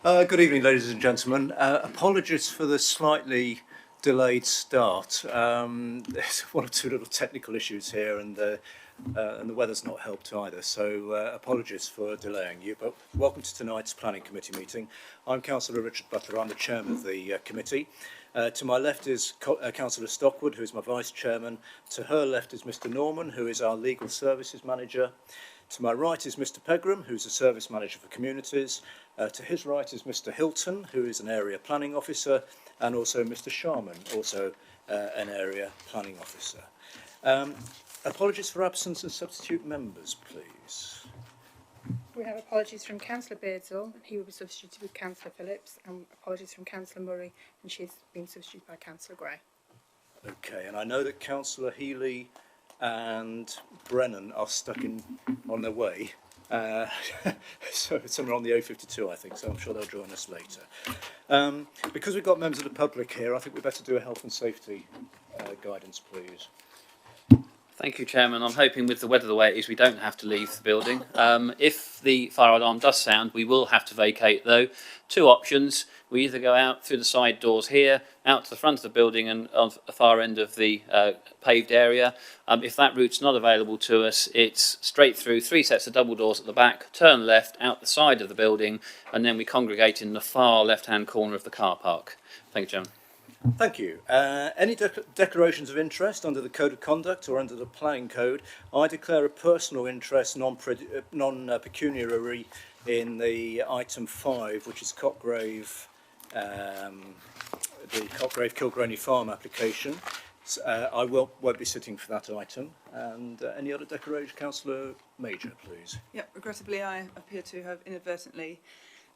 Good evening, ladies and gentlemen. Apologies for the slightly delayed start. There's one or two little technical issues here, and the weather's not helped either. So apologies for delaying you. But welcome to tonight's Planning Committee meeting. I'm Councillor Richard Butler. I'm the chairman of the committee. To my left is Councillor Stockwood, who is my vice chairman. To her left is Mr. Norman, who is our legal services manager. To my right is Mr. Pegram, who's a service manager for communities. To his right is Mr. Hilton, who is an area planning officer, and also Mr. Sharman, also an area planning officer. Apologies for absence and substitute members, please. We have apologies from Councillor Beardsall, he will be substituted with Councillor Phillips, and apologies from Councillor Murray, and she's been substituted by Councillor Gray. Okay, and I know that Councillor Healy and Brennan are stuck on their way. So somewhere on the A52, I think, so I'm sure they'll join us later. Because we've got members of the public here, I think we'd better do a health and safety guidance, please. Thank you, Chairman. I'm hoping with the weather the way it is, we don't have to leave the building. If the fire alarm does sound, we will have to vacate, though. Two options. We either go out through the side doors here, out to the front of the building and on the far end of the paved area. If that route's not available to us, it's straight through, 3 sets of double doors at the back, turn left, out the side of the building, and then we congregate in the far left-hand corner of the car park. Thank you, Chairman. Thank you. Any declarations of interest under the Code of Conduct or under the Planning Code? I declare a personal interest non-pecuniary in the item 5, which is Cockgrave, the Cockgrave Kilgraney Farm application. I won't be sitting for that item. And any other declaration? Councillor Major, please. Yeah, regrettably, I appear to have inadvertently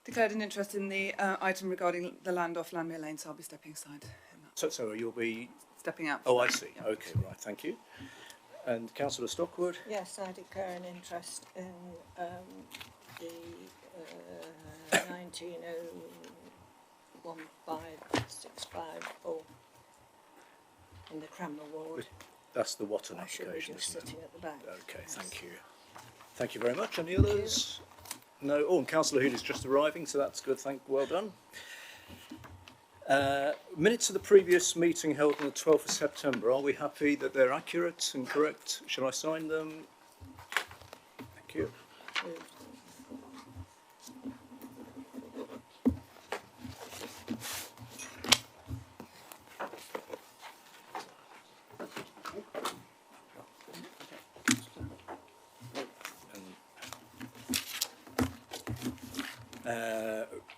declared an interest in the item regarding the land off Landmere Lane, so I'll be stepping aside. So you'll be Stepping out. Oh, I see. Yeah. Okay, right. Thank you. And Councillor Stockwood? Yes, I declare an interest in the 19015654 in the Cranmer ward. That's the Watton I should be application, just isn't it? sitting at the back. Okay, Yes. thank you. Thank you very much. Any others? No. Oh, and Councillor Hood is just arriving, so that's good. Well done. Minutes of the previous meeting held on the 12th of September. Are we happy that they're accurate and correct? Shall I sign them? Thank you.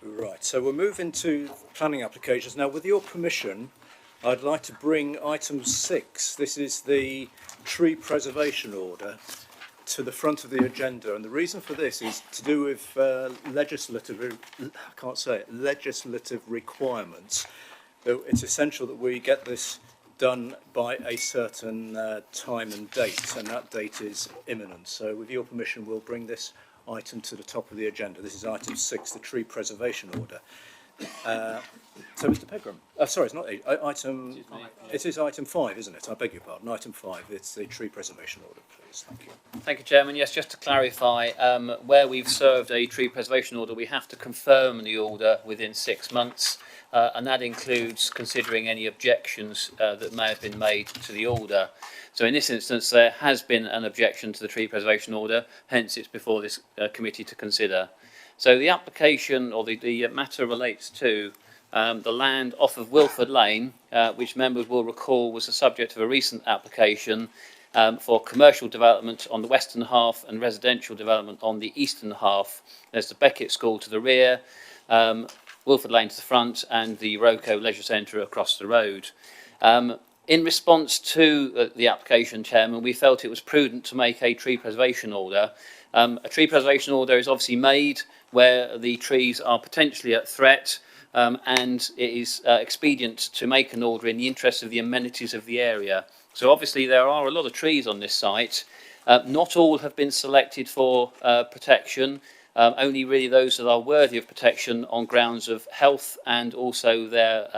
Right, so we'll move into planning applications. Now, with your permission, I'd like to bring item 6. This is the tree preservation order to the front of the agenda. And the reason for this is to do with legislative requirements. It's essential that we get this done by a certain time and date, and that date is imminent. So with your permission, we'll bring this item to the top of the agenda. This is item 6, the tree preservation order. So Mr. Pegram, sorry, it's not item, it is item 5, isn't it? I beg your pardon, item 5, it's the tree preservation order, please. Thank you. Thank you, Chairman. Yes, just to clarify, where we've served a tree preservation order, we have to confirm the order within 6 months, and that includes considering any objections that may have been made to the order. So in this instance, there has been an objection to the tree preservation order, hence it's before this committee to consider. So the application, or the matter relates to the land off of Wilford Lane, which members will recall was the subject of a recent application for commercial development on the western half and residential development on the eastern half. There's the Beckett School to the rear, Wilford Lane to the front, and the Roco Leisure Centre across the road. In response to the application, Chairman, we felt it was prudent to make a tree preservation order. A tree preservation order is obviously made where the trees are potentially at threat, and it is expedient to make an order in the interest of the amenities of the area. So obviously there are a lot of trees on this site. Not all have been selected for protection, only really those that are worthy of protection on grounds of health and also their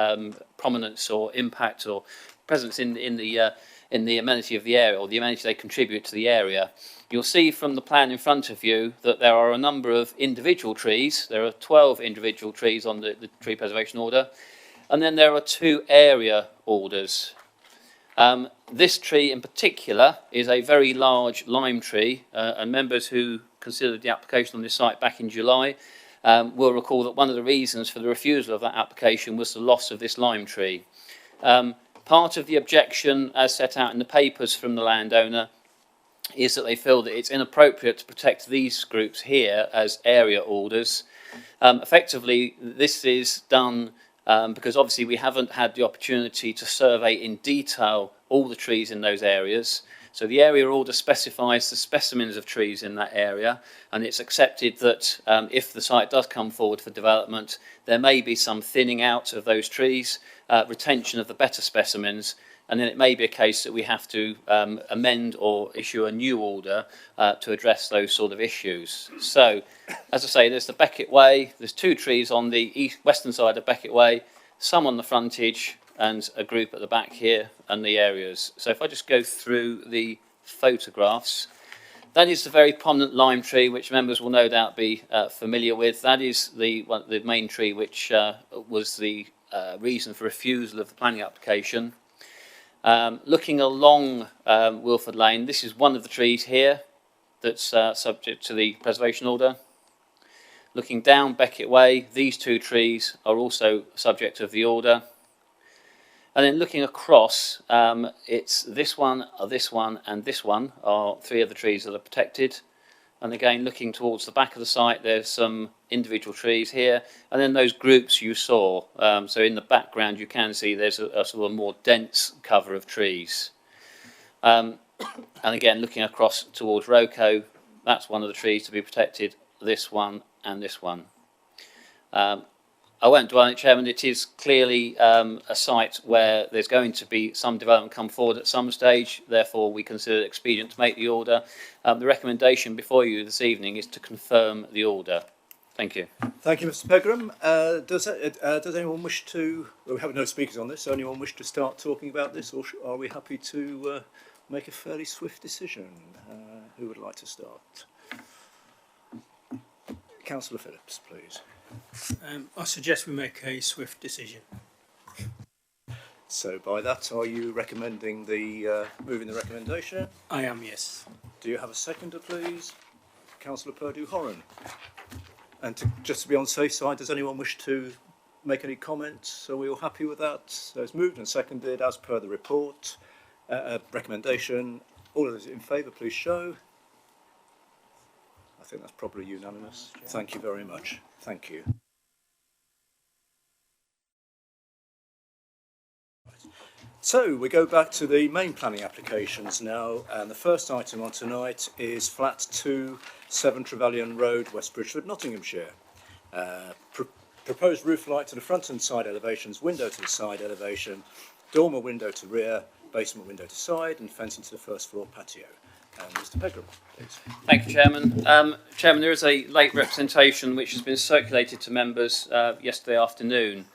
prominence or impact or presence in the in the amenity of the area, or the amenity they contribute to the area. You'll see from the plan in front of you that there are a number of individual trees. There are 12 individual trees on the tree preservation order, and then there are 2 area orders. This tree in particular is a very large lime tree, and members who considered the application on this site back in July will recall that one of the reasons for the refusal of that application was the loss of this lime tree. Part of the objection, as set out in the papers from the landowner, is that they feel that it's inappropriate to protect these groups here as area orders. Effectively, this is done because obviously we haven't had the opportunity to survey in detail all the trees in those areas. So the area order specifies the specimens of trees in that area, and it's accepted that if the site does come forward for development, there may be some thinning out of those trees, retention of the better specimens, and then it may be a case that we have to amend or issue a new order to address those sort of issues. So, as I say, there's the Beckett Way, there's 2 trees on the western side of Beckett Way, some on the frontage, and a group at the back here, and the areas. So if I just go through the photographs, that is the very prominent lime tree, which members will no doubt be familiar with. That is the main tree which was the reason for refusal of the planning application. Looking along Wilford Lane, this is one of the trees here that's subject to the preservation order. Looking down Beckett Way, these 2 trees are also subject of the order. And then looking across, it's this one, and this one are 3 of the trees that are protected. And again, looking towards the back of the site, there's some individual trees here, and then those groups you saw. So in the background, you can see there's a sort of more dense cover of trees. And again, looking across towards Roco, that's one of the trees to be protected, this one and this one. I won't dwell on it, Chairman. It is clearly a site where there's going to be some development come forward at some stage. Therefore, we consider it expedient to make the order. The recommendation before you this evening is to confirm the order. Thank you. Thank you, Mr. Pegram. Does anyone wish to? Well, we have no speakers on this. Does anyone wish to start talking about this, or are we happy to make a fairly swift decision? Who would like to start? Councillor Phillips, please. I suggest we make a swift decision. So by that, are you recommending moving the recommendation? I am, yes. Do you have a seconder, please? Councillor Purdue-Horan. And just to be on the safe side, does anyone wish to make any comments? Are we all happy with that? So it's moved and seconded as per the report. Recommendation. All of those in favour, please show. I think that's probably unanimous. Thank you very much. Thank you. So we go back to the main planning applications now, and the first item on tonight is Flat 2, 7 Trevelyan Road, West Bridgford, Nottinghamshire. Proposed roof light to the front and side elevations, window to the side elevation, dormer window to rear, basement window to side, and fencing to the first floor patio. Mr. Pegram, please. Thank you, Chairman. Chairman, there is a late representation which has been circulated to members yesterday afternoon.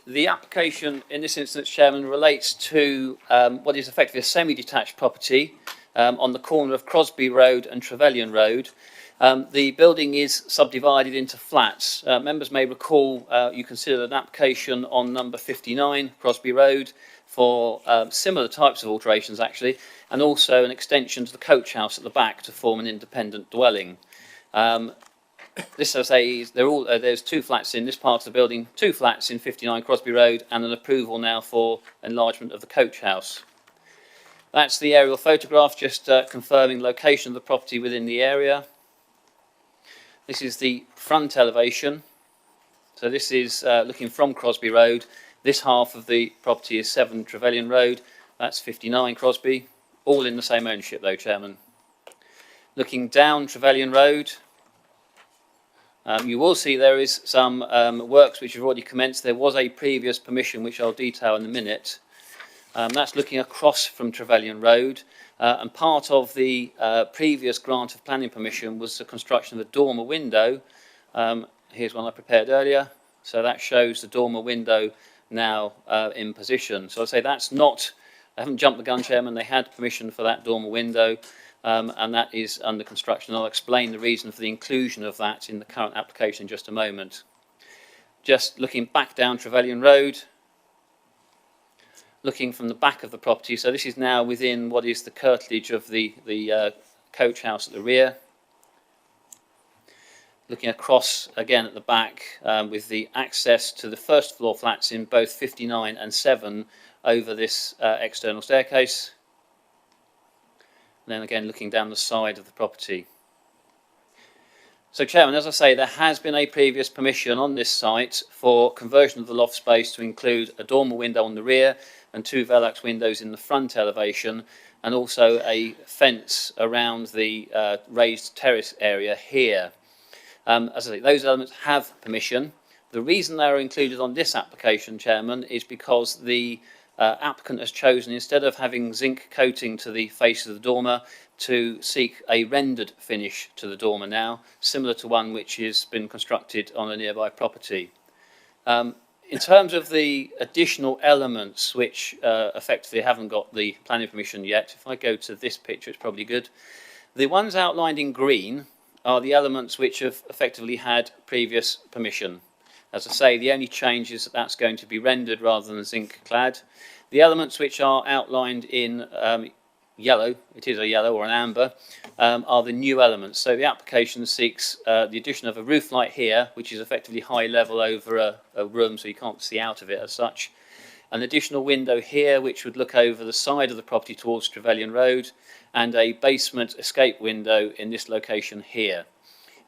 The application in this instance, Chairman, relates to what is effectively a semi-detached property on the corner of Crosby Road and Trevelyan Road. The building is subdivided into flats. Members may recall you considered an application on number 59 Crosby Road for similar types of alterations actually, and also an extension to the coach house at the back to form an independent dwelling. This, as I say, there's 2 flats in this part of the building, 2 flats in 59 Crosby Road, and an approval now for enlargement of the coach house. That's the aerial photograph, just confirming location of the property within the area. This is the front elevation. So this is looking from Crosby Road. This half of the property is 7 Trevelyan Road. That's 59 Crosby. All in the same ownership though, Chairman. Looking down Trevelyan Road, you will see there is some works which have already commenced. There was a previous permission which I'll detail in a minute. That's looking across from Trevelyan Road, and part of the previous grant of planning permission was the construction of a dormer window. Here's one I prepared earlier. So that shows the dormer window now in position. So I'd say that's not I haven't jumped the gun, Chairman. They had permission for that dormer window, and that is under construction. I'll explain the reason for the inclusion of that in the current application in just a moment. Just looking back down Trevelyan Road, looking from the back of the property. So this is now within what is the curtilage of the coach house at the rear. Looking across again at the back with the access to the first floor flats in both 59 and 7 over this external staircase. And then again looking down the side of the property. So, Chairman, as I say, there has been a previous permission on this site for conversion of the loft space to include a dormer window on the rear and 2 Velux windows in the front elevation, and also a fence around the raised terrace area here. As I say, those elements have permission. The reason they are included on this application, Chairman, is because the applicant has chosen, instead of having zinc coating to the face of the dormer, to seek a rendered finish to the dormer now, similar to one which has been constructed on a nearby property. In terms of the additional elements which effectively haven't got the planning permission yet, if I go to this picture, it's probably good. The ones outlined in green are the elements which have effectively had previous permission. As I say, the only change is that that's going to be rendered rather than zinc clad. The elements which are outlined in yellow, it is a yellow or an amber, are the new elements. So the application seeks the addition of a roof light here, which is effectively high level over a room, so you can't see out of it as such. An additional window here, which would look over the side of the property towards Trevelyan Road, and a basement escape window in this location here.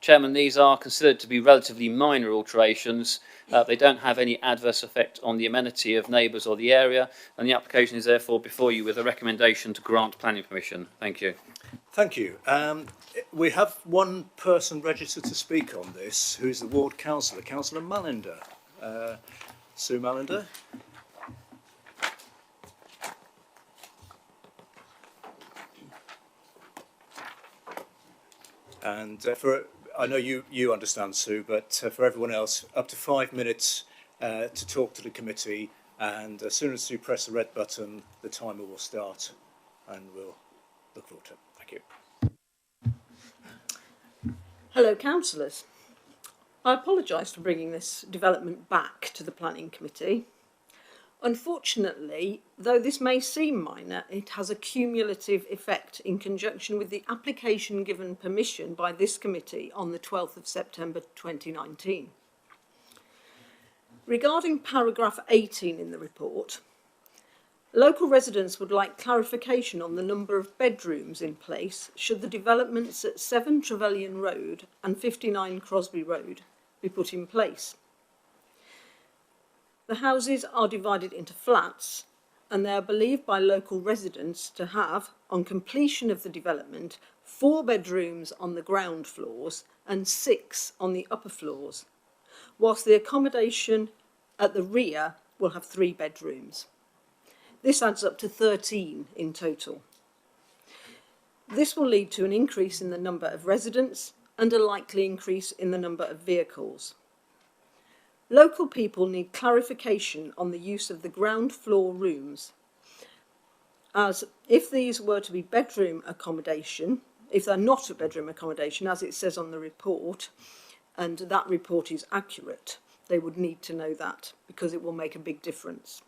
Chairman, these are considered to be relatively minor alterations. They don't have any adverse effect on the amenity of neighbours or the area, and the application is therefore before you with a recommendation to grant planning permission. Thank you. Thank you. We have one person registered to speak on this, who is the ward councillor, Councillor Mallender. Sue Mallender. And I know you understand, Sue, but for everyone else, up to 5 minutes to talk to the committee, and as soon as you press the red button, the timer will start, and we'll look forward to it. Thank you. Hello, councillors. I apologise for bringing this development back to the Planning Committee. Unfortunately, though this may seem minor, it has a cumulative effect in conjunction with the application given permission by this committee on the 12th of September 2019. Regarding paragraph 18 in the report, local residents would like clarification on the number of bedrooms in place should the developments at 7 Trevelyan Road and 59 Crosby Road be put in place. The houses are divided into flats, and they are believed by local residents to have, on completion of the development, 4 bedrooms on the ground floors and 6 on the upper floors, whilst the accommodation at the rear will have 3 bedrooms. This adds up to 13 in total. This will lead to an increase in the number of residents and a likely increase in the number of vehicles. Local people need clarification on the use of the ground floor rooms, as if these were to be bedroom accommodation, if they're not a bedroom accommodation, as it says on the report, and that report is accurate, they would need to know that because it will make a big difference.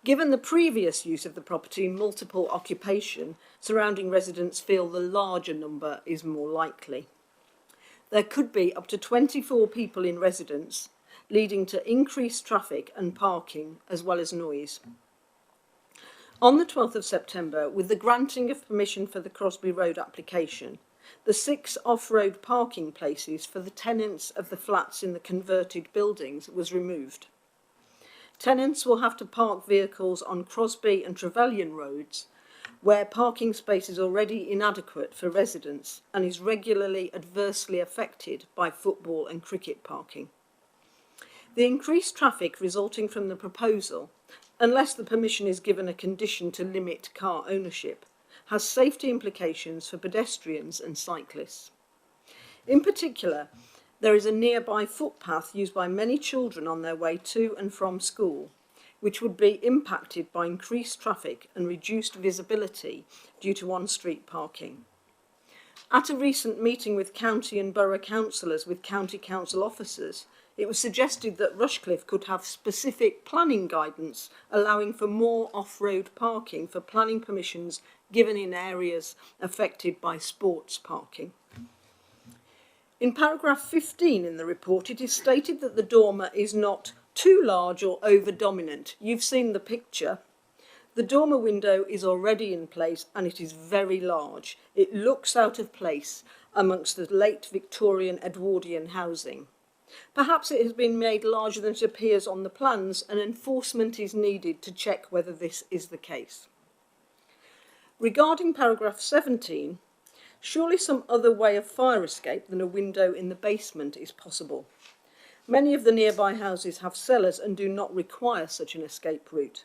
Given the previous use of the property in multiple occupation, surrounding residents feel the larger number is more likely. There could be up to 24 people in residence, leading to increased traffic and parking, as well as noise. On the 12th of September, with the granting of permission for the Crosby Road application, the 6 off-road parking places for the tenants of the flats in the converted buildings was removed. Tenants will have to park vehicles on Crosby and Trevelyan roads, where parking space is already inadequate for residents and is regularly adversely affected by football and cricket parking. The increased traffic resulting from the proposal, unless the permission is given a condition to limit car ownership, has safety implications for pedestrians and cyclists. In particular, there is a nearby footpath used by many children on their way to and from school, which would be impacted by increased traffic and reduced visibility due to on-street parking. At a recent meeting with county and borough councillors with county council officers, it was suggested that Rushcliffe could have specific planning guidance allowing for more off-road parking for planning permissions given in areas affected by sports parking. In paragraph 15 in the report, it is stated that the dormer is not too large or over-dominant. You've seen the picture. The dormer window is already in place and it is very large. It looks out of place amongst the late Victorian Edwardian housing. Perhaps it has been made larger than it appears on the plans, and enforcement is needed to check whether this is the case. Regarding paragraph 17, surely some other way of fire escape than a window in the basement is possible. Many of the nearby houses have cellars and do not require such an escape route.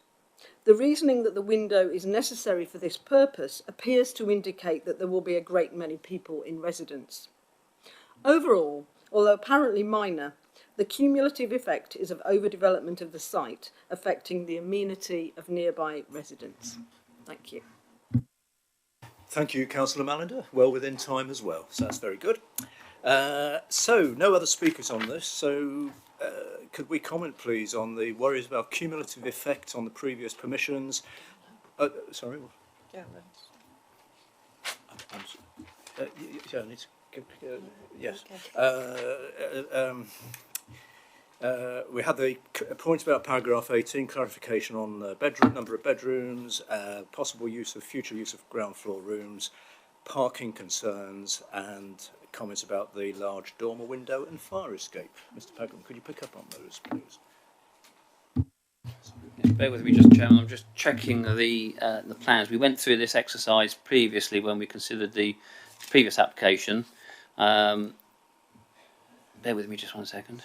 The reasoning that the window is necessary for this purpose appears to indicate that there will be a great many people in residence. Overall, although apparently minor, the cumulative effect is of overdevelopment of the site, affecting the amenity of nearby residents. Thank you. Thank you, Councillor Mallender. Well within time as well, so that's very good. So, no other speakers on this, so could we comment, please, on the worries about cumulative effect on the previous permissions? Sorry? Yeah, Yeah, I need to... yes. We had the point about paragraph 18, clarification on number of bedrooms, possible future use of ground floor rooms, parking concerns, and comments about the large dormer window and fire escape. Mr. Pegram, could you pick up on those, please? Bear with me, just Chairman. I'm just checking the plans. We went through this exercise previously when we considered the previous application. Bear with me just 1 second.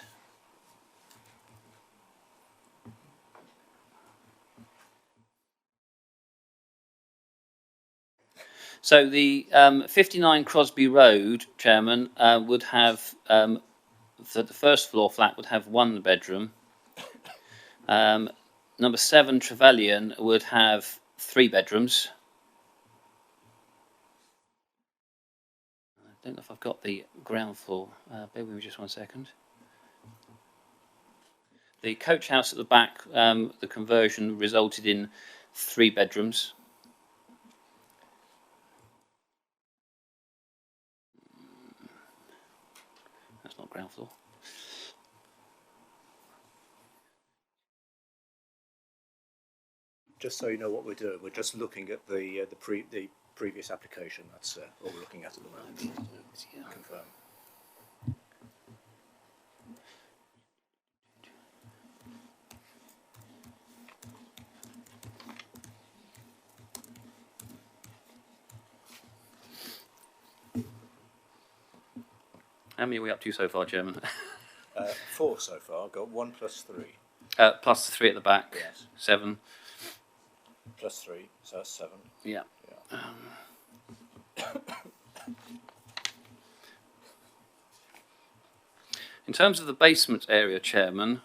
So the 59 Crosby Road, Chairman, would have, the first floor flat would have 1 bedroom. Number 7 Trevelyan would have 3 bedrooms. I don't know if I've got the ground floor. Bear with me just 1 second. The coach house at the back, the conversion resulted in 3 bedrooms. That's not ground floor. Just so you know what we're doing, we're just looking at the previous application. That's all we're looking at the moment. Confirm. How many are we up to so far, Chairman? 4 so far. Got 1 plus 3. Plus the 3 at the back. Yes. 7. Plus 3, so that's 7. Yeah. In terms of the basement area, Chairman,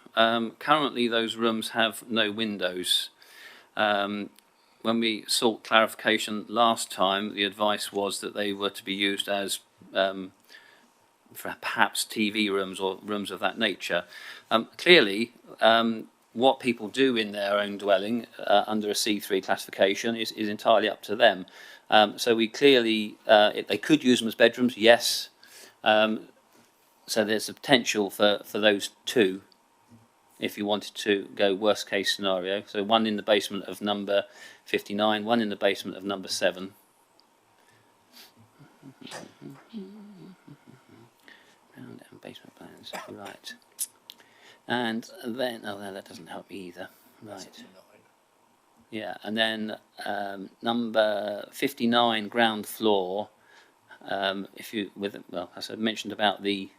currently those rooms have no windows. When we sought clarification last time, the advice was that they were to be used as for perhaps TV rooms or rooms of that nature. Clearly, what people do in their own dwelling under a C3 classification is entirely up to them. So we clearly, they could use them as bedrooms, yes. So there's a potential for those 2, if you wanted to go worst case scenario. So 1 in the basement of number 59, 1 in the basement of number 7. Ground and basement plans, right. And then, oh no, that doesn't help me either. Right. Yeah, and then number 59, ground floor. If you as I mentioned about the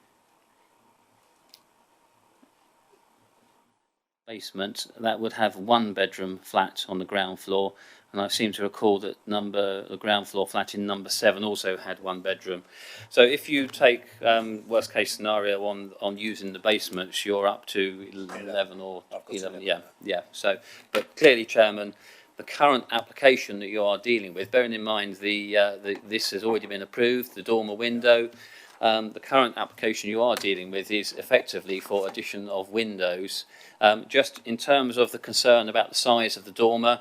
basement, that would have one bedroom flat on the ground floor. And I seem to recall that the ground floor flat in number 7 also had one bedroom. So if you take worst case scenario on using the basements, you're up to 11 or I've got 11. 11. Yeah. So, but clearly, Chairman, the current application that you are dealing with, bearing in mind this has already been approved, the dormer window. The current application you are dealing with is effectively for addition of windows. Just in terms of the concern about the size of the dormer,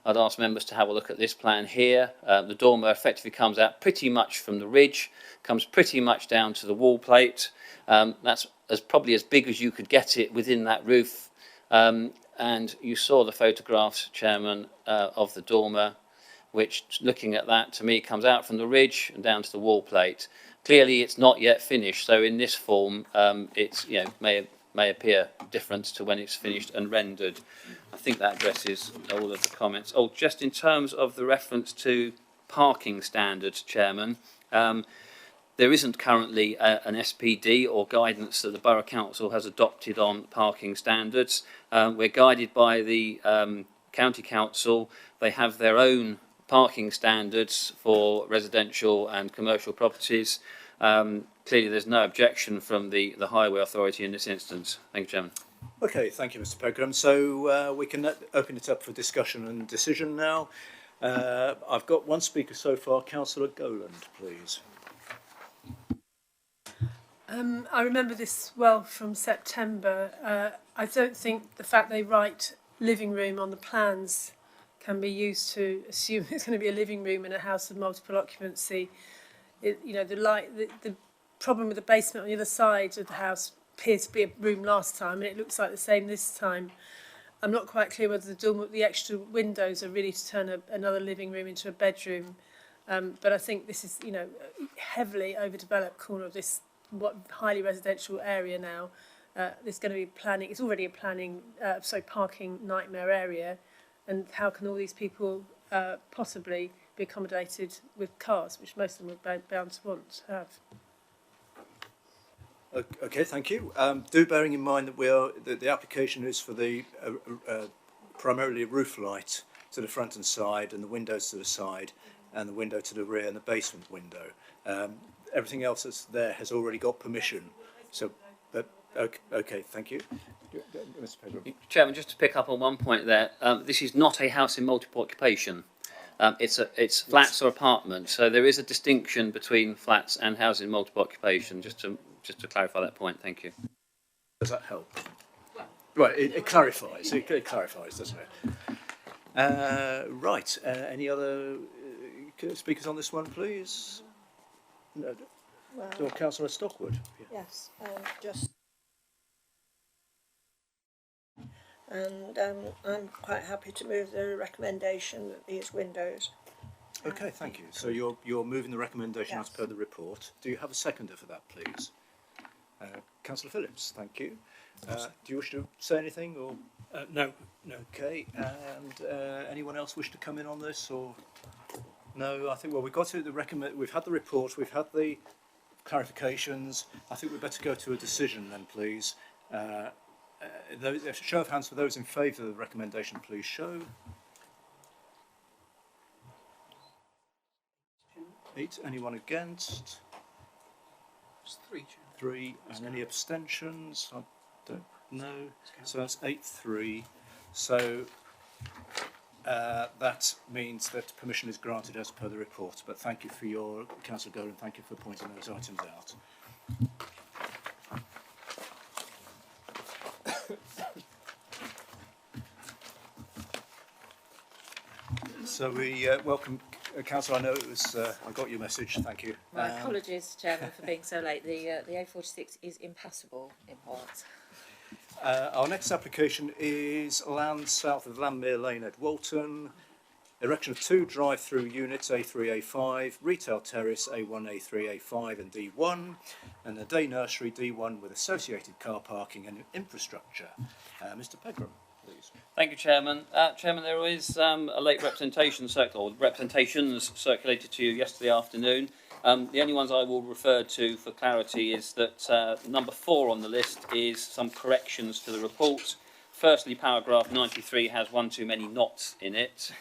I'd ask members to have a look at this plan here. The dormer effectively comes out pretty much from the ridge, comes pretty much down to the wall plate. That's probably as big as you could get it within that roof. And you saw the photographs, Chairman, of the dormer, which, looking at that, to me, comes out from the ridge and down to the wall plate. Clearly, it's not yet finished, so in this form, it's may appear different to when it's finished and rendered. I think that addresses all of the comments. Oh, just in terms of the reference to parking standards, Chairman, there isn't currently an SPD or guidance that the Borough Council has adopted on parking standards. We're guided by the County Council. They have their own parking standards for residential and commercial properties. Clearly, there's no objection from the Highway Authority in this instance. Thank you, Chairman. Okay, thank you, Mr. Pegram. So we can open it up for discussion and decision now. I've got one speaker so far, Councillor Goland, please. I remember this well from September. I don't think the fact they write living room on the plans can be used to assume it's going to be a living room in a house of multiple occupancy. The problem with the basement on the other side of the house appeared to be a room last time, and it looks like the same this time. I'm not quite clear whether the extra windows are really to turn another living room into a bedroom. But I think this is, heavily overdeveloped corner of this highly residential area now. There's going to be planning. It's already a parking nightmare area. And how can all these people possibly be accommodated with cars, which most of them are bound to want to have? Okay, thank you. Do bearing in mind that the application is for the primarily a roof light to the front and side, and the windows to the side, and the window to the rear, and the basement window. Everything else that's there has already got permission. So, okay, thank you. Mr. Pegram. Chairman, just to pick up on one point there, this is not a house in multiple occupation. It's flats or apartments, so there is a distinction between flats and houses in multiple occupation. Just to clarify that point, thank you. Does that help? Right, it clarifies. It clarifies, doesn't it? Right. Any other speakers on this one, please? No. Well, Councillor Stockwood. yes, I'm quite happy to move the recommendation that these windows. Okay, thank you. So you're moving the recommendation as Yes. per the report. Do you have a seconder for that, please? Councillor Phillips, thank you. Do you wish to say anything, or? No. Okay, and anyone else wish to come in on this, or? No, I think, well, we've got to we've had the report, we've had the clarifications. I think we'd better go to a decision then, please. Show of hands for those in favour of the recommendation, please show. 8. Anyone against? It's 3, Chairman. 3. And any abstentions? I don't know. So that's 8-3. So that means that permission is granted as per the report. But thank you for your, Councillor Golan, thank you for pointing those items out. So we welcome Councillor. I know it was. I got your message. Thank you. My apologies, Chairman, for being so late. The A46 is impassable in parts. Our next application is land south of Landmere Lane at Walton. Erection of 2 drive-through units, A3, A5, retail terrace, A1, A3, A5 and D1, and a day nursery, D1, with associated car parking and infrastructure. Mr. Pegram, please. Thank you, Chairman. Chairman, there is a late representations circulated to you yesterday afternoon. The only ones I will refer to for clarity is that number 4 on the list is some corrections to the report. firstly, paragraph 93 has one too many knots in it.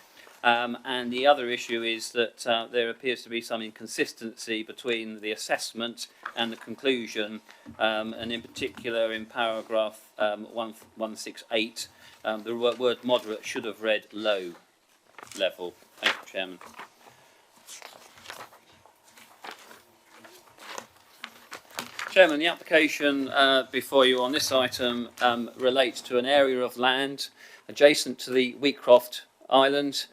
And the other issue is that there appears to be some inconsistency between the assessment and the conclusion, and in particular in paragraph 168, the word moderate should have read low level. Thank you, Chairman. Chairman, the application before you on this item relates to an area of land adjacent to the Wheatcroft Island.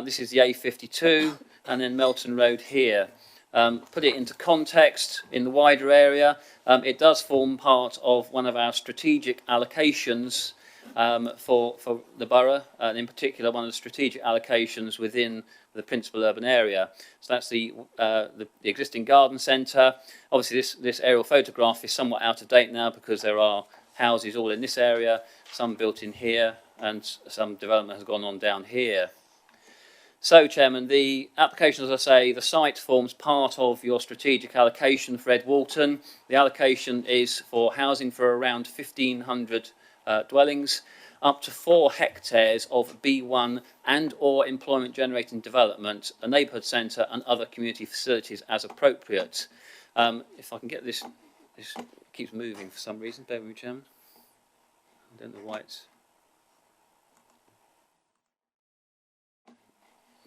This is the A52 and then Melton Road here. Put it into context in the wider area, it does form part of one of our strategic allocations for the borough, and in particular one of the strategic allocations within the principal urban area. So that's the existing garden centre. Obviously this aerial photograph is somewhat out of date now because there are houses all in this area, some built in here and some development has gone on down here. So, Chairman, the application, as I say, the site forms part of your strategic allocation for Ed Walton. The allocation is for housing for around 1,500 dwellings, up to 4 hectares of B1 and or employment generating development, a neighbourhood centre and other community facilities as appropriate. If I can get this keeps moving for some reason, bear with me, Chairman. I don't know why it's...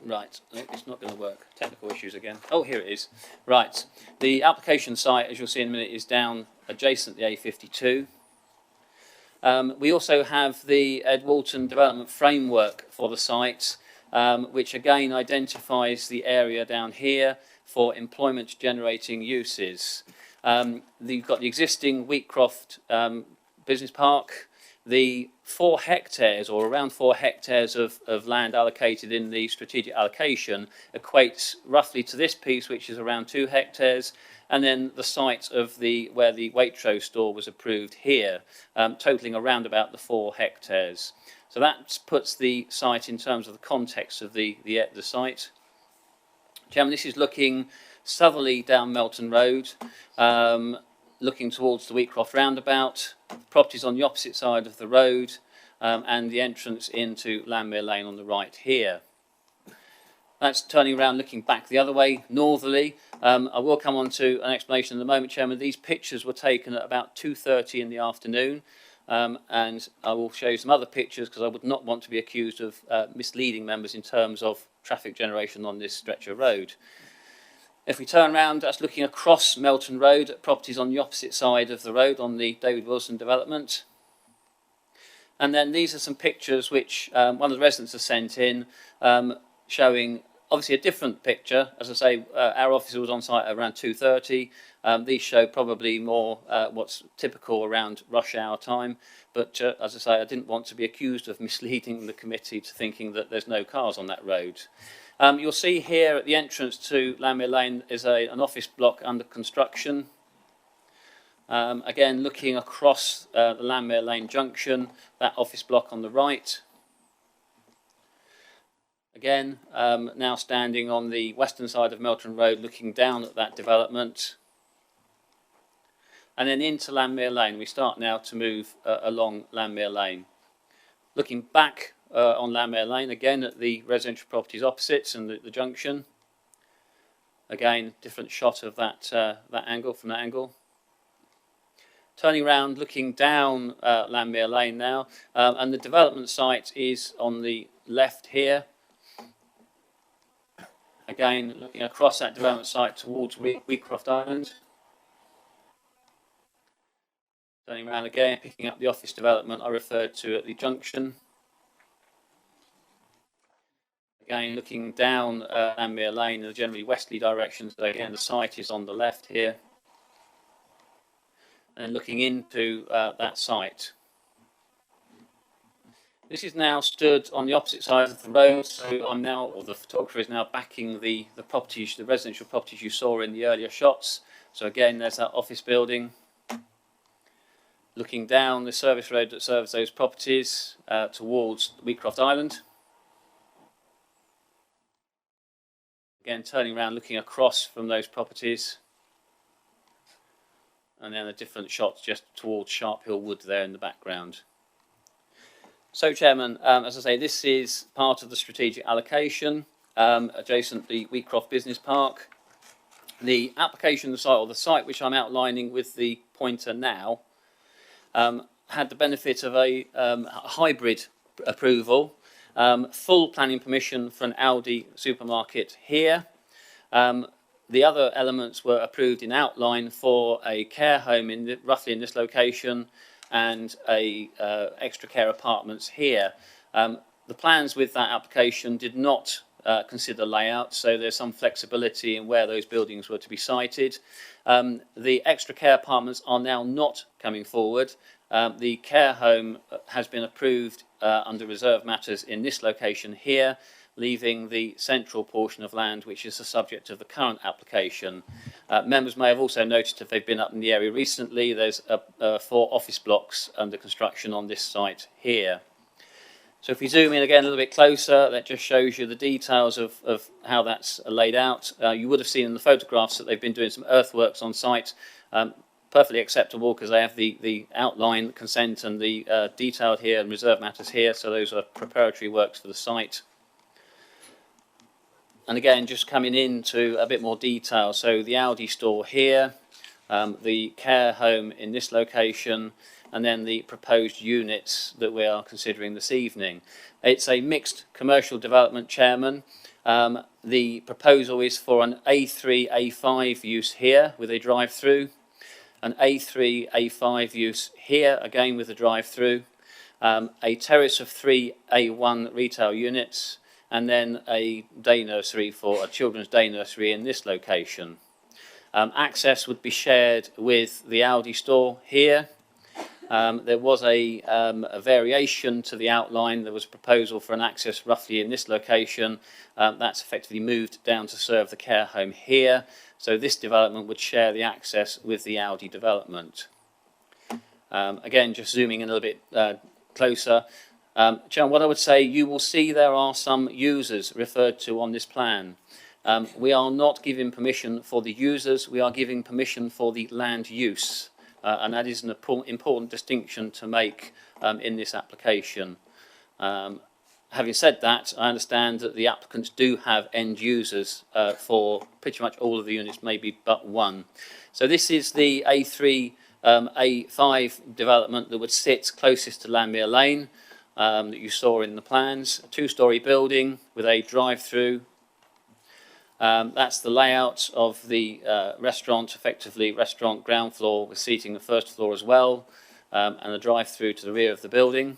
Right, it's not going to work. Technical issues again. Oh, here it is. Right, the application site, as you'll see in a minute, is down adjacent the A52. We also have the Ed Walton development framework for the site, which again identifies the area down here for employment generating uses. You've got the existing Wheatcroft business park, the 4 hectares or around 4 hectares of land allocated in the strategic allocation equates roughly to this piece, which is around 2 hectares, and then the site of where the Waitrose store was approved here, totaling around about the 4 hectares. So that puts the site in terms of the context of the site. Chairman, this is looking southerly down Melton Road, looking towards the Wheatcroft roundabout, properties on the opposite side of the road, and the entrance into Landmere Lane on the right here. That's turning around, looking back the other way, northerly. I will come on to an explanation in a moment, Chairman. These pictures were taken at about 2:30 in the afternoon, and I will show you some other pictures because I would not want to be accused of misleading members in terms of traffic generation on this stretch of road. If we turn around, that's looking across Melton Road at properties on the opposite side of the road on the David Wilson development. And then these are some pictures which one of the residents has sent in, showing obviously a different picture. As I say, our officer was on site around 2:30. These show probably more what's typical around rush hour time. But as I say, I didn't want to be accused of misleading the committee to thinking that there's no cars on that road. You'll see here at the entrance to Landmere Lane is an office block under construction. Again, looking across the Landmere Lane junction, that office block on the right. Again, now standing on the western side of Melton Road, looking down at that development. And then into Landmere Lane. We start now to move along Landmere Lane. Looking back on Landmere Lane, again at the residential properties opposites and the junction. Again, different shot of that angle, from that angle. Turning around, looking down Landmere Lane now, and the development site is on the left here. Again, looking across that development site towards Wheatcroft Island. Turning around again, picking up the office development I referred to at the junction. Again, looking down Landmere Lane in a generally westerly direction, so again the site is on the left here. And looking into that site. This is now stood on the opposite side of the road, so I'm now, or the photographer is now backing the properties, the residential properties you saw in the earlier shots. So again, there's that office building. Looking down the service road that serves those properties towards Wheatcroft Island. Again, turning around, looking across from those properties. And then a different shot just towards Sharp Hill Wood there in the background. So, Chairman, as I say, this is part of the strategic allocation adjacent the Wheatcroft Business Park. The application of the site, or the site which I'm outlining with the pointer now, had the benefit of a hybrid approval, full planning permission for an Aldi supermarket here. The other elements were approved in outline for a care home roughly in this location and a extra care apartments here. The plans with that application did not consider layout, so there's some flexibility in where those buildings were to be sited. The extra care apartments are now not coming forward. The care home has been approved under reserve matters in this location here, leaving the central portion of land which is the subject of the current application. Members may have also noticed, if they've been up in the area recently, there's 4 office blocks under construction on this site here. So if we zoom in again a little bit closer, that just shows you the details of how that's laid out. You would have seen in the photographs that they've been doing some earthworks on site, perfectly acceptable because they have the outline consent and the detailed here and reserve matters here, so those are preparatory works for the site. And again, just coming into a bit more detail, so the Aldi store here, the care home in this location, and then the proposed units that we are considering this evening. It's a mixed commercial development, Chairman. The proposal is for an A3, A5 use here with a drive-through, an A3, A5 use here, again with a drive-through, a terrace of 3 A1 retail units, and then a day nursery for a children's day nursery in this location. Access would be shared with the Aldi store here. There was a variation to the outline. There was a proposal for an access roughly in this location. That's effectively moved down to serve the care home here. So this development would share the access with the Aldi development. Again, just zooming in a little bit closer. John, what I would say, you will see there are some users referred to on this plan. We are not giving permission for the users, we are giving permission for the land use. And that is an important distinction to make in this application. Having said that, I understand that the applicants do have end users for pretty much all of the units, maybe but one. So this is the A3, A5 development that would sit closest to Lamere Lane that you saw in the plans. A 2-storey building with a drive-through. That's the layout of the restaurant, effectively restaurant ground floor with seating the first floor as well, and a drive-through to the rear of the building.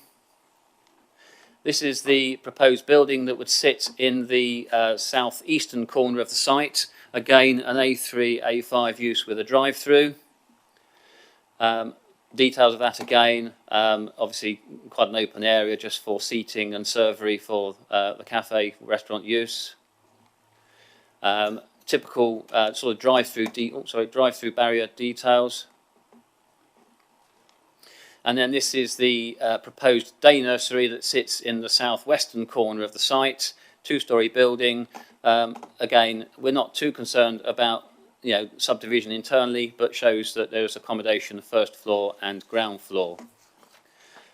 This is the proposed building that would sit in the southeastern corner of the site. Again, an A3, A5 use with a drive-through. Details of that again, obviously quite an open area just for seating and servery for the cafe restaurant use. Typical sort of drive-through barrier details. And then this is the proposed day nursery that sits in the southwestern corner of the site, 2-storey building. Again, we're not too concerned about subdivision internally, but shows that there is accommodation first floor and ground floor.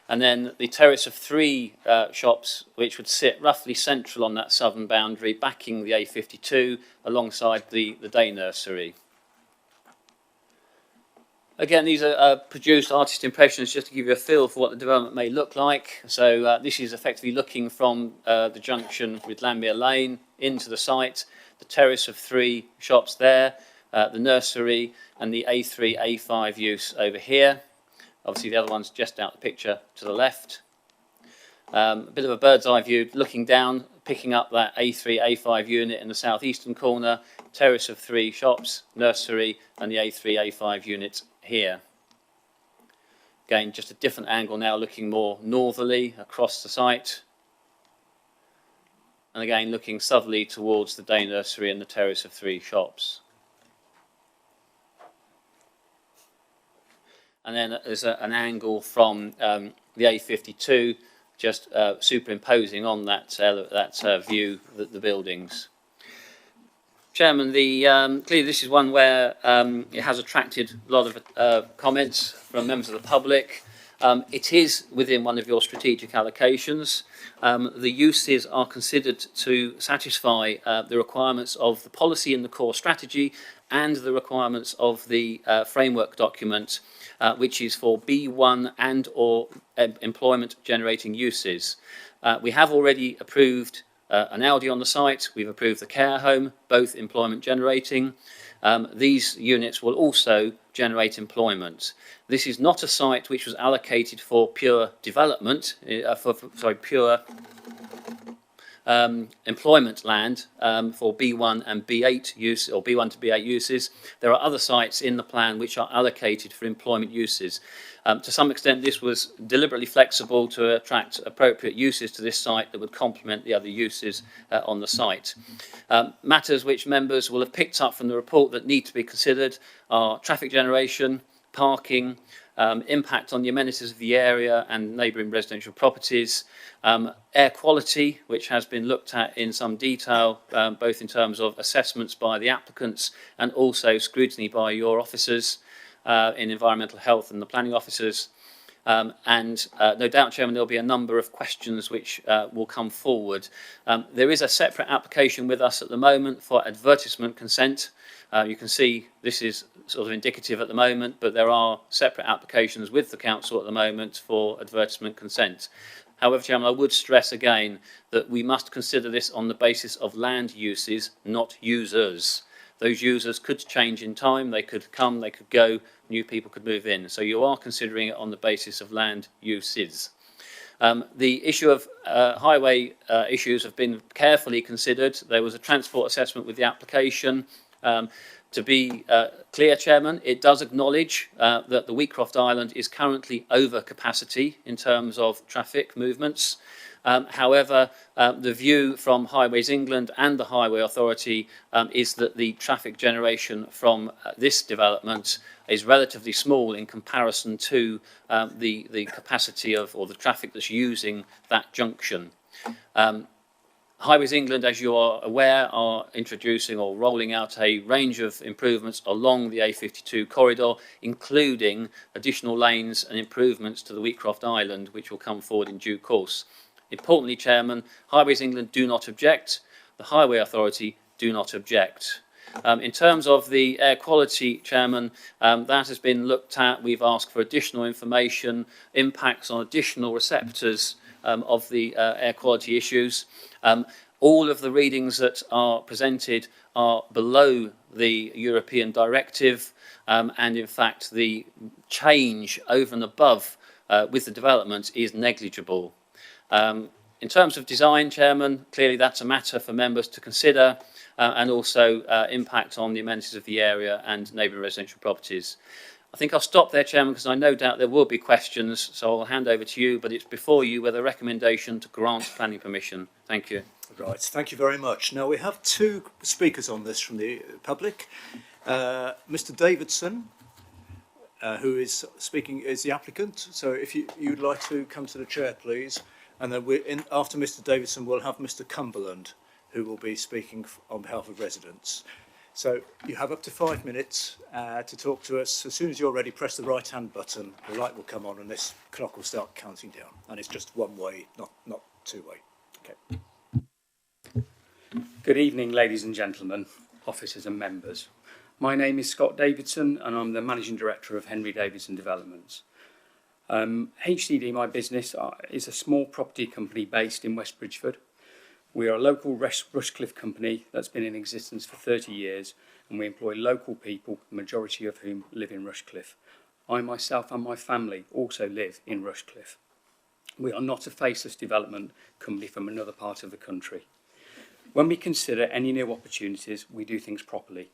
And then the terrace of 3 shops, which would sit roughly central on that southern boundary, backing the A52 alongside the day nursery. Again, these are produced artist impressions just to give you a feel for what the development may look like. So this is effectively looking from the junction with Lamere Lane into the site, the terrace of 3 shops there, the nursery and the A3, A5 use over here. Obviously the other one's just out the picture to the left. A bit of a bird's eye view looking down, picking up that A3, A5 unit in the southeastern corner, terrace of 3 shops, nursery and the A3, A5 unit here. Again, just a different angle now, looking more northerly across the site. And again, looking southerly towards the day nursery and the terrace of 3 shops. And then there's an angle from the A52, just superimposing on that view the buildings. Chairman, clearly this is one where it has attracted a lot of comments from members of the public. It is within one of your strategic allocations. The uses are considered to satisfy the requirements of the policy in the core strategy and the requirements of the framework document, which is for B1 and or employment generating uses. We have already approved an Audi on the site. We've approved the care home, both employment generating. These units will also generate employment. This is not a site which was allocated for pure development, pure employment land for B1 and B8 use, or B1 to B8 uses. There are other sites in the plan which are allocated for employment uses. To some extent, this was deliberately flexible to attract appropriate uses to this site that would complement the other uses on the site. Matters which members will have picked up from the report that need to be considered are traffic generation, parking, impact on the amenities of the area and neighbouring residential properties, air quality, which has been looked at in some detail, both in terms of assessments by the applicants and also scrutiny by your officers in environmental health and the planning officers. No doubt, Chairman, there'll be a number of questions which will come forward. There is a separate application with us at the moment for advertisement consent. You can see this is sort of indicative at the moment, but there are separate applications with the council at the moment for advertisement consent. However, Chairman, I would stress again that we must consider this on the basis of land uses, not users. Those users could change in time, they could come, they could go, new people could move in. So you are considering it on the basis of land uses. The issue of highway issues have been carefully considered. There was a transport assessment with the application. To be clear, Chairman, it does acknowledge that the Wheatcroft Island is currently over capacity in terms of traffic movements. However, the view from Highways England and the Highway Authority is that the traffic generation from this development is relatively small in comparison to the capacity of, or the traffic that's using that junction. Highways England, as you are aware, are introducing or rolling out a range of improvements along the A52 corridor, including additional lanes and improvements to the Wheatcroft Island, which will come forward in due course. Importantly, Chairman, Highways England do not object. The Highway Authority do not object. In terms of the air quality, Chairman, that has been looked at. We've asked for additional information, impacts on additional receptors of the air quality issues. All of the readings that are presented are below the European directive, and in fact the change over and above with the development is negligible. In terms of design, Chairman, clearly that's a matter for members to consider, and also impact on the amenities of the area and neighbouring residential properties. I think I'll stop there, Chairman, because I no doubt there will be questions, so I'll hand over to you, but it's before you with a recommendation to grant planning permission. Thank you. Right, thank you very much. Now we have two speakers on this from the public. Mr. Davidson, who is speaking, is the applicant. So if you'd like to come to the chair, please. And then after Mr. Davidson, we'll have Mr. Cumberland, who will be speaking on behalf of residents. So you have up to 5 minutes to talk to us. As soon as you're ready, press the right-hand button. The light will come on and this clock will start counting down. And it's just one way, not two-way. Okay. Good evening, ladies and gentlemen, officers and members. My name is Scott Davidson and I'm the Managing Director of Henry Davidson Developments. HDD, my business, is a small property company based in West Bridgford. We are a local Rushcliffe company that's been in existence for 30 years and we employ local people, the majority of whom live in Rushcliffe. I myself and my family also live in Rushcliffe. We are not a faceless development company from another part of the country. When we consider any new opportunities, we do things properly.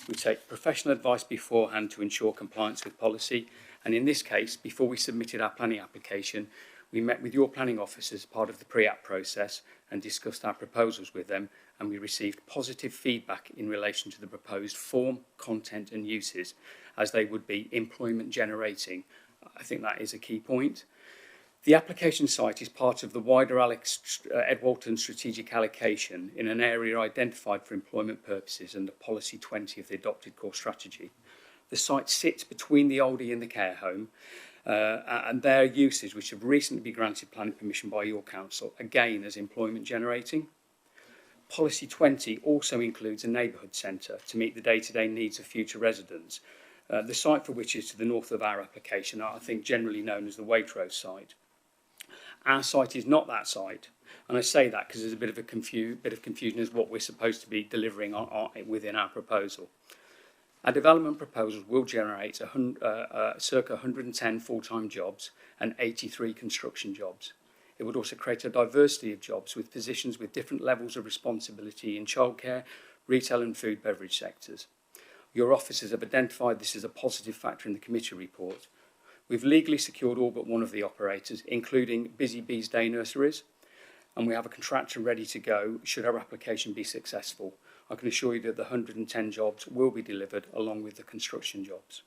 We take professional advice beforehand to ensure compliance with policy, and in this case, before we submitted our planning application, we met with your planning officers as part of the pre-app process and discussed our proposals with them, and we received positive feedback in relation to the proposed form, content and uses, as they would be employment generating. I think that is a key point. The application site is part of the wider Edwalton strategic allocation in an area identified for employment purposes under Policy 20 of the adopted core strategy. The site sits between the Oldie and the care home, and their uses which have recently been granted planning permission by your council, again as employment generating. Policy 20 also includes a neighbourhood centre to meet the day-to-day needs of future residents, the site for which is to the north of our application, I think generally known as the Waitrose site. Our site is not that site, and I say that because there's a bit of confusion as to what we're supposed to be delivering within our proposal. Our development proposals will generate circa 110 full-time jobs and 83 construction jobs. It would also create a diversity of jobs with positions with different levels of responsibility in childcare, retail and food beverage sectors. Your officers have identified this as a positive factor in the committee report. We've legally secured all but one of the operators, including Busy Bees Day Nurseries, and we have a contractor ready to go should our application be successful. I can assure you that the 110 jobs will be delivered along with the construction jobs.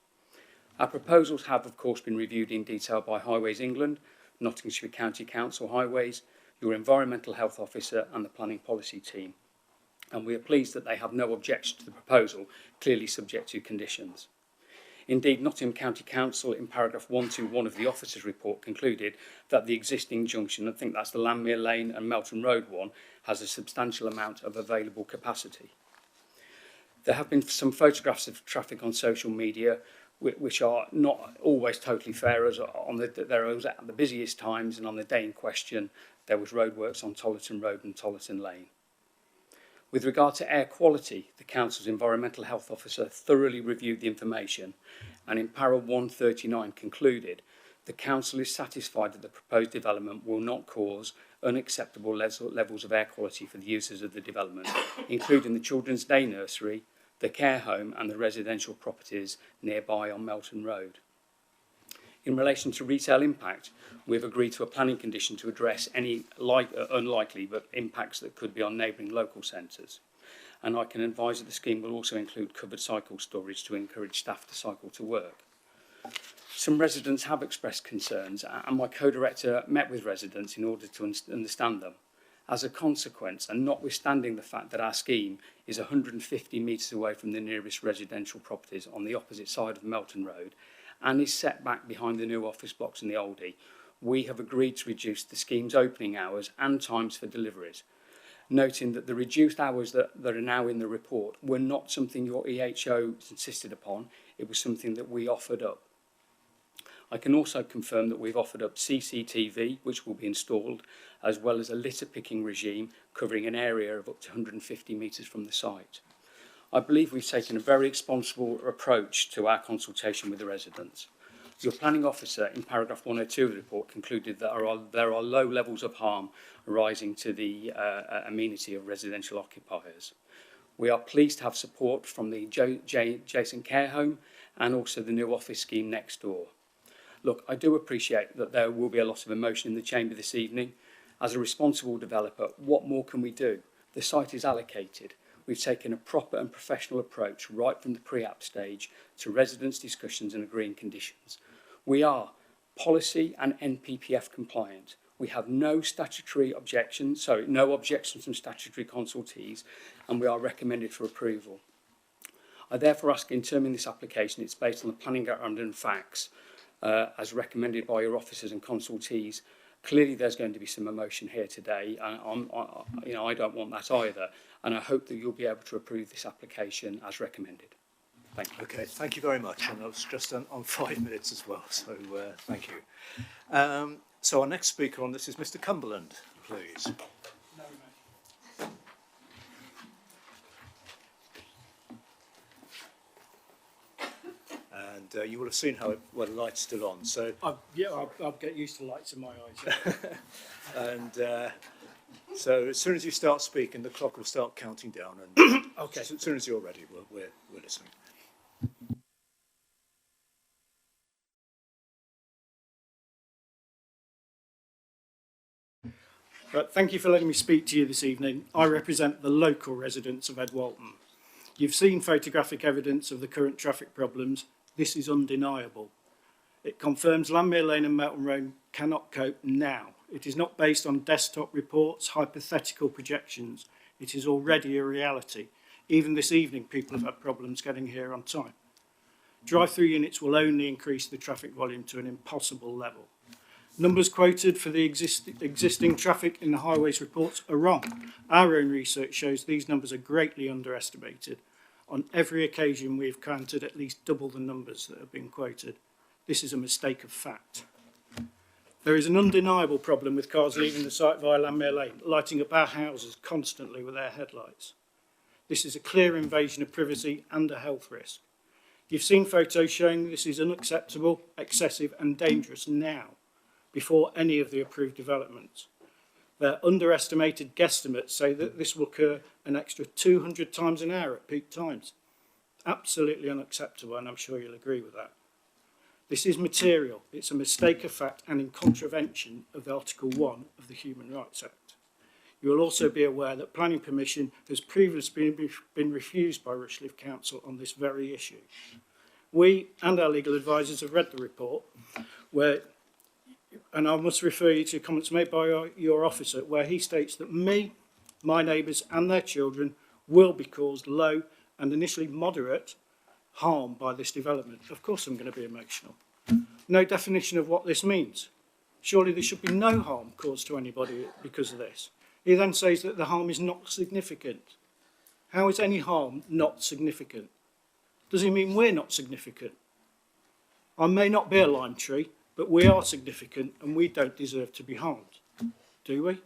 Our proposals have, of course, been reviewed in detail by Highways England, Nottinghamshire County Council Highways, your Environmental Health Officer and the Planning Policy team. And we are pleased that they have no objection to the proposal, clearly subject to conditions. Indeed, Nottingham County Council, in paragraph 121 of the officer's report, concluded that the existing junction, I think that's the Landmere Lane and Melton Road one, has a substantial amount of available capacity. There have been some photographs of traffic on social media which are not always totally fair, as there was at the busiest times, and on the day in question there was roadworks on Tollerton Road and Tollerton Lane. With regard to air quality, the Council's Environmental Health Officer thoroughly reviewed the information and in para 139 concluded the Council is satisfied that the proposed development will not cause unacceptable levels of air quality for the users of the development, including the Children's Day Nursery, the care home and the residential properties nearby on Melton Road. In relation to retail impact, we've agreed to a planning condition to address any unlikely but impacts that could be on neighbouring local centres. And I can advise that the scheme will also include covered cycle storage to encourage staff to cycle to work. Some residents have expressed concerns and my co-director met with residents in order to understand them. As a consequence, and notwithstanding the fact that our scheme is 150 metres away from the nearest residential properties on the opposite side of Melton Road and is set back behind the new office blocks in the Oldie, we have agreed to reduce the scheme's opening hours and times for deliveries, noting that the reduced hours that are now in the report were not something your EHO insisted upon, it was something that we offered up. I can also confirm that we've offered up CCTV, which will be installed, as well as a litter picking regime covering an area of up to 150 metres from the site. I believe we've taken a very responsible approach to our consultation with the residents. Your planning officer, in paragraph 102 of the report, concluded that there are low levels of harm arising to the amenity of residential occupiers. We are pleased to have support from the Jason Care Home and also the new office scheme next door. Look, I do appreciate that there will be a lot of emotion in the chamber this evening. As a responsible developer, what more can we do? The site is allocated. We've taken a proper and professional approach right from the pre-app stage to residents' discussions and agreeing conditions. We are policy and NPPF compliant. We have no statutory objections, no objections from statutory consultees, and we are recommended for approval. I therefore ask in terming this application, it's based on the planning ground and facts, as recommended by your officers and consultees. Clearly there's going to be some emotion here today, and I don't want that either, and I hope that you'll be able to approve this application as recommended. Thank you. Okay, thank you very much, and I was just on 5 minutes as well, so thank you. So our next speaker on this is Mr. Cumberland, please. And you will have seen how the light's still on. So I'll get used to lights in my eyes. and so as soon as you start speaking, the clock will start counting down. And okay. As soon as you're ready, we're listening. Thank you for letting me speak to you this evening. I represent the local residents of Ed Walton. You've seen photographic evidence of the current traffic problems. This is undeniable. It confirms Landmere Lane and Melton Road cannot cope now. It is not based on desktop reports, hypothetical projections. It is already a reality. Even this evening, people have had problems getting here on time. Drive-through units will only increase the traffic volume to an impossible level. Numbers quoted for the existing traffic in the highways reports are wrong. Our own research shows these numbers are greatly underestimated. On every occasion, we've counted at least double the numbers that have been quoted. This is a mistake of fact. There is an undeniable problem with cars leaving the site via Landmere Lane, lighting up our houses constantly with their headlights. This is a clear invasion of privacy and a health risk. You've seen photos showing this is unacceptable, excessive and dangerous now, before any of the approved developments. Their underestimated guesstimates say that this will occur an extra 200 times an hour at peak times. Absolutely unacceptable, and I'm sure you'll agree with that. This is material. It's a mistake of fact and in contravention of Article 1 of the Human Rights Act. You will also be aware that planning permission has previously been refused by Rushcliffe Council on this very issue. We and our legal advisors have read the report, and I must refer you to comments made by your officer, where he states that me, my neighbours and their children will be caused low and initially moderate harm by this development. Of course I'm going to be emotional. No definition of what this means. Surely there should be no harm caused to anybody because of this. He then says that the harm is not significant. How is any harm not significant? Does he mean we're not significant? I may not be a lime tree, but we are significant and we don't deserve to be harmed. Do we?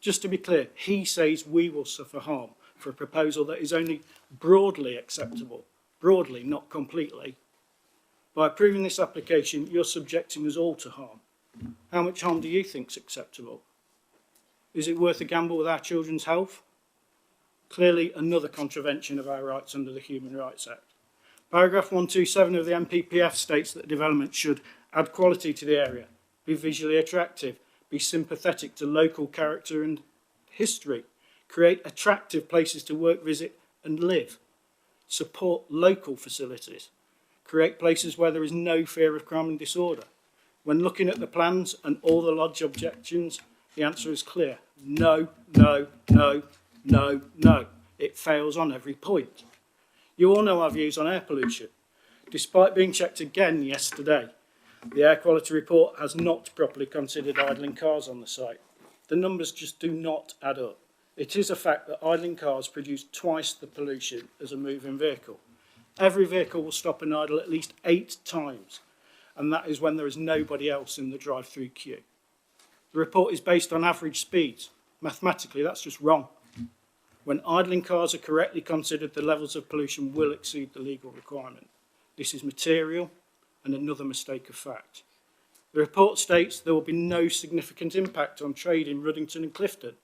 Just to be clear, he says we will suffer harm for a proposal that is only broadly acceptable. Broadly, not completely. By approving this application, you're subjecting us all to harm. How much harm do you think is acceptable? Is it worth a gamble with our children's health? Clearly another contravention of our rights under the Human Rights Act. Paragraph 127 of the MPPF states that development should add quality to the area, be visually attractive, be sympathetic to local character and history, create attractive places to work, visit and live, support local facilities, create places where there is no fear of crime and disorder. When looking at the plans and all the lodge objections, the answer is clear. No, no, no, no, no. It fails on every point. You all know our views on air pollution. Despite being checked again yesterday, the air quality report has not properly considered idling cars on the site. The numbers just do not add up. It is a fact that idling cars produce twice the pollution as a moving vehicle. Every vehicle will stop and idle at least 8 times, and that is when there is nobody else in the drive-through queue. The report is based on average speeds. Mathematically, that's just wrong. When idling cars are correctly considered, the levels of pollution will exceed the legal requirement. This is material and another mistake of fact. The report states there will be no significant impact on trade in Ruddington and Clifton.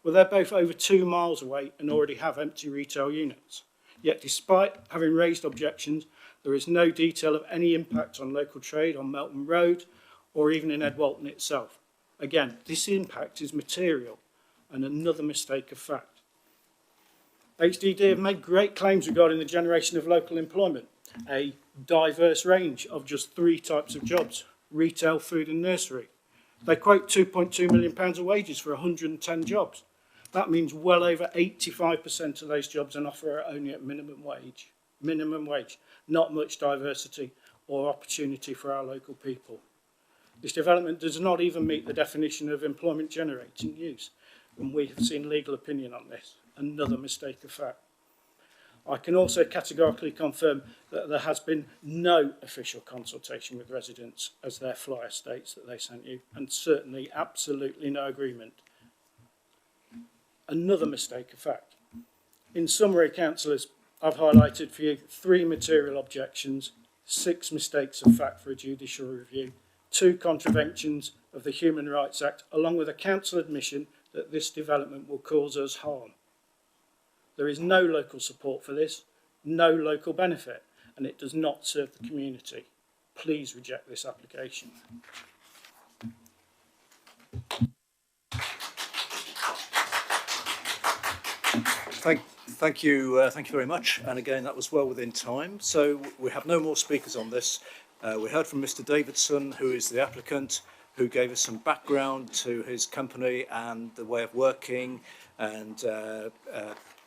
Well, they're both over 2 miles away and already have empty retail units. Yet, despite having raised objections, there is no detail of any impact on local trade on Melton Road or even in Edwalton itself. Again, this impact is material and another mistake of fact. HDD have made great claims regarding the generation of local employment, a diverse range of just 3 types of jobs, retail, food and nursery. They quote £2.2 million of wages for 110 jobs. That means well over 85% of those jobs on offer are only at minimum wage. Minimum wage. Not much diversity or opportunity for our local people. This development does not even meet the definition of employment generating use, and we have seen legal opinion on this. Another mistake of fact. I can also categorically confirm that there has been no official consultation with residents, as their flyer states that they sent you, and certainly absolutely no agreement. Another mistake of fact. In summary, councillors, I've highlighted for you 3 material objections, 6 mistakes of fact for a judicial review, 2 contraventions of the Human Rights Act, along with a council admission that this development will cause us harm. There is no local support for this, no local benefit, and it does not serve the community. Please reject this application. Thank you very much. And again, that was well within time. So we have no more speakers on this. We heard from Mr. Davidson, who is the applicant, who gave us some background to his company and the way of working and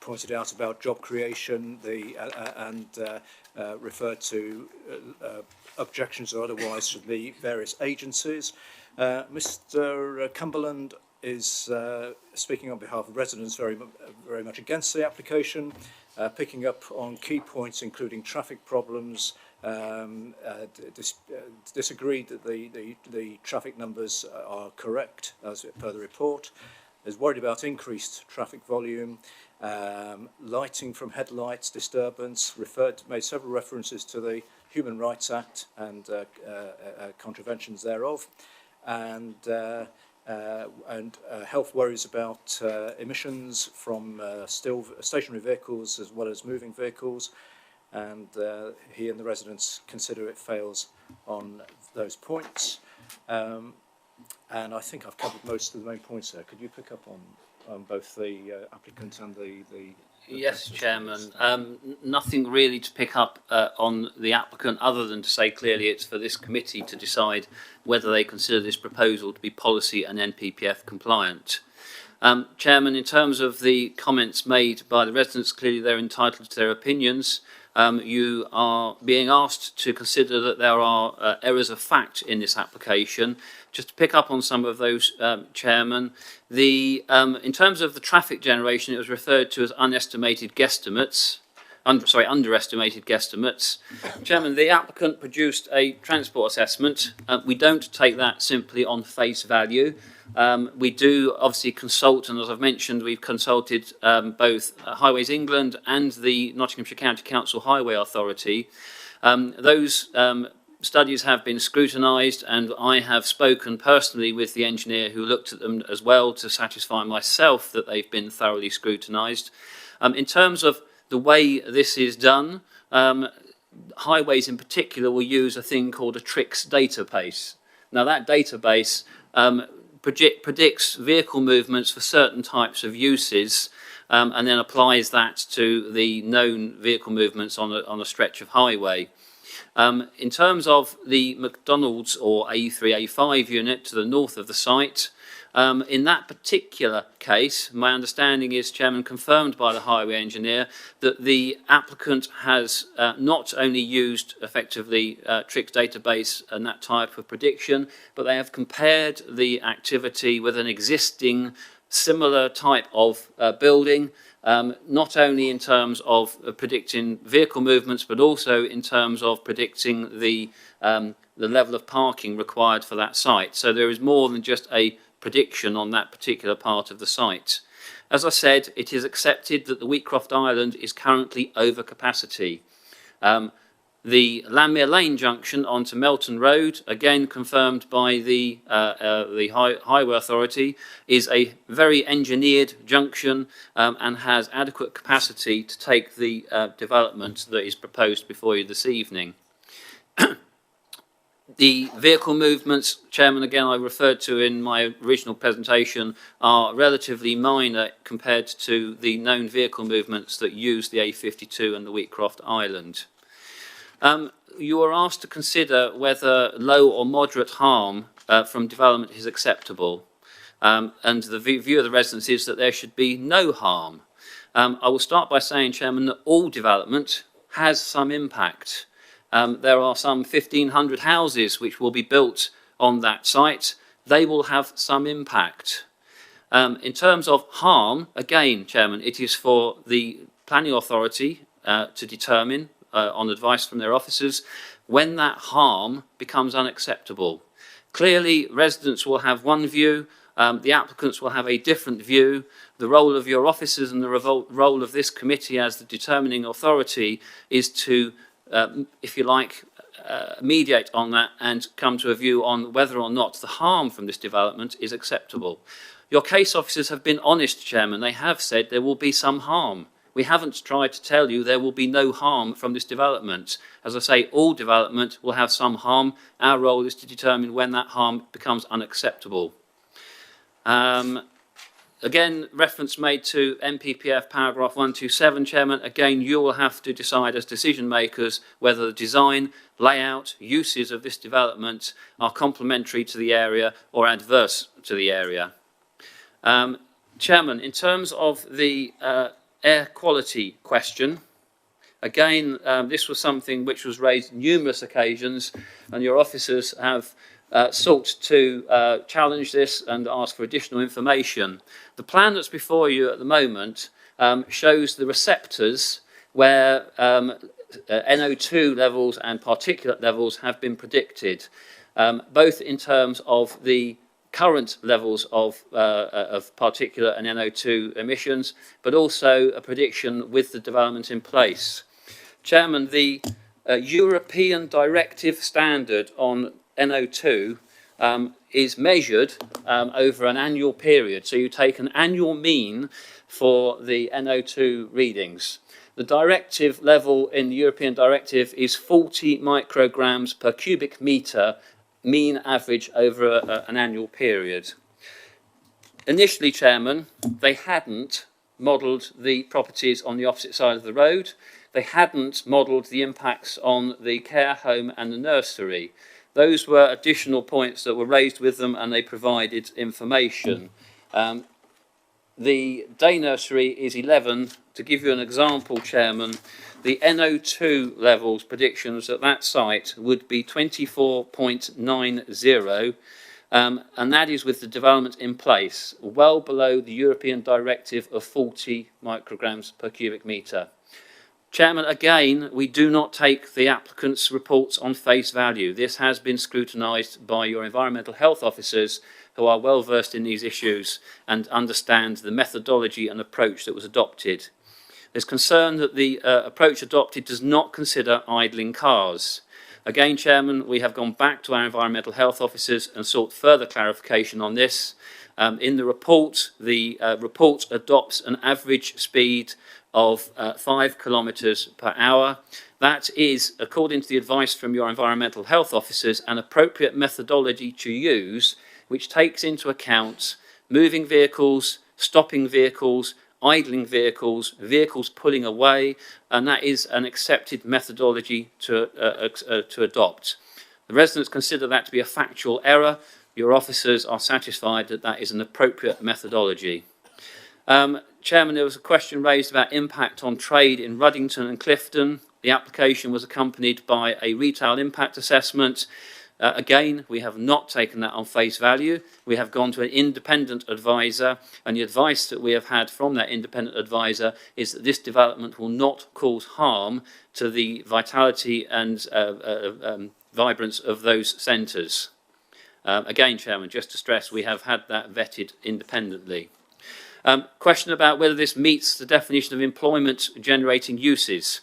pointed out about job creation, and referred to objections or otherwise from the various agencies. Mr. Cumberland is speaking on behalf of residents very much against the application, picking up on key points including traffic problems, disagreed that the traffic numbers are correct as per the report, is worried about increased traffic volume, lighting from headlights, disturbance, made several references to the Human Rights Act and contraventions thereof, and health worries about emissions from stationary vehicles as well as moving vehicles, and he and the residents consider it fails on those points. And I think I've covered most of the main points there. Could you pick up on both the applicant and the Yes, Chairman. Nothing really to pick up on the applicant other than to say clearly it's for this committee to decide whether they consider this proposal to be policy and NPPF compliant. Chairman, in terms of the comments made by the residents, clearly they're entitled to their opinions. You are being asked to consider that there are errors of fact in this application. Just to pick up on some of those, Chairman, in terms of the traffic generation, it was referred to as underestimated guesstimates. Chairman, the applicant produced a transport assessment. We don't take that simply on face value. We do obviously consult, and as I've mentioned, we've consulted both Highways England and the Nottinghamshire County Council Highway Authority. Those studies have been scrutinised, and I have spoken personally with the engineer who looked at them as well to satisfy myself that they've been thoroughly scrutinised. In terms of the way this is done, Highways in particular will use a thing called a TRIX database. Now that database predicts vehicle movements for certain types of uses and then applies that to the known vehicle movements on a stretch of highway. In terms of the McDonald's or A3, A5 unit to the north of the site, in that particular case, my understanding is, Chairman, confirmed by the highway engineer, that the applicant has not only used effectively TRIX database and that type of prediction, but they have compared the activity with an existing similar type of building, not only in terms of predicting vehicle movements, but also in terms of predicting the level of parking required for that site. So there is more than just a prediction on that particular part of the site. As I said, it is accepted that the Wheatcroft Island is currently over capacity. The Lanmere Lane junction onto Melton Road, again confirmed by the Highway Authority, is a very engineered junction and has adequate capacity to take the development that is proposed before you this evening. The vehicle movements, Chairman, again I referred to in my original presentation, are relatively minor compared to the known vehicle movements that use the A52 and the Wheatcroft Island. You are asked to consider whether low or moderate harm from development is acceptable. And the view of the residents is that there should be no harm. I will start by saying, Chairman, that all development has some impact. There are some 1,500 houses which will be built on that site. They will have some impact. In terms of harm, again, Chairman, it is for the planning authority to determine, on advice from their officers, when that harm becomes unacceptable. Clearly, residents will have one view, the applicants will have a different view. The role of your officers and the role of this committee as the determining authority is to, if you like, mediate on that and come to a view on whether or not the harm from this development is acceptable. Your case officers have been honest, Chairman. They have said there will be some harm. We haven't tried to tell you there will be no harm from this development. As I say, all development will have some harm. Our role is to determine when that harm becomes unacceptable. Again, reference made to NPPF paragraph 127, Chairman. Again, you will have to decide as decision makers whether the design, layout, uses of this development are complementary to the area or adverse to the area. Chairman, in terms of the air quality question. Again, this was something which was raised numerous occasions, and your officers have sought to challenge this and ask for additional information. The plan that's before you at the moment shows the receptors where NO2 levels and particulate levels have been predicted, both in terms of the current levels of particulate and NO2 emissions, but also a prediction with the development in place. Chairman, the European directive standard on NO2 is measured over an annual period. So you take an annual mean for the NO2 readings. The directive level in the European directive is 40 micrograms per cubic metre mean average over an annual period. Initially, Chairman, they hadn't modelled the properties on the opposite side of the road. They hadn't modelled the impacts on the care home and the nursery. Those were additional points that were raised with them, and they provided information. The day nursery is 11. To give you an example, Chairman, the NO2 levels predictions at that site would be 24.90, and that is with the development in place, well below the European directive of 40 micrograms per cubic metre. Chairman, again, we do not take the applicant's reports on face value. This has been scrutinised by your environmental health officers, who are well versed in these issues and understand the methodology and approach that was adopted. There's concern that the approach adopted does not consider idling cars. Again, Chairman, we have gone back to our environmental health officers and sought further clarification on this. In the report adopts an average speed of 5 kilometres per hour. That is, according to the advice from your environmental health officers, an appropriate methodology to use, which takes into account moving vehicles, stopping vehicles, idling vehicles, vehicles pulling away, and that is an accepted methodology to adopt. The residents consider that to be a factual error. Your officers are satisfied that that is an appropriate methodology. Chairman, there was a question raised about impact on trade in Ruddington and Clifton. The application was accompanied by a retail impact assessment. Again, we have not taken that on face value. We have gone to an independent advisor, and the advice that we have had from that independent advisor is that this development will not cause harm to the vitality and vibrance of those centres. Again, Chairman, just to stress, we have had that vetted independently. Question about whether this meets the definition of employment generating uses.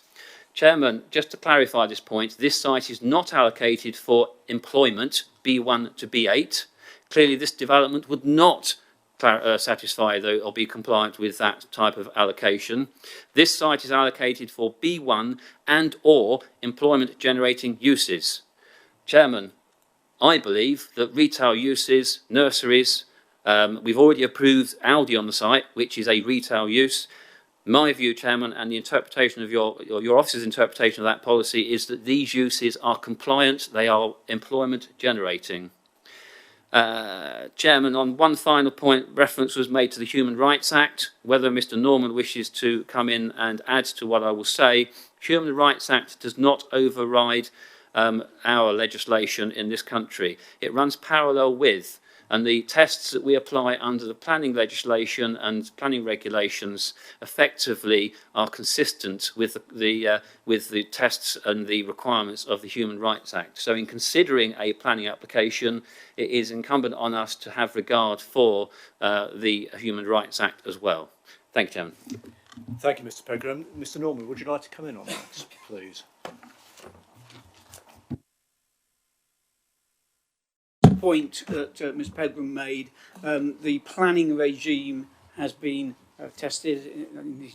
Chairman, just to clarify this point, this site is not allocated for employment, B1 to B8. Clearly, this development would not satisfy or be compliant with that type of allocation. This site is allocated for B1 and or employment generating uses. Chairman, I believe that retail uses, nurseries, we've already approved Aldi on the site, which is a retail use. My view, Chairman, and the interpretation of your office's interpretation of that policy is that these uses are compliant, they are employment generating. Chairman, on one final point, reference was made to the Human Rights Act. Whether Mr. Norman wishes to come in and add to what I will say, Human Rights Act does not override our legislation in this country. It runs parallel with, and the tests that we apply under the planning legislation and planning regulations effectively are consistent with the tests and the requirements of the Human Rights Act. So in considering a planning application, it is incumbent on us to have regard for the Human Rights Act as well. Thank you, Chairman. Thank you, Mr. Pegram. Mr. Norman, would you like to come in on that, please? Point that Ms. Pegram made, the planning regime has been tested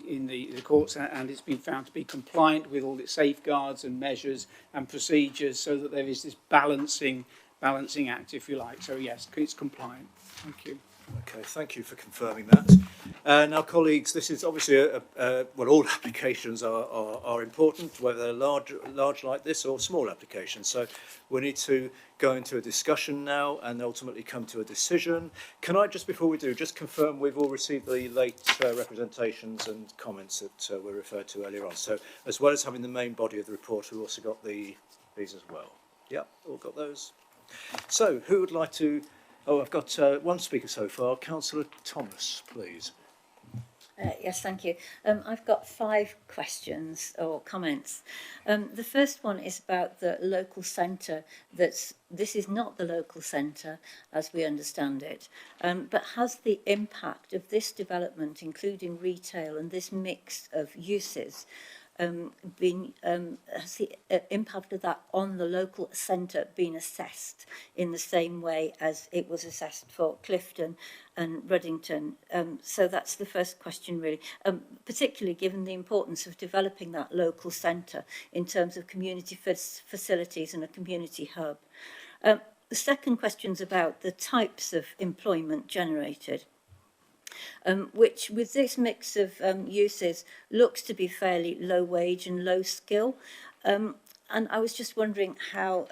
in the courts, and it's been found to be compliant with all its safeguards and measures and procedures, so that there is this balancing act, if you like. So yes, it's compliant. Thank you. Okay, thank you for confirming that. Now, colleagues, this is obviously well, all applications are important, whether they're large like this or small applications. So we need to go into a discussion now and ultimately come to a decision. Can I just, before we do, just confirm we've all received the late representations and comments that were referred to earlier on. So as well as having the main body of the report, we've also got these as well. Yep, all got those. So who would like to? Oh, I've got one speaker so far. Councillor Thomas, please. Yes, thank you. I've got 5 questions or comments. The first one is about the local centre. This is not the local centre as we understand it, but has the impact of this development, including retail and this mix of uses, has the impact of that on the local centre been assessed in the same way as it was assessed for Clifton and Ruddington? So that's the first question, really, particularly given the importance of developing that local centre in terms of community facilities and a community hub. The second question is about the types of employment generated. Which with this mix of uses looks to be fairly low wage and low skill. And I was just wondering how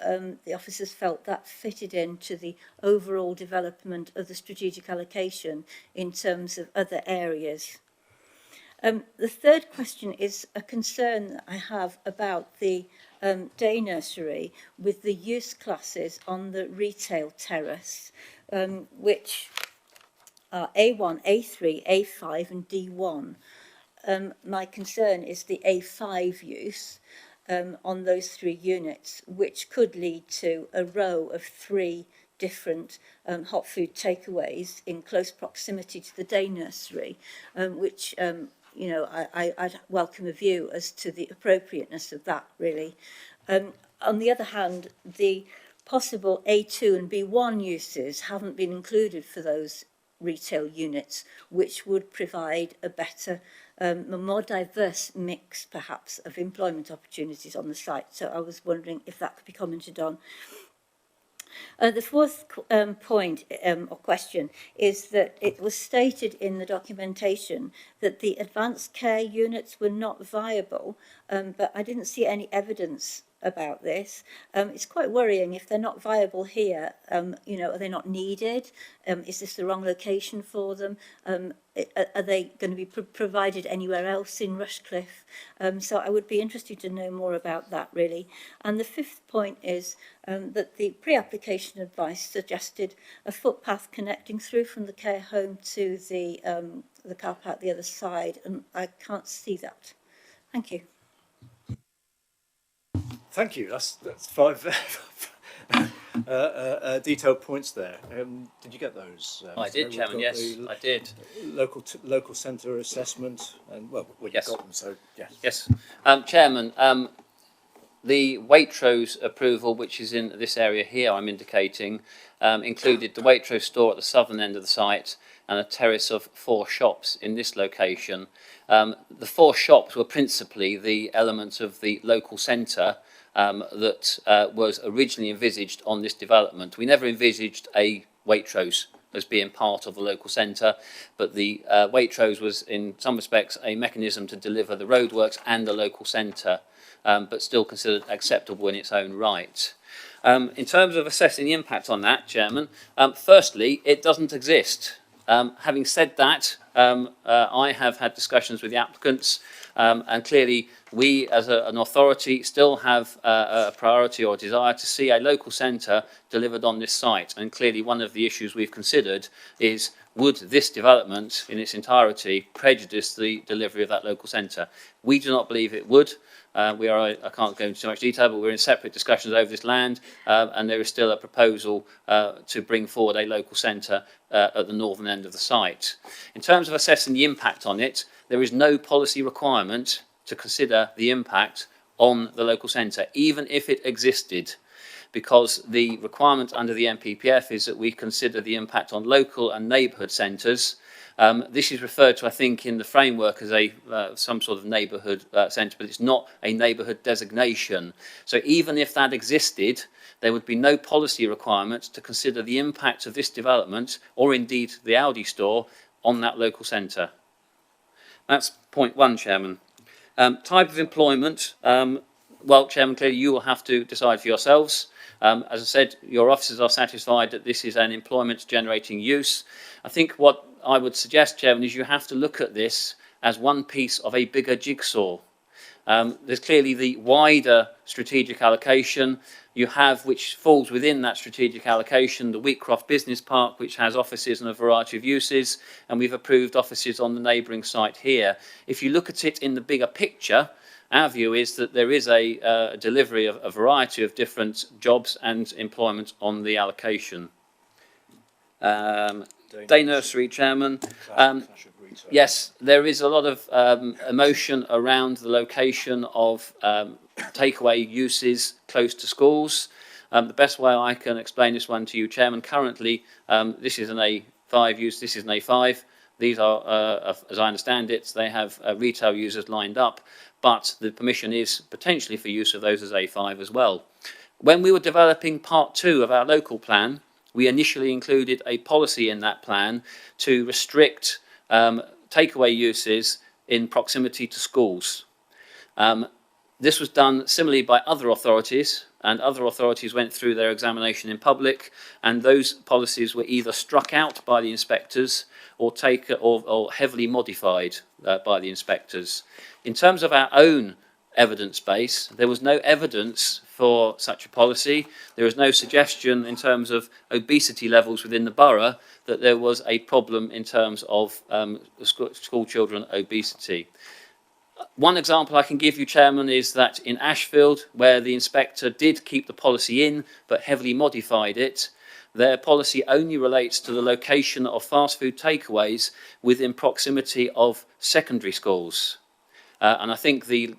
the officers felt that fitted into the overall development of the strategic allocation in terms of other areas. The third question is a concern that I have about the day nursery with the use classes on the retail terrace, which are A1, A3, A5 and D1. My concern is the A5 use on those 3 units, which could lead to a row of 3 different hot food takeaways in close proximity to the day nursery, which you know, I'd welcome a view as to the appropriateness of that, really. On the other hand, the possible A2 and B1 uses haven't been included for those retail units, which would provide a better, a more diverse mix, perhaps, of employment opportunities on the site. So I was wondering if that could be commented on. The fourth point or question is that it was stated in the documentation that the advanced care units were not viable, but I didn't see any evidence about this. It's quite worrying if they're not viable here. You know, are they not needed? Is this the wrong location for them? Are they going to be provided anywhere else in Rushcliffe? So I would be interested to know more about that, really. And the fifth point is that the pre-application advice suggested a footpath connecting through from the care home to the car park the other side, and I can't see that. Thank you. Thank you. That's 5 detailed points there. Did you get those? I did, Chairman. Yes, I did. Local centre assessment, and well, yes. Got them. So yes. Yes, Chairman. The Waitrose approval, which is in this area here, I'm indicating, included the Waitrose store at the southern end of the site and a terrace of 4 shops in this location. The 4 shops were principally the elements of the local centre that was originally envisaged on this development. We never envisaged a Waitrose as being part of the local centre, but the Waitrose was in some respects a mechanism to deliver the roadworks and the local centre, but still considered acceptable in its own right. In terms of assessing the impact on that, Chairman, firstly, it doesn't exist. Having said that, I have had discussions with the applicants, and clearly we as an authority still have a priority or desire to see a local centre delivered on this site. And clearly one of the issues we've considered is, would this development in its entirety prejudice the delivery of that local centre? We do not believe it would. I can't go into too much detail, but we're in separate discussions over this land, and there is still a proposal to bring forward a local centre at the northern end of the site. In terms of assessing the impact on it, there is no policy requirement to consider the impact on the local centre, even if it existed, because the requirement under the NPPF is that we consider the impact on local and neighbourhood centres. This is referred to, I think, in the framework as some sort of neighbourhood centre, but it's not a neighbourhood designation. So even if that existed, there would be no policy requirement to consider the impact of this development, or indeed the Aldi store, on that local centre. That's point one, Chairman. Type of employment, well, Chairman, clearly you will have to decide for yourselves. As I said, your officers are satisfied that this is an employment-generating use. I think what I would suggest, Chairman, is you have to look at this as one piece of a bigger jigsaw. There's clearly the wider strategic allocation you have, which falls within that strategic allocation, the Wheatcroft Business Park, which has offices and a variety of uses, and we've approved offices on the neighbouring site here. If you look at it in the bigger picture, our view is that there is a delivery of a variety of different jobs and employment on the allocation. Day nursery, Chairman. Yes, there is a lot of emotion around the location of takeaway uses close to schools. The best way I can explain this one to you, Chairman, currently this is an A5 use, this is an A5. These are, as I understand it, they have retail users lined up, but the permission is potentially for use of those as A5 as well. When we were developing part 2 of our local plan, we initially included a policy in that plan to restrict takeaway uses in proximity to schools. This was done similarly by other authorities, and other authorities went through their examination in public, and those policies were either struck out by the inspectors or heavily modified by the inspectors. In terms of our own evidence base, there was no evidence for such a policy. There was no suggestion in terms of obesity levels within the borough that there was a problem in terms of school children obesity. One example I can give you, Chairman, is that in Ashfield, where the inspector did keep the policy in but heavily modified it, their policy only relates to the location of fast food takeaways within proximity of secondary schools. And I think the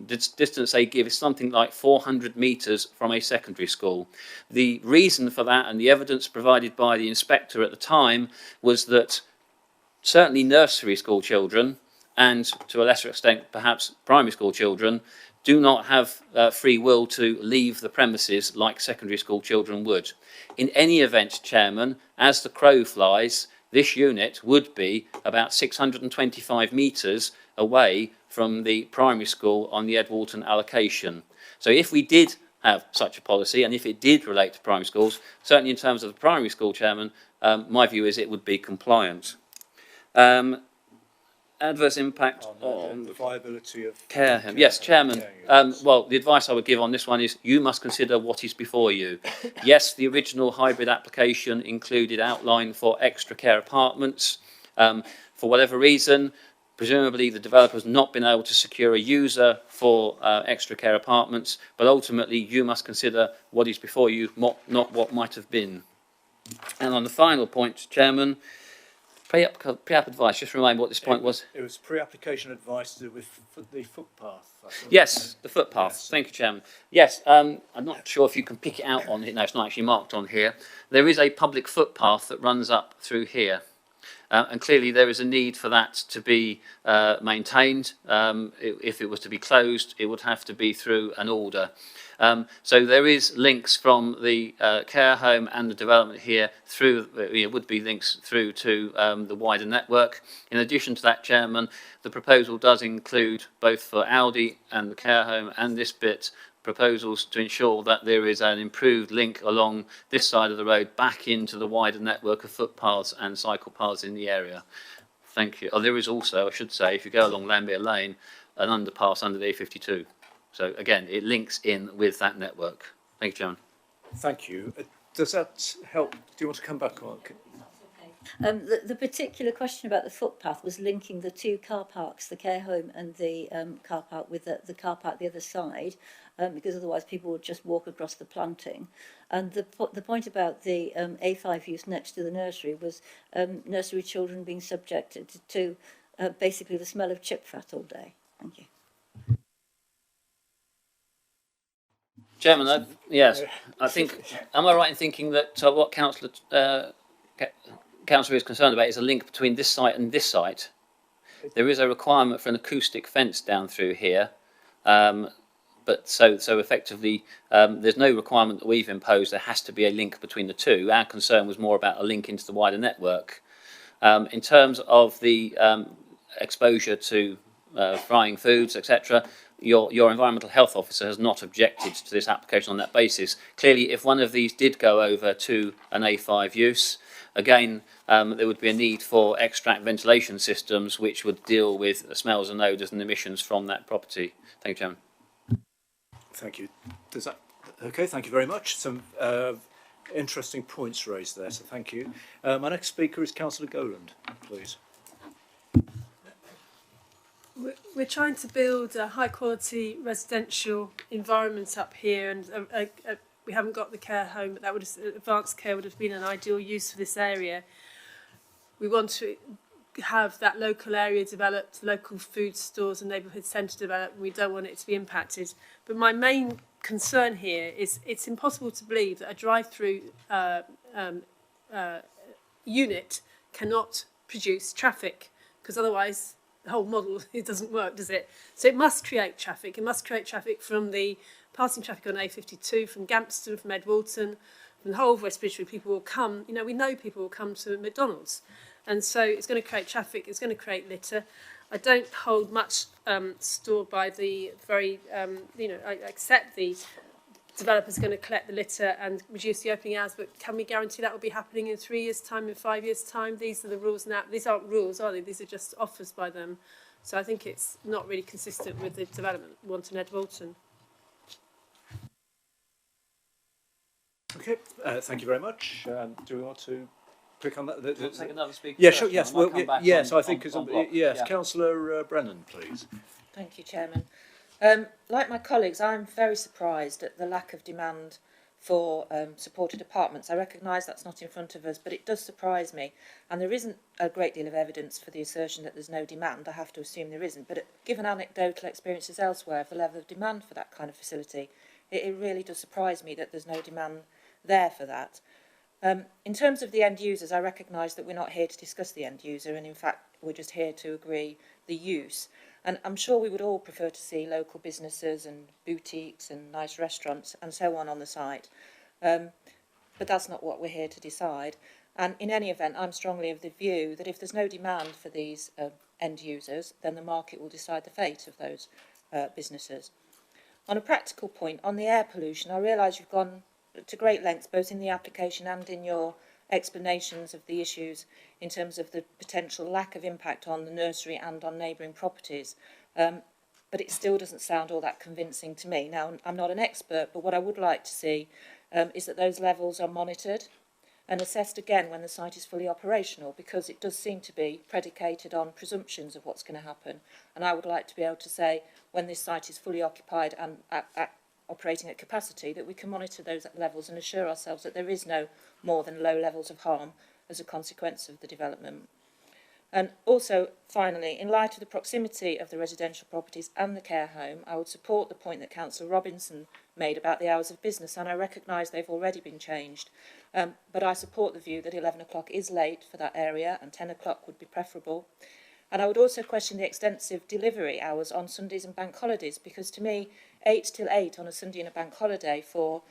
distance they give is something like 400 metres from a secondary school. The reason for that, and the evidence provided by the inspector at the time, was that certainly nursery school children, and to a lesser extent perhaps primary school children, do not have free will to leave the premises like secondary school children would. In any event, Chairman, as the crow flies, this unit would be about 625 metres away from the primary school on the Ed Walton allocation. So if we did have such a policy, and if it did relate to primary schools, certainly in terms of the primary school, Chairman, my view is it would be compliant. Adverse impact on the viability of care home. Yes, Chairman. Well, the advice I would give on this one is you must consider what is before you. Yes, the original hybrid application included outline for extra care apartments. For whatever reason, presumably the developer has not been able to secure a user for extra care apartments, but ultimately you must consider what is before you, not what might have been. And on the final point, Chairman, pre-app advice, just remind me what this point was. It was pre-application advice to do with the footpath. Yes, the footpath. Yes. Thank you, Chairman. Yes, I'm not sure if you can pick it out on it. No, it's not actually marked on here. There is a public footpath that runs up through here. And clearly there is a need for that to be maintained. If it was to be closed, it would have to be through an order. So there is links from the care home and the development here through, would be links through to the wider network. In addition to that, Chairman, the proposal does include both for Aldi and the care home and this bit, proposals to ensure that there is an improved link along this side of the road back into the wider network of footpaths and cycle paths in the area. Thank you. Oh, there is also, I should say, if you go along Lambert Lane, an underpass under the A52. So again, it links in with that network. Thank you, Chairman. Thank you. Does that help? Do you want to come back on? The particular question about the footpath was linking the two car parks, the care home and the car park, with the car park the other side, because otherwise people would just walk across the planting. And the point about the A5 use next to the nursery was nursery children being subjected to basically the smell of chip fat all day. Thank you. Chairman, yes, I think, am I right in thinking that what Councillor is concerned about is a link between this site and this site? There is a requirement for an acoustic fence down through here. but so effectively, there's no requirement that we've imposed. There has to be a link between the two. Our concern was more about a link into the wider network. In terms of the exposure to frying foods, etc., your environmental health officer has not objected to this application on that basis. Clearly, if one of these did go over to an A5 use, again, there would be a need for extract ventilation systems which would deal with the smells and odours and emissions from that property. Thank you, Chairman. Thank you. Does that? Okay, thank you very much. Some interesting points raised there, so thank you. My next speaker is Councillor Goland, please. We're trying to build a high quality residential environment up here, and we haven't got the care home, but that would have, advanced care would have been an ideal use for this area. We want to have that local area developed, local food stores and neighbourhood centre developed, and we don't want it to be impacted. But my main concern here is it's impossible to believe that a drive-through unit cannot produce traffic, because otherwise the whole model, it doesn't work, does it? So it must create traffic. It must create traffic from the passing traffic on A52, from Gampston, from Edwalton, from the whole of West Bridgeford. People will come, you know, we know people will come to McDonald's. And so it's going to create traffic, it's going to create litter. I don't hold much store by the very, I accept the developers are going to collect the litter and reduce the opening hours, but can we guarantee that will be happening in 3 years' time, in 5 years' time? These are the rules now. These aren't rules, are they? These are just offers by them. So I think it's not really consistent with the development we want in Edwalton. Okay, thank you very much. Do we want to click on that? Take another speaker. Yeah, first, sure. Yes, Chairman. well, I'll come back yes. on, I think on block. yes. Yeah. Councillor Brennan, please. Thank you, Chairman. Like my colleagues, I'm very surprised at the lack of demand for supported apartments. I recognise that's not in front of us, but it does surprise me. And there isn't a great deal of evidence for the assertion that there's no demand. I have to assume there isn't. But given anecdotal experiences elsewhere of the level of demand for that kind of facility, it really does surprise me that there's no demand there for that. In terms of the end users, I recognise that we're not here to discuss the end user, and in fact we're just here to agree the use. And I'm sure we would all prefer to see local businesses and boutiques and nice restaurants and so on the site. But that's not what we're here to decide. And in any event, I'm strongly of the view that if there's no demand for these end users, then the market will decide the fate of those businesses. On a practical point, on the air pollution, I realise you've gone to great lengths, both in the application and in your explanations of the issues in terms of the potential lack of impact on the nursery and on neighbouring properties. But it still doesn't sound all that convincing to me. Now, I'm not an expert, but what I would like to see is that those levels are monitored and assessed again when the site is fully operational, because it does seem to be predicated on presumptions of what's going to happen. And I would like to be able to say, when this site is fully occupied and operating at capacity, that we can monitor those levels and assure ourselves that there is no more than low levels of harm as a consequence of the development. And also, finally, in light of the proximity of the residential properties and the care home, I would support the point that Councillor Robinson made about the hours of business, and I recognise they've already been changed. But I support the view that 11 o'clock is late for that area and 10 o'clock would be preferable. And I would also question the extensive delivery hours on Sundays and bank holidays, because to me, 8 till 8 on a Sunday and a bank holiday for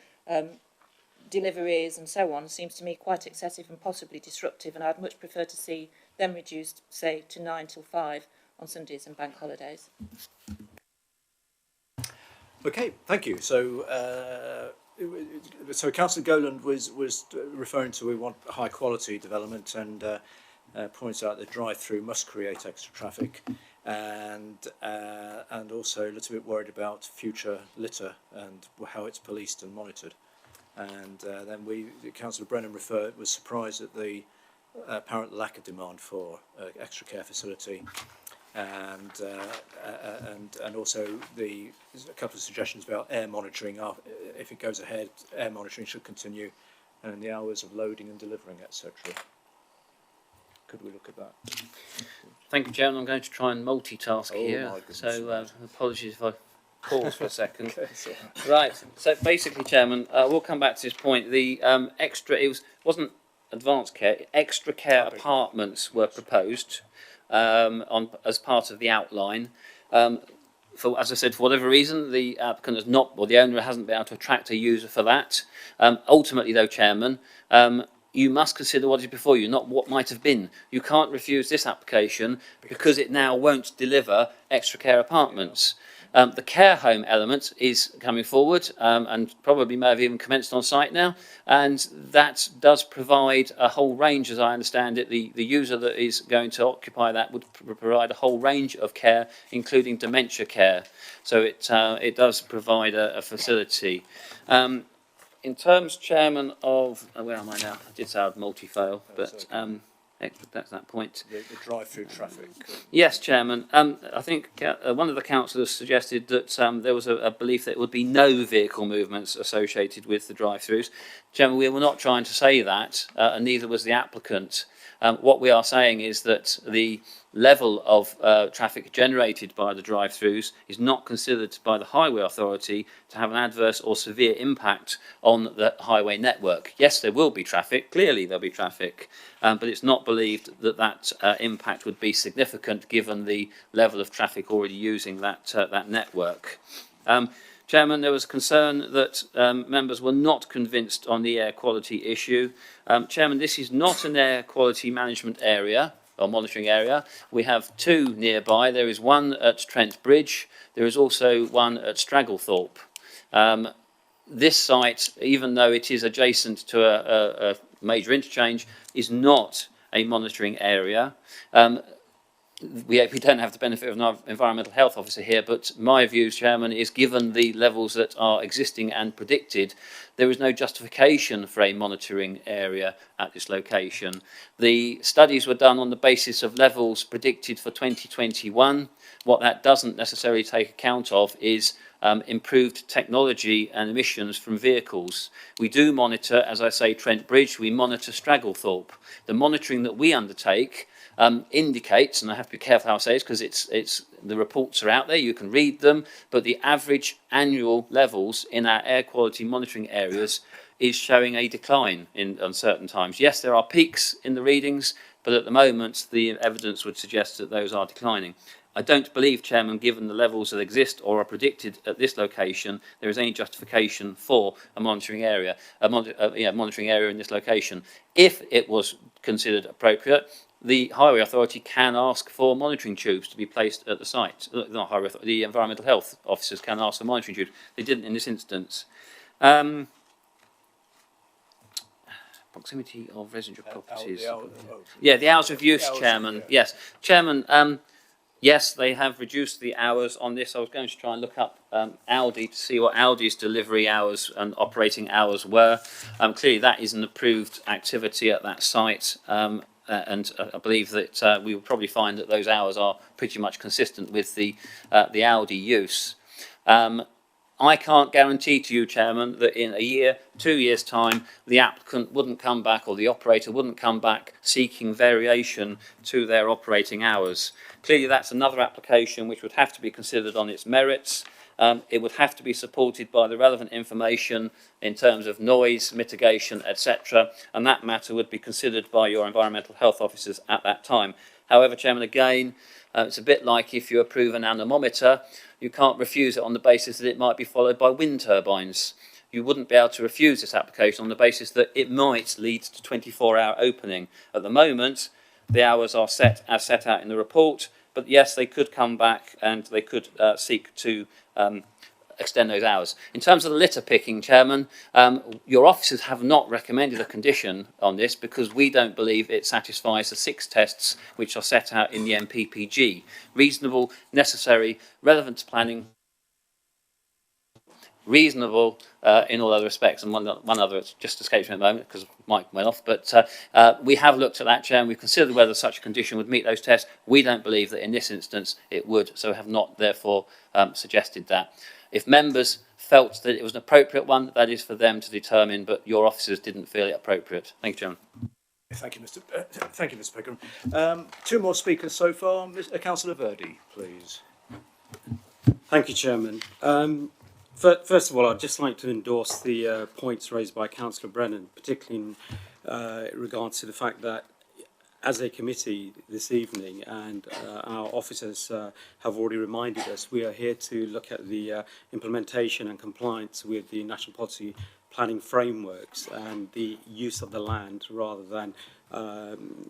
deliveries and so on seems to me quite excessive and possibly disruptive, and I'd much prefer to see them reduced, say, to 9 till 5 on Sundays and bank holidays. Okay, thank you. So, Councillor Goland was referring to we want high quality development, and points out that drive-through must create extra traffic, and also a little bit worried about future litter and how it's policed and monitored. And then Councillor Brennan was surprised at the apparent lack of demand for extra care facility, and also a couple of suggestions about air monitoring. If it goes ahead, air monitoring should continue, and the hours of loading and delivering, etc. Could we look at that? Thank you, Chairman. I'm going to try and multitask here. My goodness. So apologies if I pause for a second. Okay, Right. So basically, Chairman, we'll come back to this point. The wasn't advanced care. Extra care apartments were proposed as part of the outline. for, as I said, for whatever reason, the applicant has not, or the owner hasn't been able to attract a user for that. Ultimately, though, Chairman, you must consider what is before you, not what might have been. You can't refuse this application because it now won't deliver extra care apartments. The care home element is coming forward and probably may have even commenced on site now, and that does provide a whole range, as I understand it. The user that is going to occupy that would provide a whole range of care, including dementia care. So it does provide a facility. In terms, Chairman, of where am I now? I did say I'd multi-fail, but that's that point. The drive-through traffic. Yes, Chairman. I think one of the councillors suggested that there was a belief that there would be no vehicle movements associated with the drive-throughs. Chairman, we were not trying to say that, and neither was the applicant. What we are saying is that the level of traffic generated by the drive-throughs is not considered by the Highway Authority to have an adverse or severe impact on the highway network. Yes, there will be traffic, clearly there'll be traffic, but it's not believed that that impact would be significant given the level of traffic already using that network. Chairman, there was concern that members were not convinced on the air quality issue. Chairman, this is not an air quality management area or monitoring area. We have two nearby. There is one at Trent Bridge. There is also one at Stragglethorpe. This site, even though it is adjacent to a major interchange, is not a monitoring area. We don't have the benefit of an environmental health officer here, but my view, Chairman, is given the levels that are existing and predicted, there is no justification for a monitoring area at this location. The studies were done on the basis of levels predicted for 2021. What that doesn't necessarily take account of is improved technology and emissions from vehicles. We do monitor, as I say, Trent Bridge, we monitor Stragglethorpe. The monitoring that we undertake indicates, and I have to be careful how I say this because it's the reports are out there, you can read them, but the average annual levels in our air quality monitoring areas is showing a decline on certain times. Yes, there are peaks in the readings, but at the moment the evidence would suggest that those are declining. I don't believe, Chairman, given the levels that exist or are predicted at this location, there is any justification for a monitoring area, monitoring area in this location. If it was considered appropriate, the Highway Authority can ask for monitoring tubes to be placed at the site. Not Highway Authority, the environmental health officers can ask for monitoring tubes. They didn't in this instance. Proximity of residential properties. Yeah, the hours of use, Chairman. Yes, Chairman. Yes, they have reduced the hours on this. I was going to try and look up Aldi to see what Aldi's delivery hours and operating hours were. Clearly, that is an approved activity at that site. And I believe that we will probably find that those hours are pretty much consistent with the Aldi use. I can't guarantee to you, Chairman, that in a year, 2 years' time, the applicant wouldn't come back or the operator wouldn't come back seeking variation to their operating hours. Clearly, that's another application which would have to be considered on its merits. It would have to be supported by the relevant information in terms of noise, mitigation, etc. And that matter would be considered by your environmental health officers at that time. However, Chairman, again, it's a bit like if you approve an anemometer, you can't refuse it on the basis that it might be followed by wind turbines. You wouldn't be able to refuse this application on the basis that it might lead to 24-hour opening. At the moment, the hours are set as set out in the report, but yes, they could come back and they could seek to extend those hours. In terms of the litter picking, Chairman, your officers have not recommended a condition on this because we don't believe it satisfies the 6 tests which are set out in the MPPG. Reasonable, necessary, relevant to planning, reasonable in all other respects, and one other just escapes me at the moment because Mike went off, but we have looked at that, Chair, and we've considered whether such a condition would meet those tests. We don't believe that in this instance it would, so have not therefore suggested that. If members felt that it was an appropriate one, that is for them to determine, but your officers didn't feel it appropriate. Thank you, Chairman. Thank you, Mr. Pickram. 2 more speakers so far. Councillor Verdi, please. Thank you, Chairman. First of all, I'd just like to endorse the points raised by Councillor Brennan, particularly in regards to the fact that as a committee this evening, and our officers have already reminded us, we are here to look at the implementation and compliance with the national policy planning frameworks and the use of the land rather than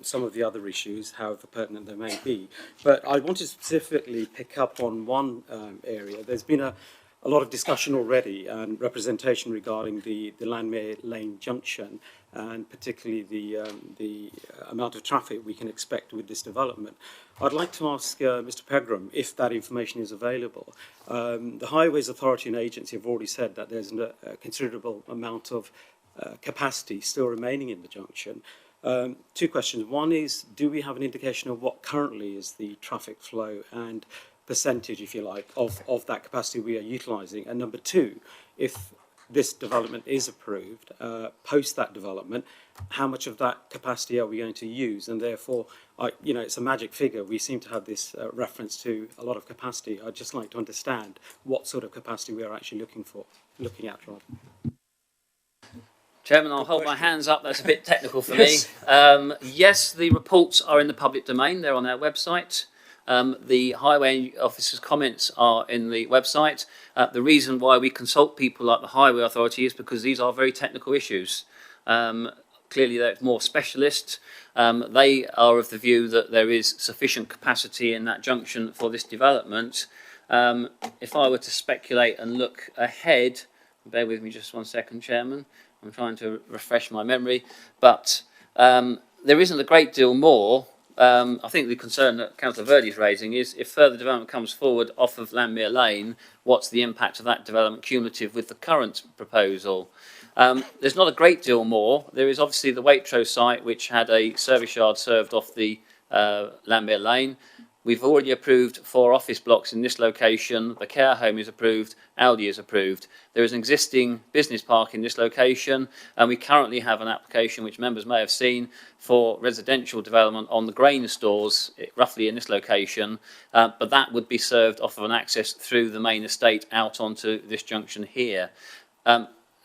some of the other issues, however pertinent they may be. But I want to specifically pick up on one area. There's been a lot of discussion already and representation regarding the Landmere Lane junction, and particularly the amount of traffic we can expect with this development. I'd like to ask Mr. Pegram if that information is available. The Highways Authority and Agency have already said that there's a considerable amount of capacity still remaining in the junction. Two questions. One is, do we have an indication of what currently is the traffic flow and percentage, if you like, of that capacity we are utilising? And number two, if this development is approved, post that development, how much of that capacity are we going to use? And therefore, it's a magic figure. We seem to have this reference to a lot of capacity. I'd just like to understand what sort of capacity we are actually looking at. Chairman, I'll hold my hands up. That's a bit technical for me. Yes, the reports are in the public domain. They're on our website. The highway officers' comments are in the website. The reason why we consult people like the Highway Authority is because these are very technical issues. Clearly, they're more specialist. They are of the view that there is sufficient capacity in that junction for this development. If I were to speculate and look ahead, bear with me just 1 second, Chairman. I'm trying to refresh my memory, but there isn't a great deal more. I think the concern that Councillor Verdi is raising is if further development comes forward off of Landmere Lane, what's the impact of that development cumulative with the current proposal? There's not a great deal more. There is obviously the Waitrose site, which had a service yard served off the Landmere Lane. We've already approved 4 office blocks in this location. The care home is approved. Aldi is approved. There is an existing business park in this location, and we currently have an application, which members may have seen, for residential development on the grain stores, roughly in this location, but that would be served off of an access through the main estate out onto this junction here.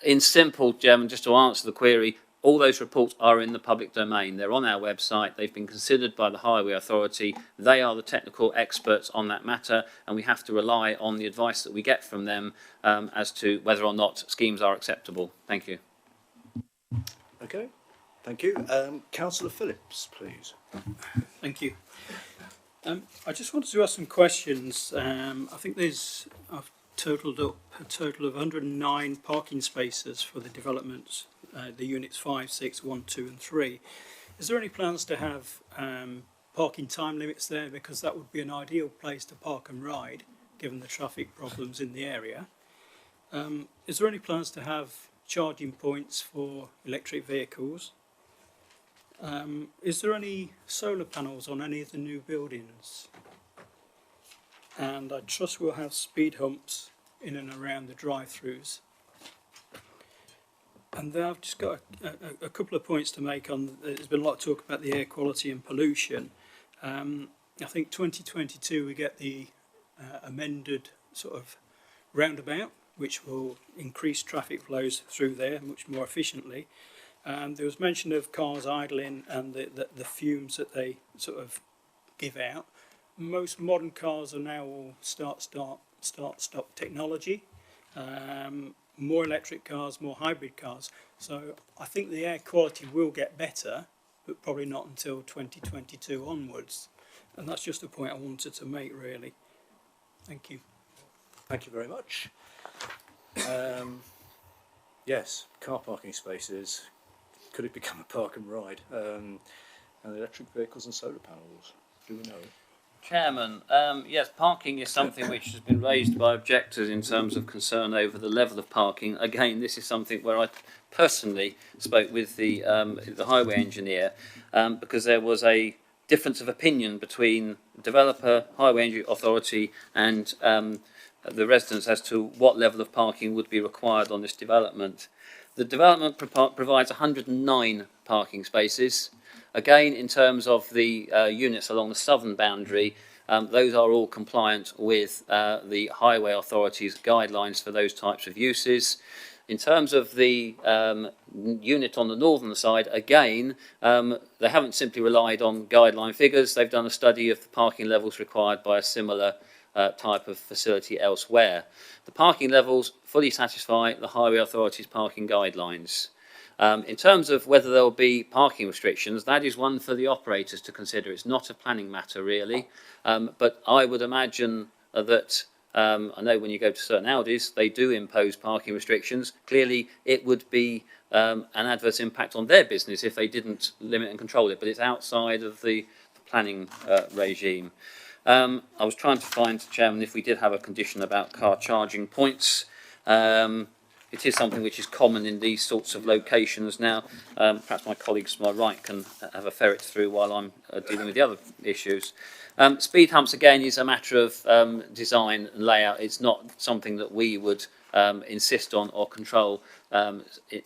In simple, Chairman, just to answer the query, all those reports are in the public domain. They're on our website. They've been considered by the Highway Authority. They are the technical experts on that matter, and we have to rely on the advice that we get from them as to whether or not schemes are acceptable. Thank you. Okay, thank you. Councillor Phillips, please. Thank you. I just wanted to ask some questions. I think I've totaled up a total of 109 parking spaces for the developments. The units 5, 6, 1, 2 and 3. Is there any plans to have parking time limits there, because that would be an ideal place to park and ride given the traffic problems in the area? Is there any plans to have charging points for electric vehicles? Is there any solar panels on any of the new buildings? And I trust we'll have speed humps in and around the drive-throughs. And then I've just got a couple of points to make on. There's been a lot of talk about the air quality and pollution. I think 2022 we get the amended sort of roundabout, which will increase traffic flows through there much more efficiently. There was mention of cars idling and the fumes that they sort of give out. Most modern cars are now all start-stop technology. More electric cars, more hybrid cars. So I think the air quality will get better, but probably not until 2022 onwards. And that's just a point I wanted to make, really. Thank you. Thank you very much. Yes, car parking spaces. Could it become a park and ride? And electric vehicles and solar panels. Do we know? Chairman, yes, parking is something which has been raised by objectors in terms of concern over the level of parking. Again, this is something where I personally spoke with the highway engineer because there was a difference of opinion between developer, highway authority and the residents as to what level of parking would be required on this development. The development provides 109 parking spaces. Again, in terms of the units along the southern boundary, those are all compliant with the Highway Authority's guidelines for those types of uses. In terms of the unit on the northern side, again, they haven't simply relied on guideline figures. They've done a study of the parking levels required by a similar type of facility elsewhere. The parking levels fully satisfy the Highway Authority's parking guidelines. In terms of whether there will be parking restrictions, that is one for the operators to consider. It's not a planning matter, really. But I would imagine that I know when you go to certain Audis, they do impose parking restrictions. Clearly, it would be an adverse impact on their business if they didn't limit and control it, but it's outside of the planning regime. I was trying to find, Chairman, if we did have a condition about car charging points. It is something which is common in these sorts of locations now. Perhaps my colleagues to my right can have a ferret through while I'm dealing with the other issues. Speed humps, again, is a matter of design and layout. It's not something that we would insist on or control.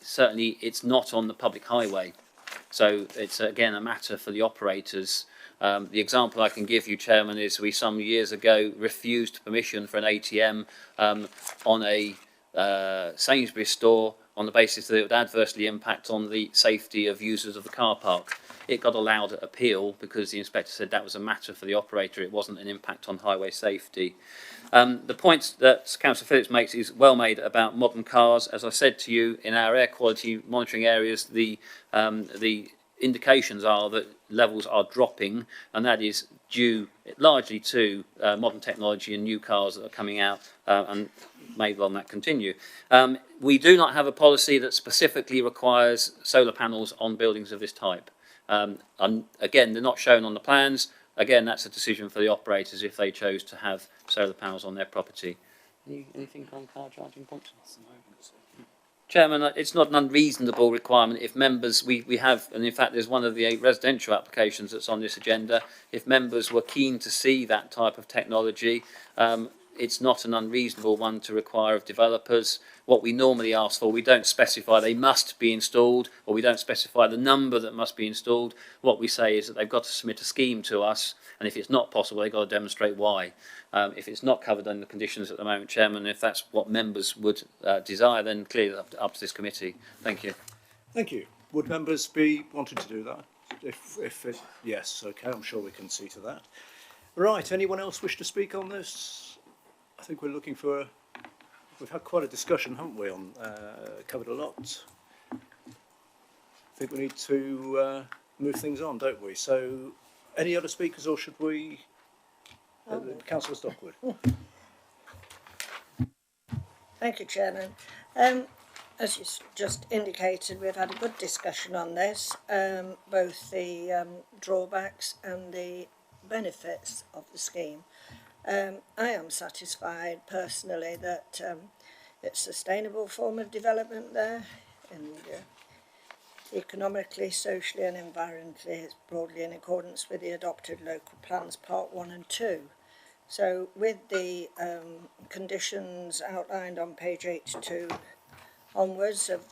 Certainly, it's not on the public highway. So it's, again, a matter for the operators. The example I can give you, Chairman, is we some years ago refused permission for an ATM on a Sainsbury's store on the basis that it would adversely impact on the safety of users of the car park. It got allowed at appeal because the inspector said that was a matter for the operator, it wasn't an impact on highway safety. The point that Councillor Phillips makes is well made about modern cars. As I said to you, in our air quality monitoring areas, the indications are that levels are dropping, and that is due largely to modern technology and new cars that are coming out, and may well that continue. We do not have a policy that specifically requires solar panels on buildings of this type. And again, they're not shown on the plans. Again, that's a decision for the operators if they chose to have solar panels on their property. Anything on car charging points? Chairman, it's not an unreasonable requirement if members, we have, and in fact there's one of the 8 residential applications that's on this agenda, if members were keen to see that type of technology, it's not an unreasonable one to require of developers. What we normally ask for, we don't specify they must be installed, or we don't specify the number that must be installed. What we say is that they've got to submit a scheme to us, and if it's not possible, they've got to demonstrate why. If it's not covered under the conditions at the moment, Chairman, if that's what members would desire, then clearly up to this committee. Thank you. Thank you. Would members be wanting to do that? Yes, okay, I'm sure we can see to that. Right, anyone else wish to speak on this? I think we're looking for we've had quite a discussion, haven't we, on covered a lot. I think we need to move things on, don't we? So, any other speakers, or should we? Councillor Stockwood. Thank you, Chairman. As you just indicated, we've had a good discussion on this, both the drawbacks and the benefits of the scheme. I am satisfied personally that it's a sustainable form of development there, and economically, socially and environmentally it's broadly in accordance with the adopted local plans part 1 and 2. So with the conditions outlined on page 82 onwards of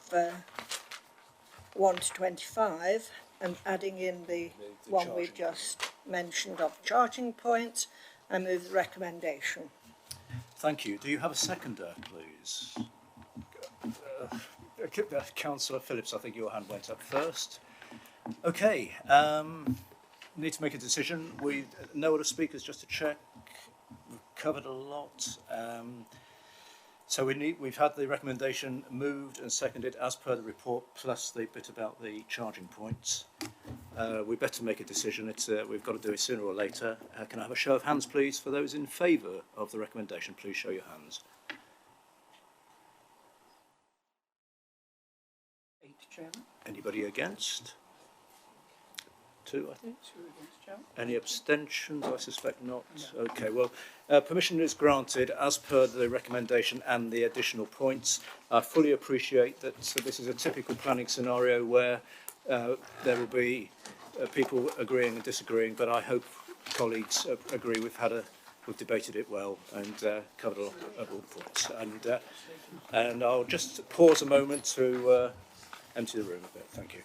1 to 25 and adding in the one we've just mentioned of charging points, I move the recommendation. Thank you. Do you have a seconder, please? Councillor Phillips, I think your hand went up first. Okay, need to make a decision. No other speakers, just to check. We've covered a lot. So we've had the recommendation moved and seconded as per the report, plus the bit about the charging points. We better make a decision. We've got to do it sooner or later. Can I have a show of hands, please, for those in favour of the recommendation? Please show your hands. 8, Chairman. Anybody against? 2, I think. 2 against, Chairman. Any abstentions? I suspect not. No. Okay, well, permission is granted as per the recommendation and the additional points. I fully appreciate that this is a typical planning scenario where there will be people agreeing and disagreeing, but I hope colleagues agree we've debated it well and covered a lot of all points. And I'll just pause a moment to empty the room a bit. Thank you.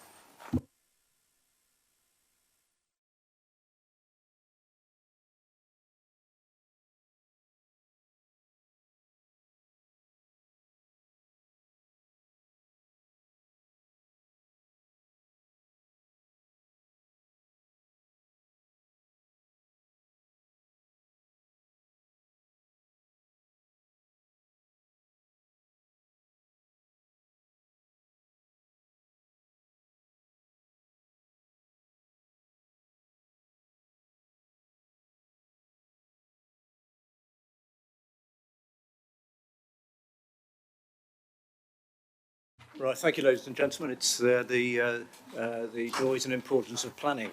Right, thank you, ladies and gentlemen. It's the joys and importance of planning.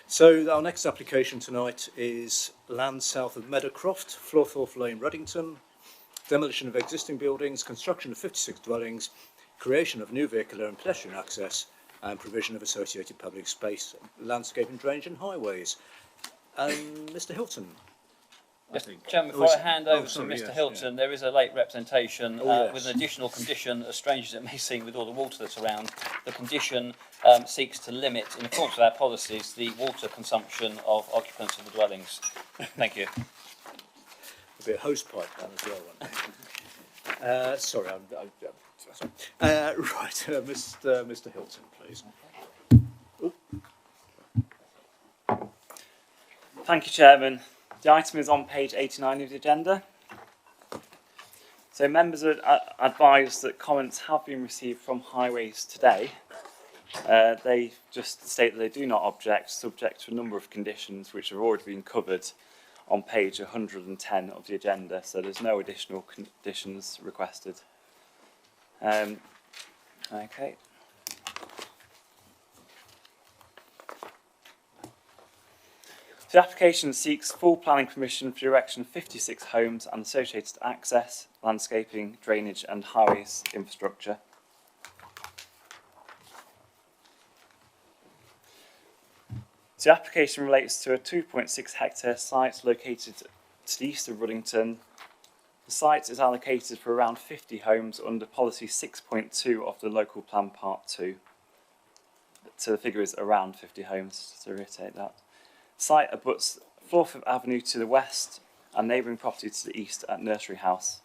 So our next application tonight is land south of Meadowcroft, Florthorpe Lane, Reddington, demolition of existing buildings, construction of 56 dwellings, creation of new vehicular and pedestrian access, and provision of associated public space, landscaping, drainage and highways. Mr Hilton. Chairman, before I hand over to Mr Hilton, there is a late representation yes. with an additional condition, as strange as it may seem with all the water that's around. The condition seeks to limit, in accordance with our policies, the water consumption of occupants of the dwellings. Thank you. There'll be a hose pipe down as well, won't there? Sorry, right, Mr Hilton, please. Thank you, Chairman. The item is on page 89 of the agenda. So members are advised that comments have been received from Highways today. They just state that they do not object, subject to a number of conditions which have already been covered on page 110 of the agenda, so there's no additional conditions requested. Okay. The application seeks full planning permission for the erection of 56 homes and associated access, landscaping, drainage and highways infrastructure. The application relates to a 2.6 hectare site located to the east of Ruddington. The site is allocated for around 50 homes under policy 6.2 of the local plan part 2. So the figure is around 50 homes, to reiterate that. The site abuts Florthorpe Avenue to the west and neighbouring property to the east at Nursery House.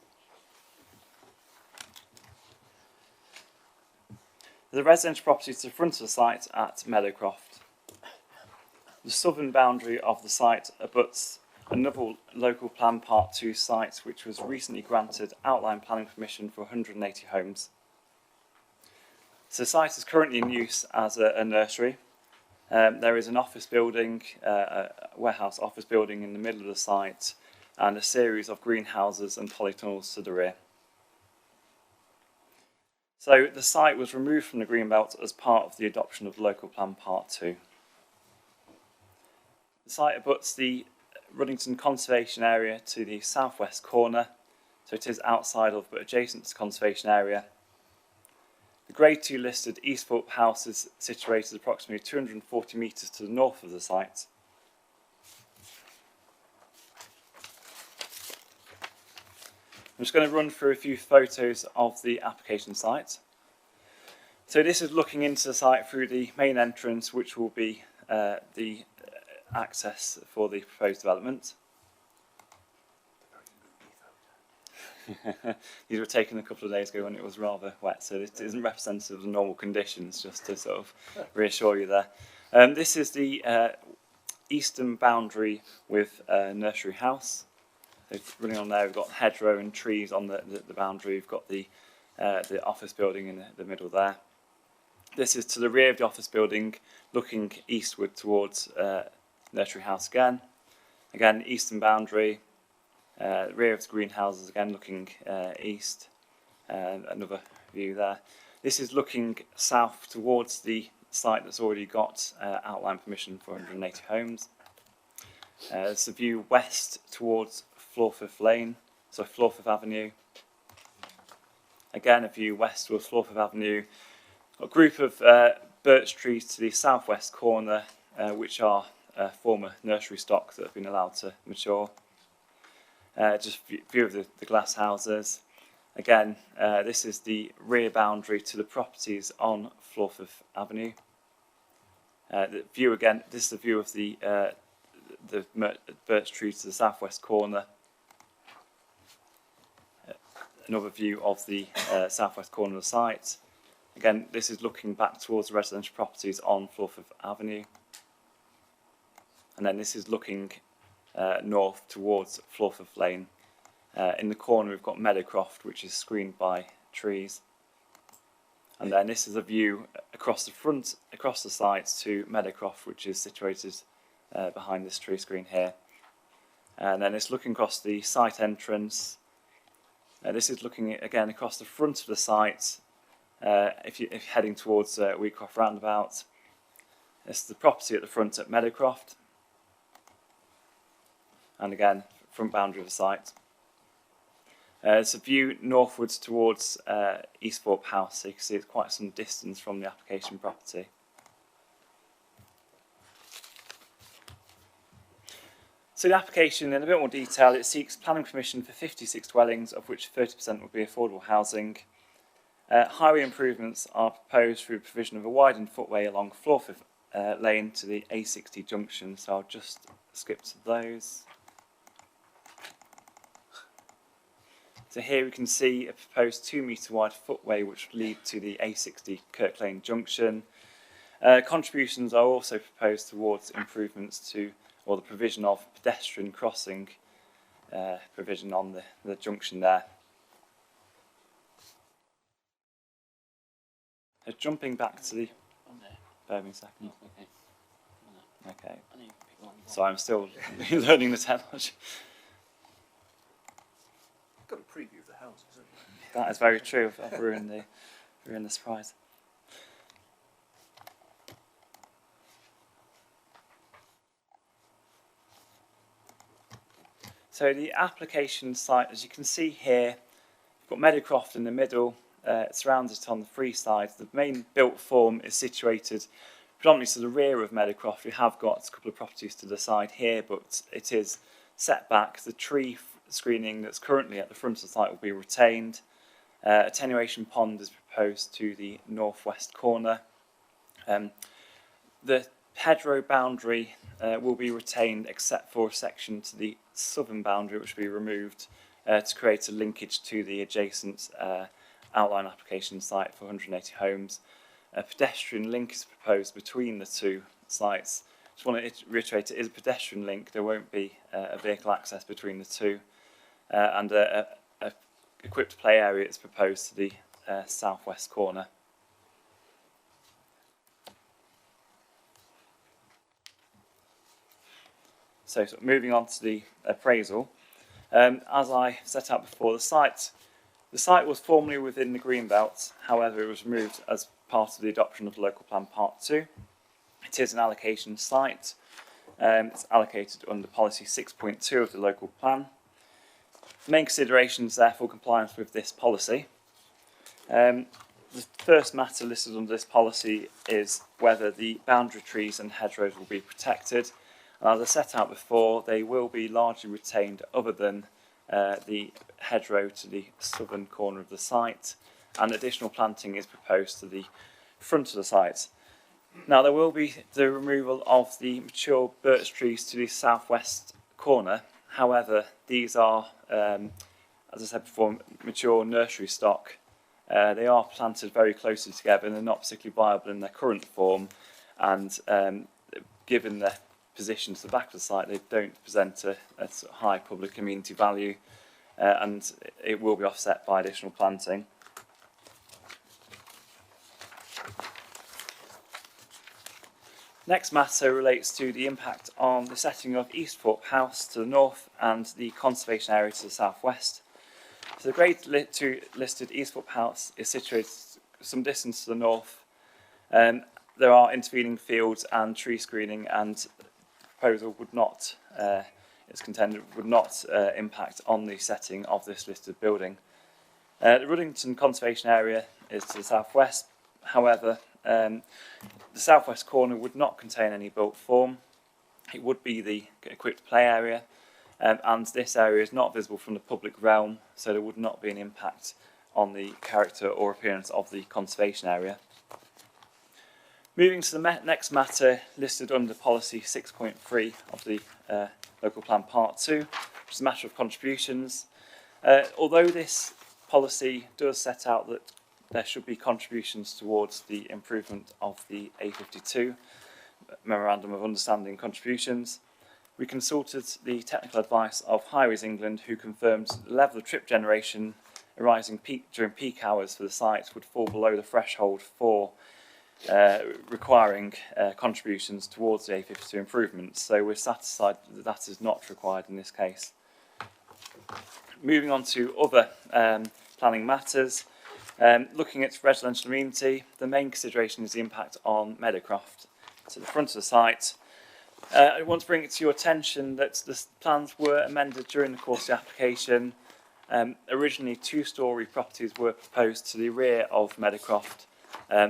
There's a residential property to the front of the site at Meadowcroft. The southern boundary of the site abuts another local plan part 2 site which was recently granted outline planning permission for 180 homes. So the site is currently in use as a nursery. There is an office building, a warehouse office building in the middle of the site and a series of greenhouses and polytunnels to the rear. So the site was removed from the Greenbelt as part of the adoption of Local Plan Part 2. The site abuts the Ruddington Conservation Area to the southwest corner, so it is outside of but adjacent to the conservation area. The Grade 2 listed Eastthorpe House is situated approximately 240 metres to the north of the site. I'm just going to run through a few photos of the application site. So this is looking into the site through the main entrance, which will be the access for the proposed development. These were taken a couple of days ago when it was rather wet, so it isn't representative of the normal conditions, just to sort of reassure you there. This is the eastern boundary with Nursery House. So running on there, we've got hedgerow and trees on the boundary. We've got the office building in the middle there. This is to the rear of the office building, looking eastward towards Nursery House again. Again, eastern boundary. Rear of the greenhouses again looking east, another view there. This is looking south towards the site that's already got outline permission for 180 homes. It's a view west towards Florthorpe Lane, so Florthorpe Avenue. Again a view west towards Florthorpe Avenue. A group of birch trees to the southwest corner which are former nursery stock that have been allowed to mature. Just a view of the glass houses. Again, this is the rear boundary to the properties on Florthorpe Avenue. The view again, this is the view of the birch tree to the southwest corner. Another view of the southwest corner of the site. Again, this is looking back towards the residential properties on Florthorpe Avenue. And then this is looking north towards Florthorpe Lane. In the corner we've got Meadowcroft, which is screened by trees. And then this is a view across the front, across the site to Meadowcroft, which is situated behind this tree screen here. And then it's looking across the site entrance. This is looking again across the front of the site if you're heading towards Wheatcroft Roundabout. This is the property at the front at Meadowcroft. And again, front boundary of the site. It's a view northwards towards Easthorpe House, so you can see it's quite some distance from the application property. So the application, in a bit more detail, it seeks planning permission for 56 dwellings, of which 30% will be affordable housing. Highway improvements are proposed through the provision of a widened footway along Florfifth Lane to the A60 junction, so I'll just skip to those. So here we can see a proposed 2 metre wide footway which would lead to the A60 Kirk Lane junction. Contributions are also proposed towards improvements to, or the provision of pedestrian crossing provision on the junction there. Jumping back to the... Bear with me a second. Okay. So I'm still learning the technology. Got a preview of the houses, haven't you? That is very true. I've ruined the surprise. So the application site, as you can see here, you've got Meadowcroft in the middle. It surrounds it on the three sides. The main built form is situated predominantly to the rear of Meadowcroft. We have got a couple of properties to the side here, but it is set back. The tree screening that's currently at the front of the site will be retained. Attenuation pond is proposed to the northwest corner. The hedgerow boundary will be retained except for a section to the southern boundary which will be removed to create a linkage to the adjacent outline application site for 180 homes. A pedestrian link is proposed between the two sites. Just want to reiterate, it is a pedestrian link. There won't be a vehicle access between the two. And a equipped play area is proposed to the southwest corner. So moving on to the appraisal. As I set out before, the site was formerly within the Greenbelt. However, it was removed as part of the adoption of the Local Plan Part 2. It is an allocation site. It's allocated under Policy 6.2 of the Local Plan. The main considerations, therefore, compliance with this policy. The first matter listed under this policy is whether the boundary trees and hedgerows will be protected. And as I set out before, they will be largely retained other than the hedgerow to the southern corner of the site, and additional planting is proposed to the front of the site. Now there will be the removal of the mature birch trees to the southwest corner. However, these are, as I said before, mature nursery stock. They are planted very closely together and they're not particularly viable in their current form, and given their position to the back of the site, they don't present a high public amenity value, and it will be offset by additional planting. Next matter relates to the impact on the setting of Easthorpe House to the north and the conservation area to the southwest. So the Grade 2 listed Easthorpe House is situated some distance to the north. There are intervening fields and tree screening, and proposal would not, it's contended, would not impact on the setting of this listed building. The Ruddington Conservation Area is to the southwest. However, the southwest corner would not contain any built form. It would be the equipped play area, and this area is not visible from the public realm, so there would not be an impact on the character or appearance of the conservation area. Moving to the next matter listed under Policy 6.3 of the Local Plan Part 2, which is a matter of contributions. Although this policy does set out that there should be contributions towards the improvement of the A52 Memorandum of Understanding contributions, we consulted the technical advice of Highways England, who confirmed the level of trip generation arising during peak hours for the site would fall below the threshold for requiring contributions towards the A52 improvements, so we're satisfied that that is not required in this case. Moving on to other planning matters, Looking at residential amenity, the main consideration is the impact on Meadowcroft. So the front of the site, I want to bring it to your attention that the plans were amended during the course of the application. Originally, 2-storey properties were proposed to the rear of Meadowcroft.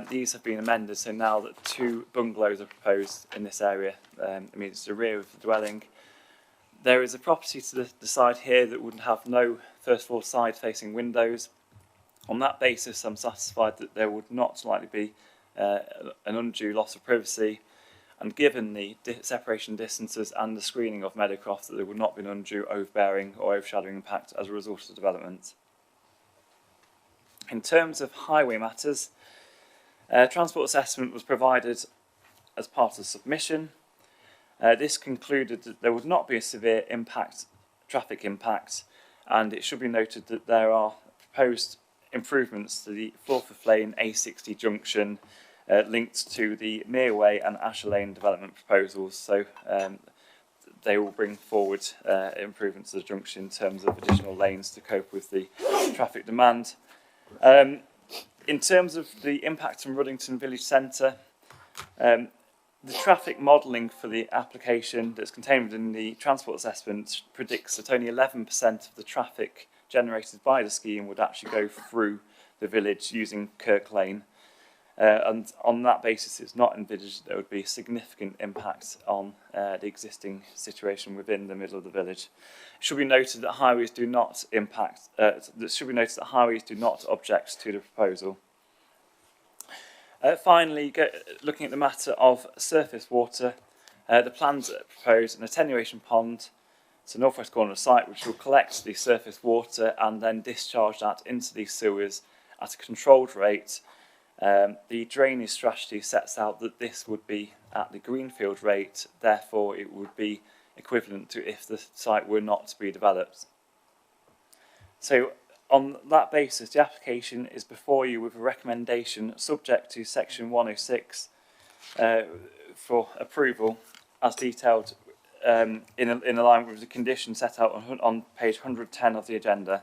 These have been amended, so now that 2 bungalows are proposed in this area, immediately to the rear of the dwelling. There is a property to the side here that would have no first floor side-facing windows. On that basis, I'm satisfied that there would not likely be an undue loss of privacy, and given the separation distances and the screening of Meadowcroft, that there would not be an undue overbearing or overshadowing impact as a result of the development. In terms of highway matters, transport assessment was provided as part of the submission. This concluded that there would not be a severe traffic impact, and it should be noted that there are proposed improvements to the Forforth Lane A60 junction linked to the Mearway and Asher Lane development proposals. So they will bring forward improvements to the junction in terms of additional lanes to cope with the traffic demand. In terms of the impact on Ruddington Village Centre, the traffic modelling for the application that's contained within the transport assessment predicts that only 11% of the traffic generated by the scheme would actually go through the village using Kirk Lane. And on that basis, it's not envisaged there would be a significant impact on the existing situation within the middle of the village. It should be noted that highways do not highways do not object to the proposal. Finally, looking at the matter of surface water, the plans propose an attenuation pond to the northwest corner of the site, which will collect the surface water and then discharge that into these sewers at a controlled rate. The drainage strategy sets out that this would be at the greenfield rate, therefore it would be equivalent to if the site were not to be developed. So on that basis, the application is before you with a recommendation subject to section 106 for approval as detailed in alignment with the conditions set out on page 110 of the agenda.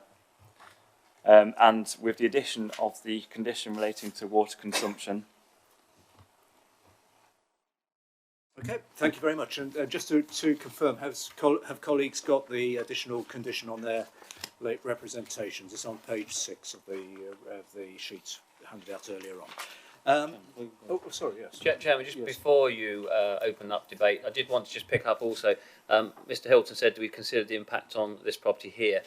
And with the addition of the condition relating to water consumption. Okay, thank you very much. And just to confirm, have colleagues got the additional condition on their late representations? It's on page 6 of the sheets handed out earlier on. Sorry, yes. Chairman, just before you open up debate, I did want to just pick up also, Mr Hilton said we considered the impact on this property here.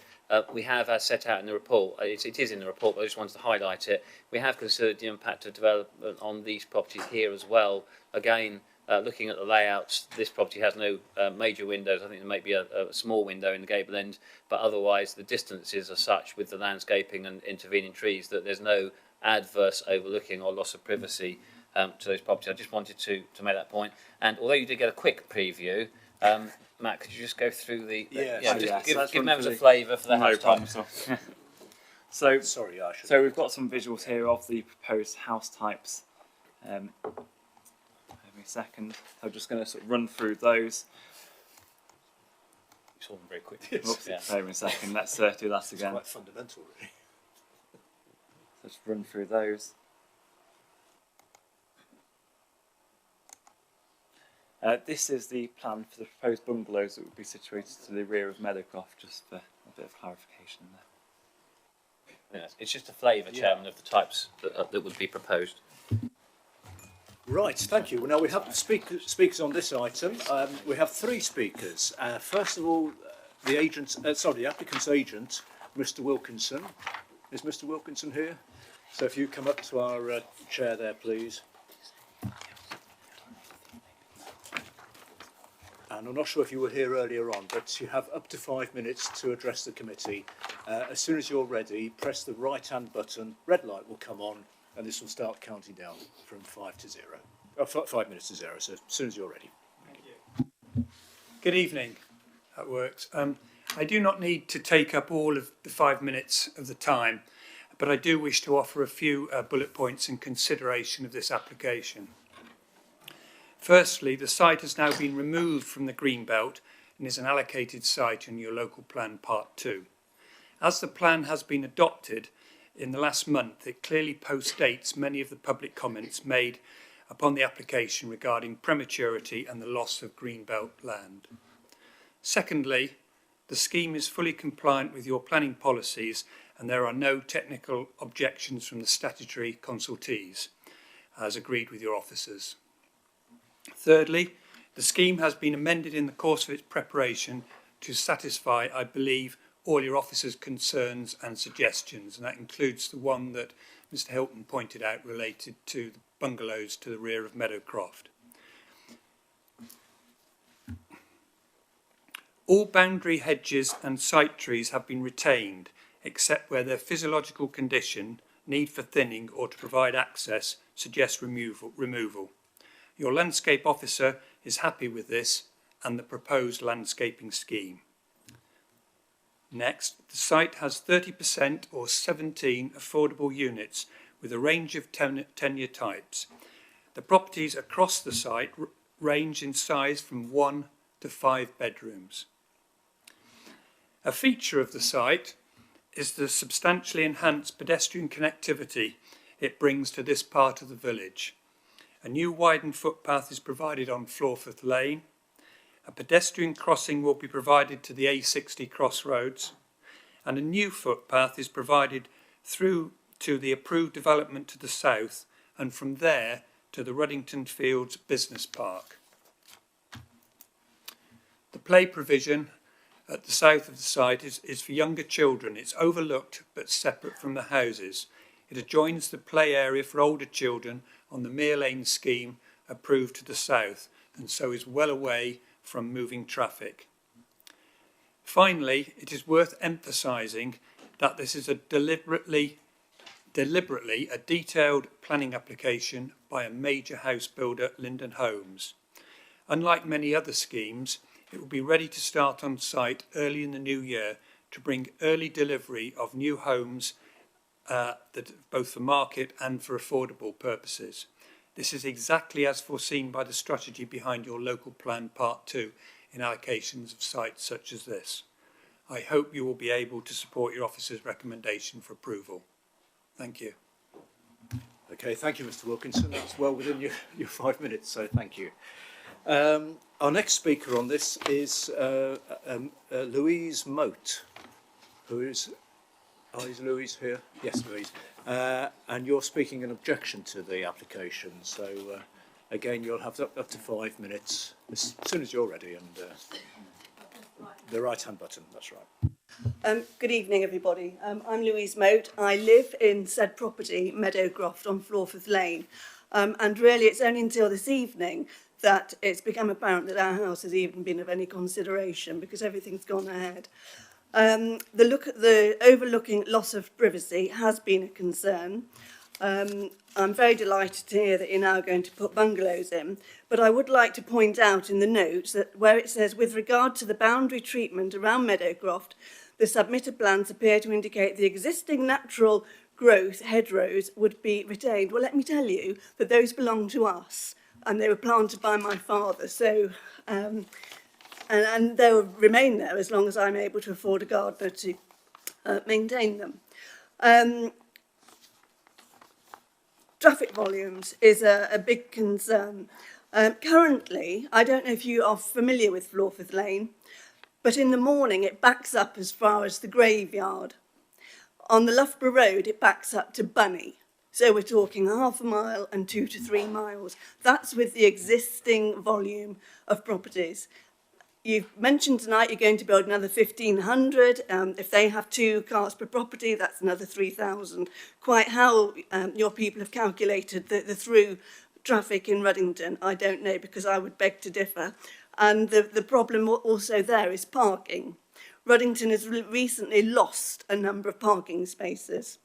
We have, as set out in the report, it is in the report, but I just wanted to highlight it, we have considered the impact of development on these properties here as well. Again, looking at the layouts, this property has no major windows. I think there might be a small window in the gable end, but otherwise the distances are such with the landscaping and intervening trees that there's no adverse overlooking or loss of privacy to those properties. I just wanted to make that point. And although you did get a quick preview, Matt, could you just go through the... give members a flavour for the house types. So, sorry, so we've got some visuals here of the proposed house types. Give me a second. I'm just going to sort of run through those. You saw them very quickly. Oops, Yeah. Wait a second. Let's do that again. It's quite fundamental, really. Let's run through those. This is the plan for the proposed bungalows that would be situated to the rear of Meadowcroft, just for a bit of clarification there. Yes, it's just a flavour, Chairman, of the types that would be proposed. Right, thank you. Well, now we have speakers on this item. We have 3 speakers. First of all, the applicant's agent, Mr. Wilkinson. Is Mr. Wilkinson here? So if you come up to our chair there, please. And I'm not sure if you were here earlier on, but you have up to 5 minutes to address the committee. As soon as you're ready, press the right-hand button, red light will come on, and this will start counting down from 5 to 0. 5 minutes to 0, so as soon as you're ready. Thank you. Good evening. That works. I do not need to take up all of the 5 minutes of the time, but I do wish to offer a few bullet points in consideration of this application. Firstly, the site has now been removed from the green belt and is an allocated site in your local plan part 2. As the plan has been adopted, in the last month, it clearly postdates many of the public comments made upon the application regarding prematurity and the loss of greenbelt land. Secondly, the scheme is fully compliant with your planning policies and there are no technical objections from the statutory consultees, as agreed with your officers. Thirdly, the scheme has been amended in the course of its preparation to satisfy, I believe, all your officers' concerns and suggestions, and that includes the one that Mr Hilton pointed out related to the bungalows to the rear of Meadowcroft. All boundary hedges and site trees have been retained, except where their physiological condition, need for thinning or to provide access, suggests removal. Your landscape officer is happy with this and the proposed landscaping scheme. Next, the site has 30% or 17 affordable units with a range of tenure types. The properties across the site range in size from 1 to 5 bedrooms. A feature of the site is the substantially enhanced pedestrian connectivity it brings to this part of the village. A new widened footpath is provided on Florforth Lane. A pedestrian crossing will be provided to the A60 crossroads, and a new footpath is provided through to the approved development to the south and from there to the Ruddington Fields Business Park. The play provision at the south of the site is for younger children. It's overlooked but separate from the houses. It adjoins the play area for older children on the Mere Lane scheme approved to the south, and so is well away from moving traffic. Finally, it is worth emphasising that this is a deliberately a detailed planning application by a major house builder, Linden Homes. Unlike many other schemes, it will be ready to start on site early in the new year to bring early delivery of new homes both for market and for affordable purposes. This is exactly as foreseen by the strategy behind your local plan part 2 in allocations of sites such as this. I hope you will be able to support your officer's recommendation for approval. Thank you. Okay, thank you, Mr Wilkinson. That's well within your 5 minutes, so thank you. Our next speaker on this is Louise Moat, who is... Oh, is Louise here? Yes, Louise. And you're speaking in objection to the application, so again, you'll have up to 5 minutes as soon as you're ready, and the right-hand button, that's right. Good evening, everybody. I'm Louise Moat. I live in said property, Meadowcroft, on Florforth Lane. And really, it's only until this evening that it's become apparent that our house has even been of any consideration, because everything's gone ahead. The overlooking loss of privacy has been a concern. I'm very delighted to hear that you're now going to put bungalows in, but I would like to point out in the notes that where it says, with regard to the boundary treatment around Meadowcroft, the submitted plans appear to indicate the existing natural growth hedgerows would be retained. Well, let me tell you that those belong to us, and they were planted by my father, so... And they'll remain there as long as I'm able to afford a gardener to maintain them. Traffic volumes is a big concern. Currently, I don't know if you are familiar with Florforth Lane, but in the morning it backs up as far as the graveyard. On the Loughborough Road, it backs up to Bunny. So we're talking half a mile and 2 to 3 miles. That's with the existing volume of properties. You've mentioned tonight you're going to build another 1,500. If they have 2 cars per property, that's another 3,000. Quite how your people have calculated the through traffic in Ruddington, I don't know, because I would beg to differ. And the problem also there is parking. Ruddington has recently lost a number of parking spaces.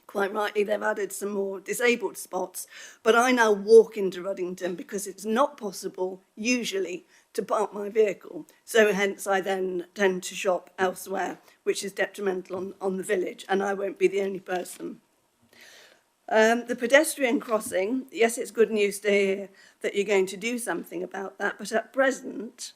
Quite rightly, they've added some more disabled spots. But I now walk into Ruddington because it's not possible, usually, to park my vehicle. So hence I then tend to shop elsewhere, which is detrimental on the village, and I won't be the only person. The pedestrian crossing, yes, it's good news to hear that you're going to do something about that, but at present,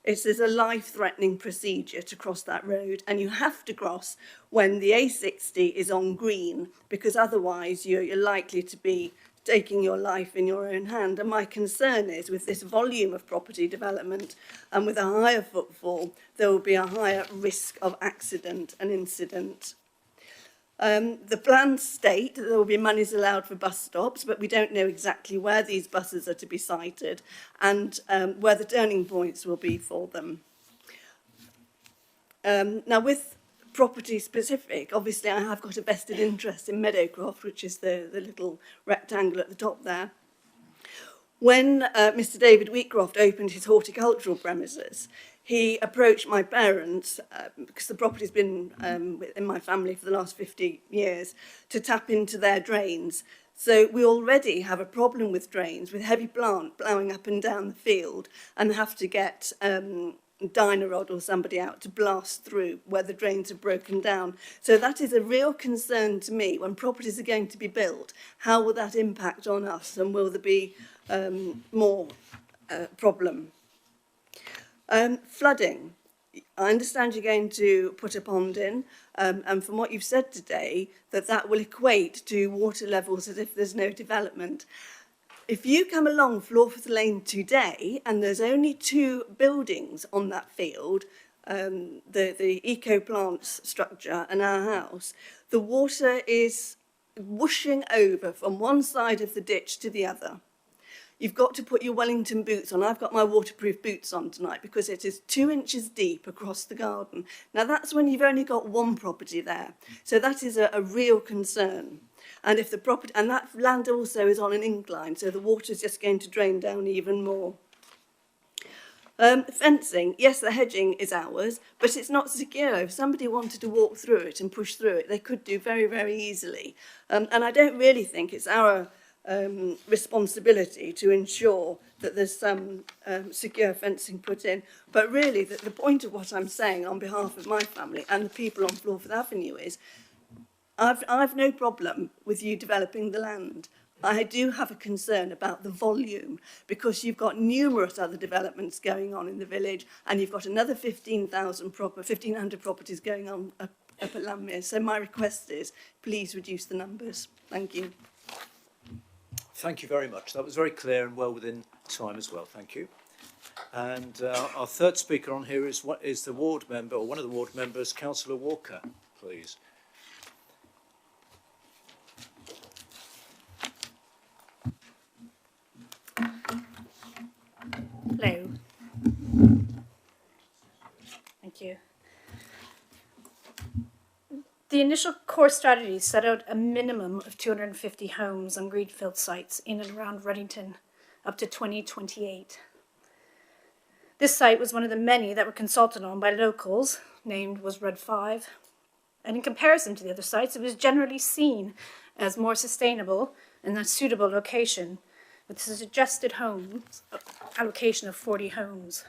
It is a life-threatening procedure to cross that road, and you have to cross when the A60 is on green, because otherwise you're likely to be taking your life in your own hand. And my concern is, with this volume of property development and with a higher footfall, there will be a higher risk of accident and incident. The plans state that there will be monies allowed for bus stops, but we don't know exactly where these buses are to be sited and where the turning points will be for them. Now, with property specific, obviously I have got a vested interest in Meadowcroft, which is the little rectangle at the top there. When Mr. David Wheatcroft opened his horticultural premises, he approached my parents, because the property's been in my family for the last 50 years, to tap into their drains. So we already have a problem with drains, with heavy plant ploughing up and down the field, and have to get Dynarod or somebody out to blast through where the drains are broken down. So that is a real concern to me. When properties are going to be built, how will that impact on us, and will there be more problem? Flooding. I understand you're going to put a pond in, and from what you've said today, that will equate to water levels as if there's no development. If you come along Florforth Lane today and there's only 2 buildings on that field, the eco plants structure and our house, the water is whooshing over from one side of the ditch to the other. You've got to put your Wellington boots on. I've got my waterproof boots on tonight because it is 2 inches deep across the garden. Now that's when you've only got one property there. So that is a real concern. And if the property, and that land also is on an incline, so the water is just going to drain down even more. Fencing, yes, the hedging is ours, but it's not secure. If somebody wanted to walk through it and push through it, they could do very, very easily. And I don't really think it's our responsibility to ensure that there's some secure fencing put in. But really, the point of what I'm saying on behalf of my family and the people on Florforth Avenue is, I've no problem with you developing the land. I do have a concern about the volume, because you've got numerous other developments going on in the village, and you've got another 1,500 properties going on up at Lanmere. So my request is, please reduce the numbers. Thank you. Thank you very much. That was very clear and well within time as well. Thank you. And our third speaker on here is the ward member, or one of the ward members, Councillor Walker, please. Hello. Thank you. The initial core strategy set out a minimum of 250 homes on greenfield sites in and around Reddington up to 2028. This site was one of the many that were consulted on by locals, named was Red 5, and in comparison to the other sites, it was generally seen as more sustainable and a suitable location, with a suggested homes allocation of 40 homes.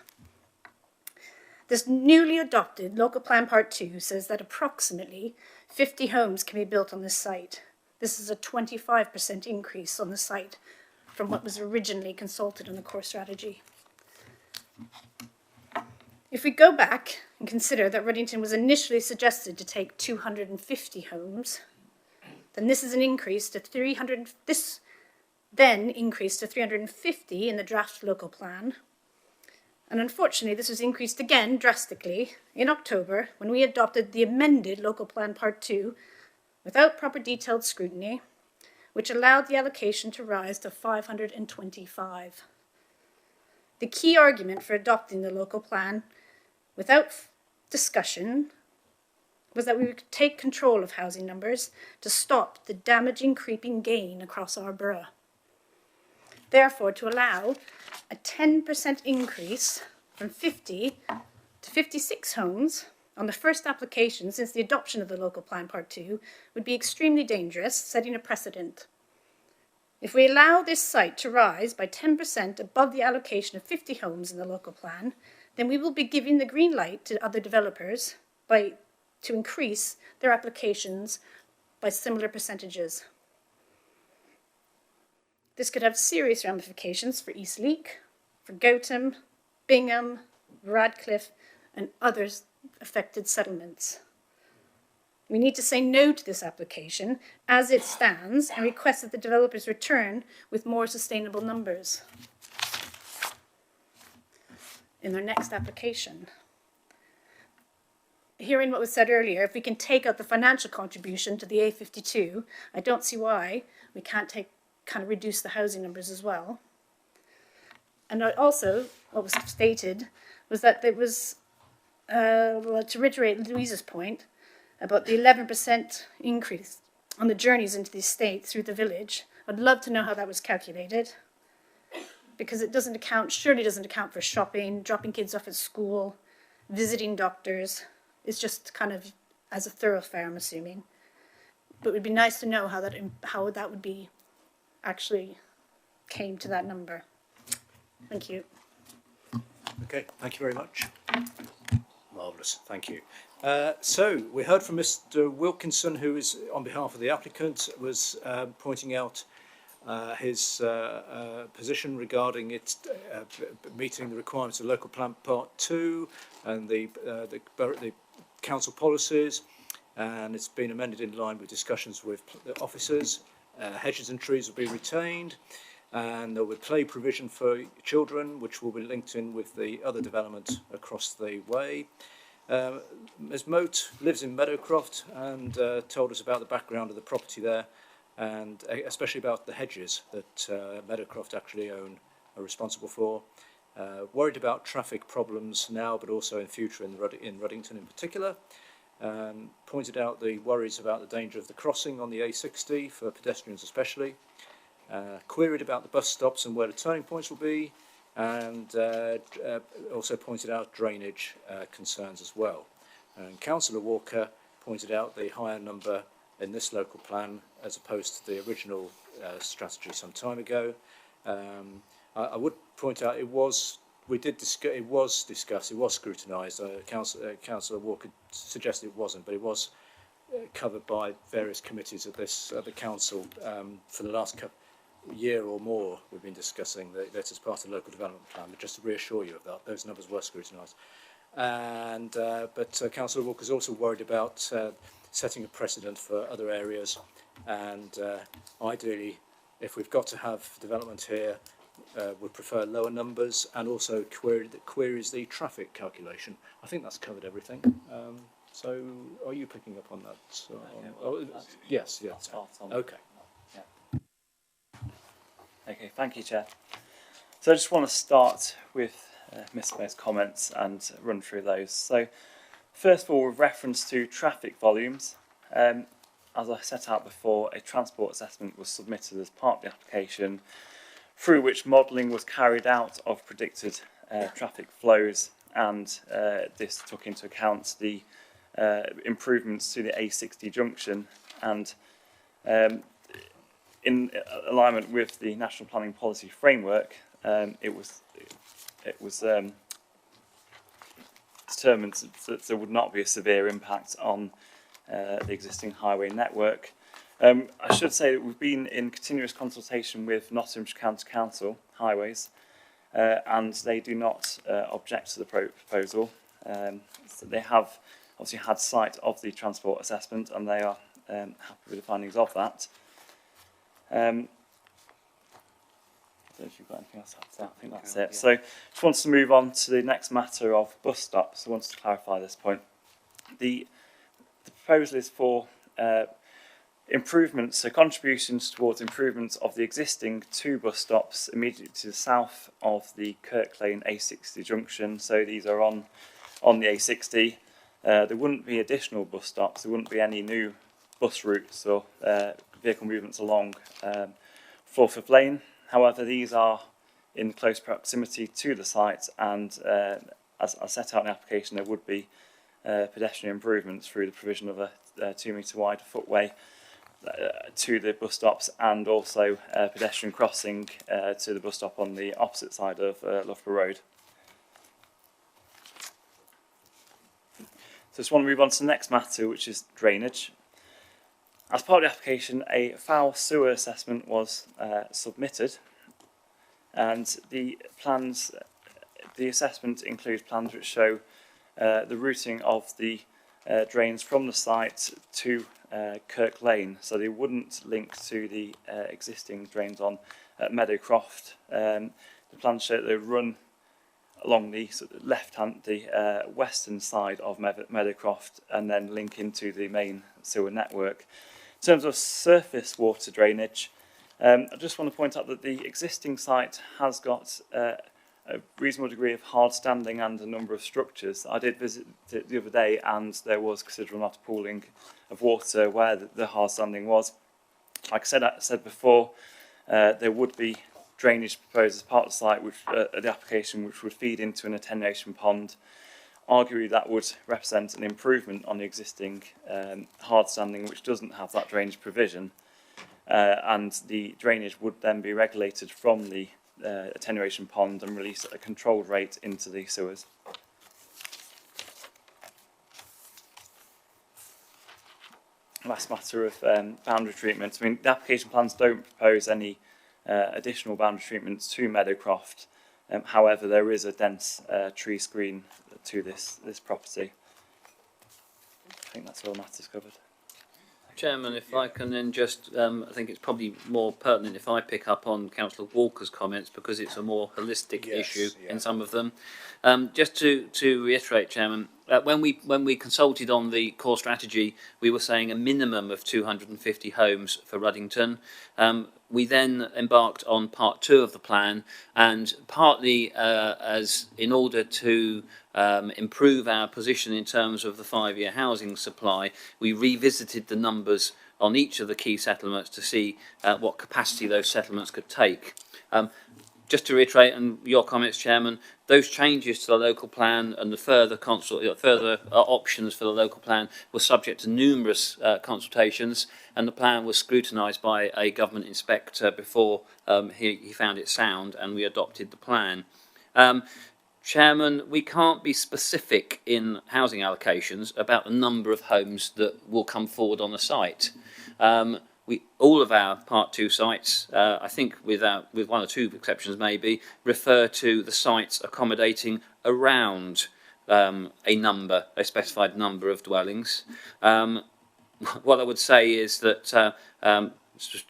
This newly adopted Local Plan Part 2 says that approximately 50 homes can be built on this site. This is a 25% increase on the site from what was originally consulted in the core strategy. If we go back and consider that Reddington was initially suggested to take 250 homes, then this is an increase to 300. This then increased to 350 in the draft local plan. And unfortunately, this was increased again drastically in October when we adopted the amended Local Plan Part 2 without proper detailed scrutiny, which allowed the allocation to rise to 525. The key argument for adopting the local plan without discussion was that we would take control of housing numbers to stop the damaging creeping gain across our borough. Therefore, to allow a 10% increase from 50 to 56 homes on the first application since the adoption of the Local Plan Part 2 would be extremely dangerous, setting a precedent. If we allow this site to rise by 10% above the allocation of 50 homes in the local plan, then we will be giving the green light to other developers to increase their applications by similar percentages. This could have serious ramifications for Eastleek, for Gotham, Bingham, Radcliffe and other affected settlements. We need to say no to this application as it stands and request that the developers return with more sustainable numbers in their next application. Hearing what was said earlier, if we can take out the financial contribution to the A52, I don't see why we can't kind of reduce the housing numbers as well. And also, what was stated was that there was, well, to reiterate Louisa's point about the 11% increase on the journeys into the estate through the village. I'd love to know how that was calculated, because it doesn't account, surely doesn't account for shopping, dropping kids off at school, visiting doctors. It's just kind of as a thoroughfare, I'm assuming. But it would be nice to know how that would be actually came to that number. Thank you. Okay, thank you very much. Marvellous, thank you. So we heard from Mr. Wilkinson, who is on behalf of the applicant, was pointing out his position regarding its meeting the requirements of Local Plan Part 2 and the council policies, and it's been amended in line with discussions with the officers. Hedges and trees will be retained, and there will be play provision for children, which will be linked in with the other development across the way. Ms. Moat lives in Meadowcroft and told us about the background of the property there, and especially about the hedges that Meadowcroft actually own, are responsible for. Worried about traffic problems now, but also in future in Ruddington in particular. Pointed out the worries about the danger of the crossing on the A60 for pedestrians especially. Queried about the bus stops and where the turning points will be, and also pointed out drainage concerns as well. And Councillor Walker pointed out the higher number in this local plan as opposed to the original strategy some time ago. I would point out it was discussed, it was scrutinised. Councillor Walker suggested it wasn't, but it was covered by various committees of the council for the last year or more. We've been discussing that as part of the local development plan, but just to reassure you of that, those numbers were scrutinised. And but Councillor Walker is also worried about setting a precedent for other areas, and ideally, if we've got to have development here, would prefer lower numbers, and also queries the traffic calculation. I think that's covered everything. So, are you picking up on that? So, yes, yes. Okay. Okay, thank you, Chair. So I just want to start with Mr. Mayor's comments and run through those. So first of all, with reference to traffic volumes, as I set out before, a transport assessment was submitted as part of the application, through which modelling was carried out of predicted traffic flows, and this took into account the improvements to the A60 junction, and in alignment with the National Planning Policy Framework, it was determined that there would not be a severe impact on the existing highway network. I should say that we've been in continuous consultation with Nottinghamshire County Council Highways, and they do not object to the proposal. So they have obviously had sight of the transport assessment, and they are happy with the findings of that. I don't know if you've got anything else to add to that. I think that's it. So just wanted to move on to the next matter of bus stops. I wanted to clarify this point. The proposal is for improvements, so contributions towards improvements of the existing 2 bus stops immediately to the south of the Kirk Lane A60 junction. So these are on the A60. There wouldn't be additional bus stops. There wouldn't be any new bus routes or vehicle movements along Forford Lane. However, these are in close proximity to the site, and as I set out in the application, there would be pedestrian improvements through the provision of a 2-metre wide footway to the bus stops, and also pedestrian crossing to the bus stop on the opposite side of Loughborough Road. So I just want to move on to the next matter, which is drainage. As part of the application, a foul sewer assessment was submitted, and the plans the assessment includes plans which show the routing of the drains from the site to Kirk Lane, so they wouldn't link to the existing drains on Meadowcroft. The plans show that they run along the sort of the western side of Meadowcroft and then link into the main sewer network. In terms of surface water drainage, I just want to point out that the existing site has got a reasonable degree of hard standing and a number of structures. I did visit it the other day and there was considerable amount of pooling of water where the hard standing was. Like I said before, there would be drainage proposed as part of the site, which the application, which would feed into an attenuation pond. Arguably, that would represent an improvement on the existing hard standing, which doesn't have that drainage provision, and the drainage would then be regulated from the attenuation pond and released at a controlled rate into the sewers. Last matter of boundary treatment. I mean, the application plans don't propose any additional boundary treatments to Meadowcroft. However, there is a dense tree screen to this property. I think that's all matters covered. Chairman, if I can then just, I think it's probably more pertinent if I pick up on Councillor Walker's comments because it's a more holistic issue in some of them. Just to reiterate, Chairman, when we consulted on the core strategy, we were saying a minimum of 250 homes for Ruddington. We then embarked on part 2 of the plan, and partly as in order to improve our position in terms of the 5-year housing supply, we revisited the numbers on each of the key settlements to see what capacity those settlements could take. Just to reiterate on your comments, Chairman, those changes to the local plan and the further options for the local plan were subject to numerous consultations, and the plan was scrutinised by a government inspector before he found it sound, and we adopted the plan. Chairman, we can't be specific in housing allocations about the number of homes that will come forward on the site. All of our Part 2 sites, I think with 1 or 2 exceptions maybe, refer to the sites accommodating around a specified number of dwellings. What I would say is that to a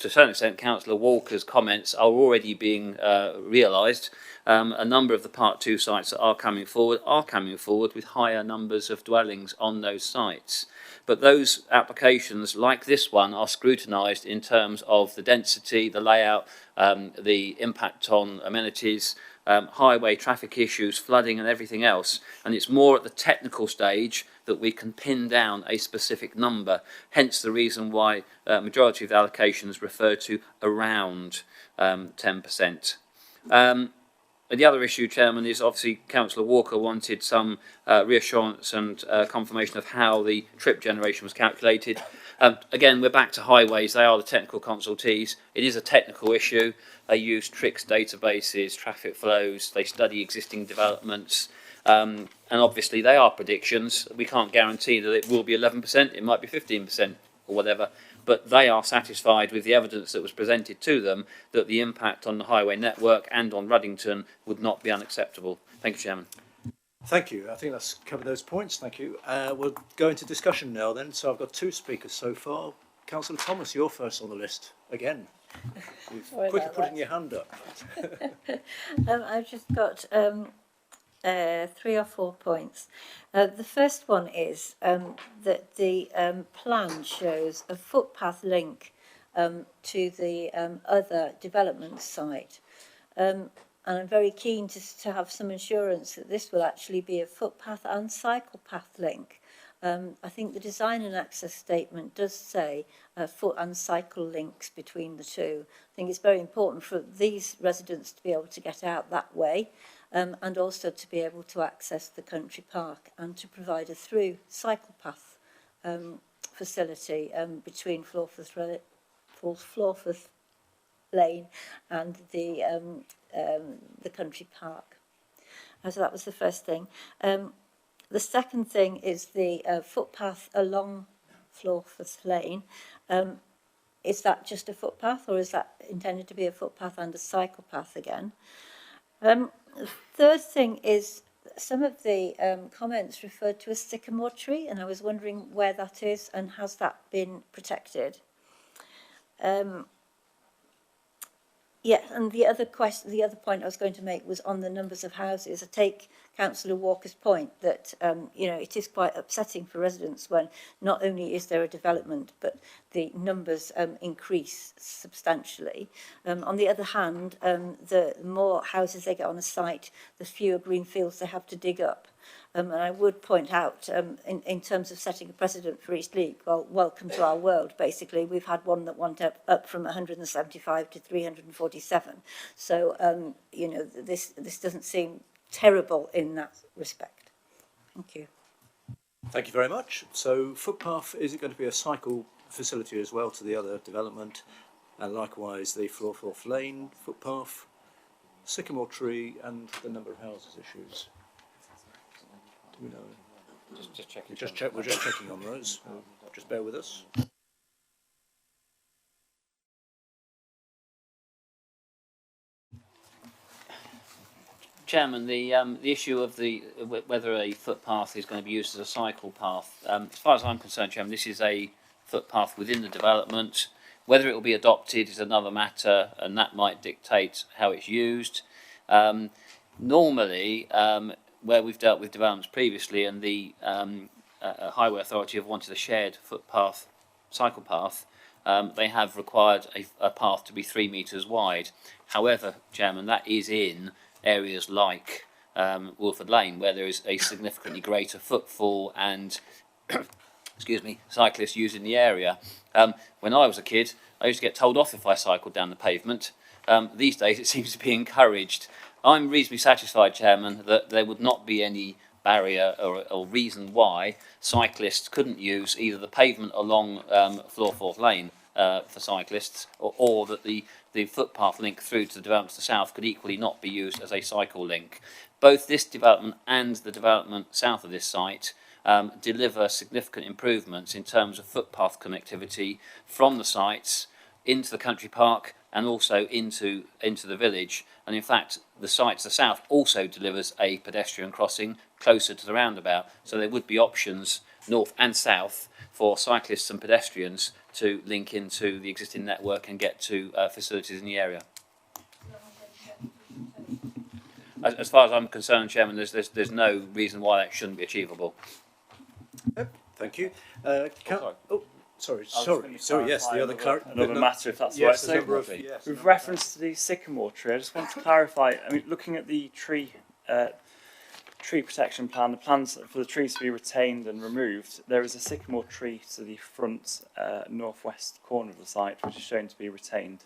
certain extent Councillor Walker's comments are already being realised. A number of the Part 2 sites that are coming forward with higher numbers of dwellings on those sites. But those applications, like this one, are scrutinised in terms of the density, the layout, the impact on amenities, highway traffic issues, flooding and everything else. And it's more at the technical stage that we can pin down a specific number, hence the reason why a majority of the allocations refer to around 10%. The other issue, Chairman, is obviously Councillor Walker wanted some reassurance and confirmation of how the trip generation was calculated. Again, we're back to highways. They are the technical consultees. It is a technical issue. They use TRIX databases, traffic flows. They study existing developments. And obviously, they are predictions. We can't guarantee that it will be 11%. It might be 15% or whatever. But they are satisfied with the evidence that was presented to them that the impact on the highway network and on Ruddington would not be unacceptable. Thank you, Chairman. Thank you. I think that's covered those points. Thank you. We'll go into discussion now then. So I've got 2 speakers so far. Councillor Thomas, you're first on the list again. You've quickly putting your hand up. I've just got 3 or 4 points. The first one is that the plan shows a footpath link to the other development site. And I'm very keen to have some assurance that this will actually be a footpath and cycle path link. I think the design and access statement does say foot and cycle links between the two. I think it's very important for these residents to be able to get out that way. And also to be able to access the country park and to provide a through cycle path facility between Florforth Lane and the country park. So that was the first thing. The second thing is the footpath along Florforth Lane. Is that just a footpath or is that intended to be a footpath and a cycle path again? The third thing is some of the comments referred to a sycamore tree, and I was wondering where that is and has that been protected? Yeah, and the other point I was going to make was on the numbers of houses. I take Councillor Walker's point that you know, it is quite upsetting for residents when not only is there a development, but the numbers increase substantially. On the other hand, the more houses they get on a site, the fewer green fields they have to dig up. And I would point out, in terms of setting a precedent for East League, well, welcome to our world, basically. We've had one that went up from 175 to 347. So, you know, this doesn't seem terrible in that respect. Thank you. Thank you very much. So footpath, is it going to be a cycle facility as well to the other development? And likewise the Floorforth Lane footpath, sycamore tree and the number of houses issues. Do we know? Just checking. We're just checking on those. Just bear with us. Chairman, the issue of whether a footpath is going to be used as a cycle path, as far as I'm concerned, Chairman, this is a footpath within the development. Whether it will be adopted is another matter, and that might dictate how it's used. Normally, where we've dealt with developments previously, and the Highway Authority have wanted a shared footpath, cycle path, they have required a path to be 3 metres wide. However, Chairman, that is in areas like Wolford Lane, where there is a significantly greater footfall and excuse me, cyclists using the area. When I was a kid, I used to get told off if I cycled down the pavement. These days it seems to be encouraged. I'm reasonably satisfied, Chairman, that there would not be any barrier or reason why cyclists couldn't use either the pavement along Floorforth Lane for cyclists, or that the footpath link through to the development to the south could equally not be used as a cycle link. Both this development and the development south of this site deliver significant improvements in terms of footpath connectivity from the sites into the country park and also into the village. And in fact, the site to the south also delivers a pedestrian crossing closer to the roundabout. So there would be options north and south for cyclists and pedestrians to link into the existing network and get to facilities in the area. As far as I'm concerned, Chairman, there's no reason why that shouldn't be achievable. Thank you. Sorry. Yes, the other another matter, if that's yes, right. So, with reference to the sycamore tree, I just want to clarify. I mean, looking at the tree protection plan, the plans for the trees to be retained and removed, there is a sycamore tree to the front northwest corner of the site, which is shown to be retained.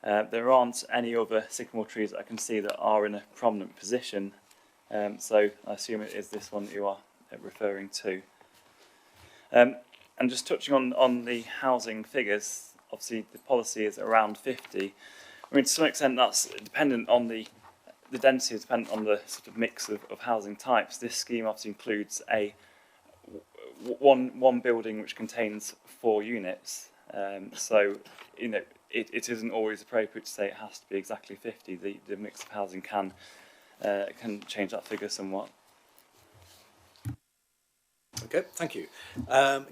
There aren't any other sycamore trees that I can see that are in a prominent position, so I assume it is this one that you are referring to. And just touching on the housing figures, obviously the policy is around 50. I mean, to some extent that's dependent on the density is dependent on the sort of mix of housing types. This scheme obviously includes one building which contains 4 units. So, you know, it isn't always appropriate to say it has to be exactly 50. The mix of housing can change that figure somewhat. Okay, thank you.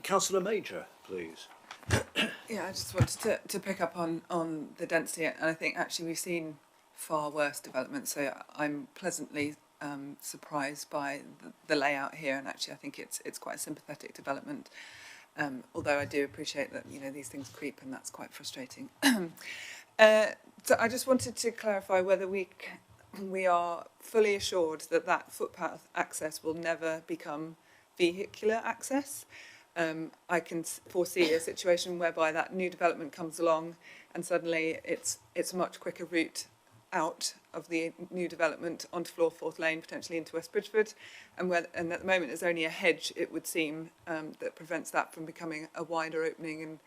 Councillor Major, please. Yeah, I just wanted to pick up on the density, and I think actually we've seen far worse developments, so I'm pleasantly surprised by the layout here, and actually I think it's quite a sympathetic development, although I do appreciate that, you know, these things creep and that's quite frustrating. So I just wanted to clarify whether we are fully assured that that footpath access will never become vehicular access. I can foresee a situation whereby that new development comes along and suddenly it's a much quicker route out of the new development onto Floorforth Lane, potentially into West Bridgford, and at the moment there's only a hedge, it would seem, that prevents that from becoming a wider opening, and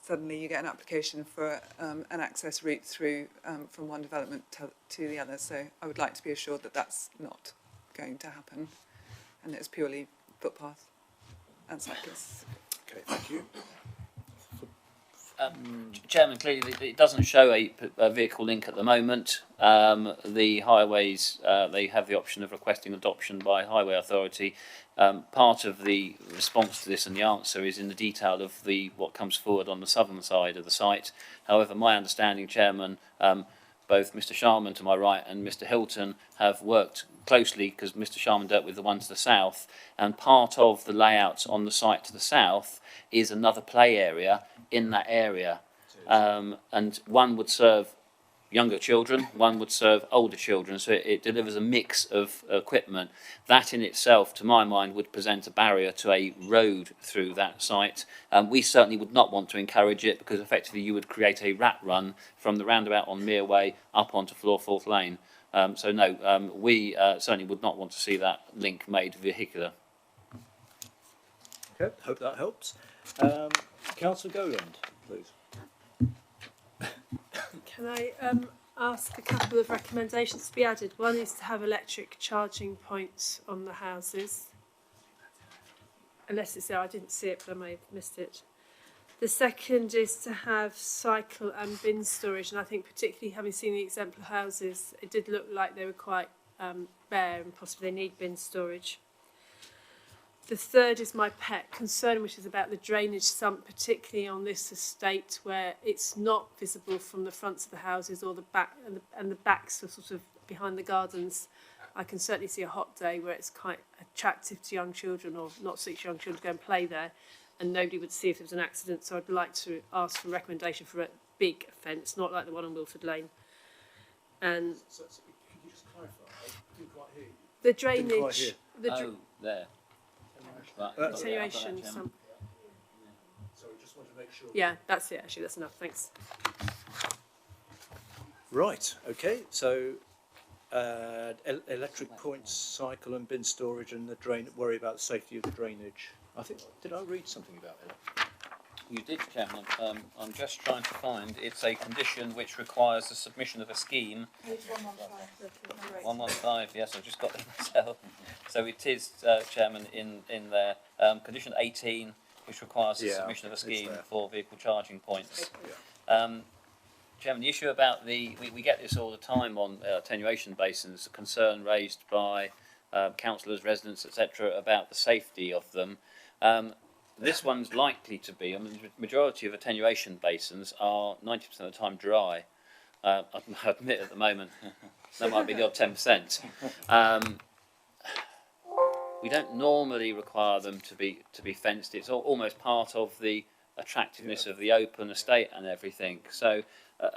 suddenly you get an application for an access route through from one development to the other. So I would like to be assured that that's not going to happen, and it's purely footpath and cyclists. Okay, thank you. Chairman, clearly it doesn't show a vehicle link at the moment. The highways, they have the option of requesting adoption by Highway Authority. Part of the response to this and the answer is in the detail of what comes forward on the southern side of the site. However, my understanding, Chairman, both Mr Sharman to my right and Mr Hilton have worked closely, because Mr Sharman dealt with the one to the south, and part of the layouts on the site to the south is another play area in that area, and one would serve younger children, one would serve older children, so it delivers a mix of equipment. That in itself, to my mind, would present a barrier to a road through that site. We certainly would not want to encourage it, because effectively you would create a rat run from the roundabout on Mereway up onto Floorforth Lane. So no, we certainly would not want to see that link made vehicular. Okay, hope that helps. Councillor Goland, please. Can I ask a couple of recommendations to be added? One is to have electric charging points on the houses. Unless it's there, I didn't see it, but I may have missed it. The second is to have cycle and bin storage, and I think particularly having seen the exemplar houses, it did look like they were quite bare and possibly they need bin storage. The third is my pet concern, which is about the drainage sump, particularly on this estate where it's not visible from the fronts of the houses or the back, and the backs are sort of behind the gardens. I can certainly see a hot day where it's quite attractive to young children, or not such young children, to go and play there, and nobody would see if there was an accident. So I'd like to ask for a recommendation for a big fence, not like the one on Wilford Lane. And So, can you just clarify? I didn't quite hear you. the drainage, There. Right. attenuation sump. Sorry, just want to make sure. Yeah, that's it actually, that's enough, thanks. Right, okay, so electric points, cycle and bin storage, and the worry about the safety of the drainage. I think, did I read something about it? You did, Chairman. I'm just trying to find. It's a condition which requires the submission of a scheme. 115. Yes, I've just got it myself. So it is, Chairman, in there. Condition 18, which requires the submission of a scheme for vehicle charging points. Chairman, the issue about we get this all the time on attenuation basins, a concern raised by councillors, residents, etc., about the safety of them. This one's likely to be, I mean, the majority of attenuation basins are 90% of the time dry. I admit at the moment, that might be the odd 10%. We don't normally require them to be fenced. It's almost part of the attractiveness of the open estate and everything. So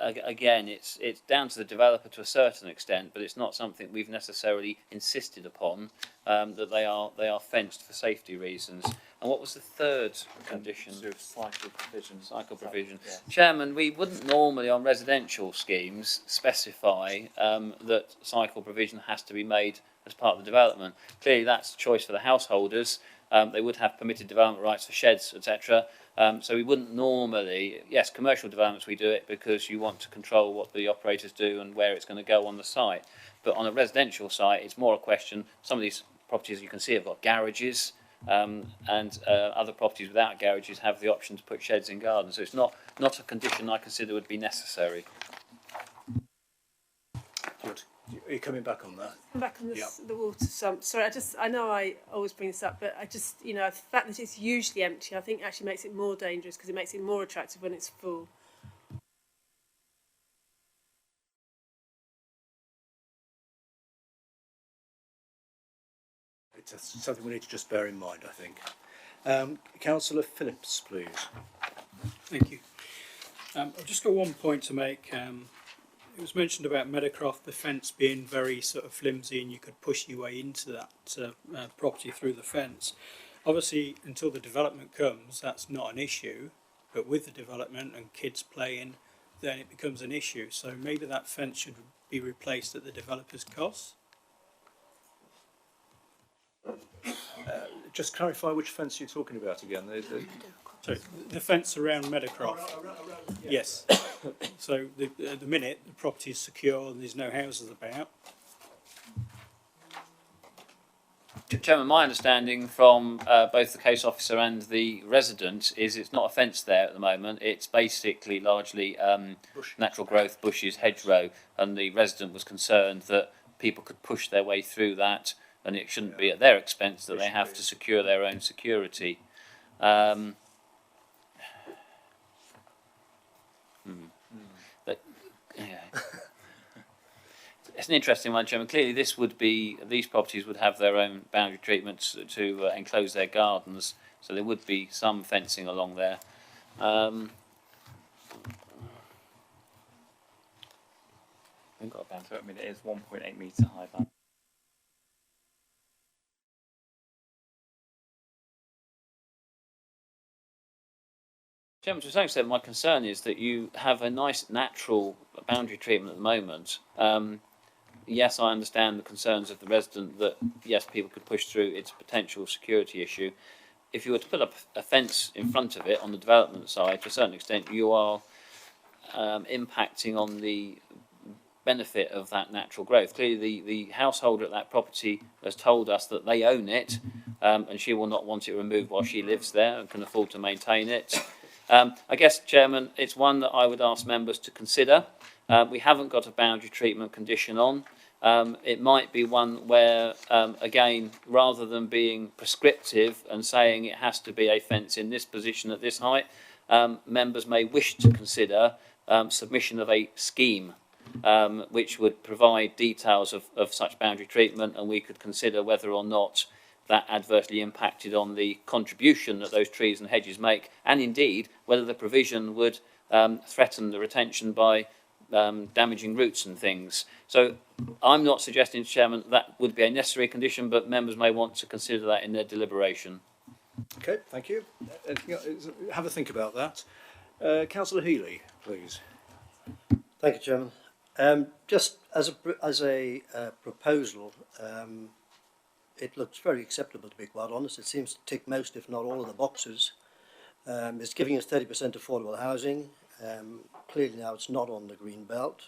again, it's down to the developer to a certain extent, but it's not something we've necessarily insisted upon, that they are fenced for safety reasons. And what was the third condition? Cycle provision. Cycle provision. Yeah. Chairman, we wouldn't normally on residential schemes specify that cycle provision has to be made as part of the development. Clearly that's a choice for the householders. They would have permitted development rights for sheds, etc. So we wouldn't normally, yes, commercial developments we do it because you want to control what the operators do and where it's going to go on the site. But on a residential site, it's more a question, some of these properties you can see have got garages, and other properties without garages have the option to put sheds in gardens. So it's not a condition I consider would be necessary. Good. Are you coming back on that? Come back on this, the water sump. Sorry, I know I always bring this up, but I just, the fact that it's usually empty, I think actually makes it more dangerous because it makes it more attractive when it's full. It's something we need to just bear in mind, I think. Councillor Phillips, please. Thank you. I've just got one point to make. It was mentioned about Meadowcroft, the fence being very sort of flimsy and you could push your way into that property through the fence. Obviously, until the development comes, that's not an issue, but with the development and kids playing, then it becomes an issue. So maybe that fence should be replaced at the developer's cost. Just clarify which fence you're talking about again. So the fence around Meadowcroft. Yes. So at the minute the property is secure and there's no houses about. Chairman, my understanding from both the case officer and the resident is it's not a fence there at the moment. It's basically largely natural growth, bushes, hedgerow, and the resident was concerned that people could push their way through that, and it shouldn't be at their expense that they have to secure their own security. But, yeah. It's an interesting one, Chairman. Clearly, these properties would have their own boundary treatments to enclose their gardens, so there would be some fencing along there. We've got a boundary. I mean, it is 1.8 metre high boundary. Chairman, to some extent, my concern is that you have a nice natural boundary treatment at the moment. Yes, I understand the concerns of the resident that, yes, people could push through, it's a potential security issue. If you were to put up a fence in front of it on the development side, to a certain extent, you are impacting on the benefit of that natural growth. Clearly, the householder at that property has told us that they own it, and she will not want it removed while she lives there and can afford to maintain it. I guess, Chairman, it's one that I would ask members to consider. We haven't got a boundary treatment condition on. It might be one where, again, rather than being prescriptive and saying it has to be a fence in this position at this height, members may wish to consider submission of a scheme which would provide details of such boundary treatment, and we could consider whether or not that adversely impacted on the contribution that those trees and hedges make, and indeed whether the provision would threaten the retention by damaging roots and things. So I'm not suggesting, Chairman, that would be a necessary condition, but members may want to consider that in their deliberation. Okay, thank you. Have a think about that. Councillor Healy, please. Thank you, Chairman. Just as a proposal, it looks very acceptable, to be quite honest. It seems to tick most, if not all, of the boxes. It's giving us 30% affordable housing. Clearly now it's not on the green belt.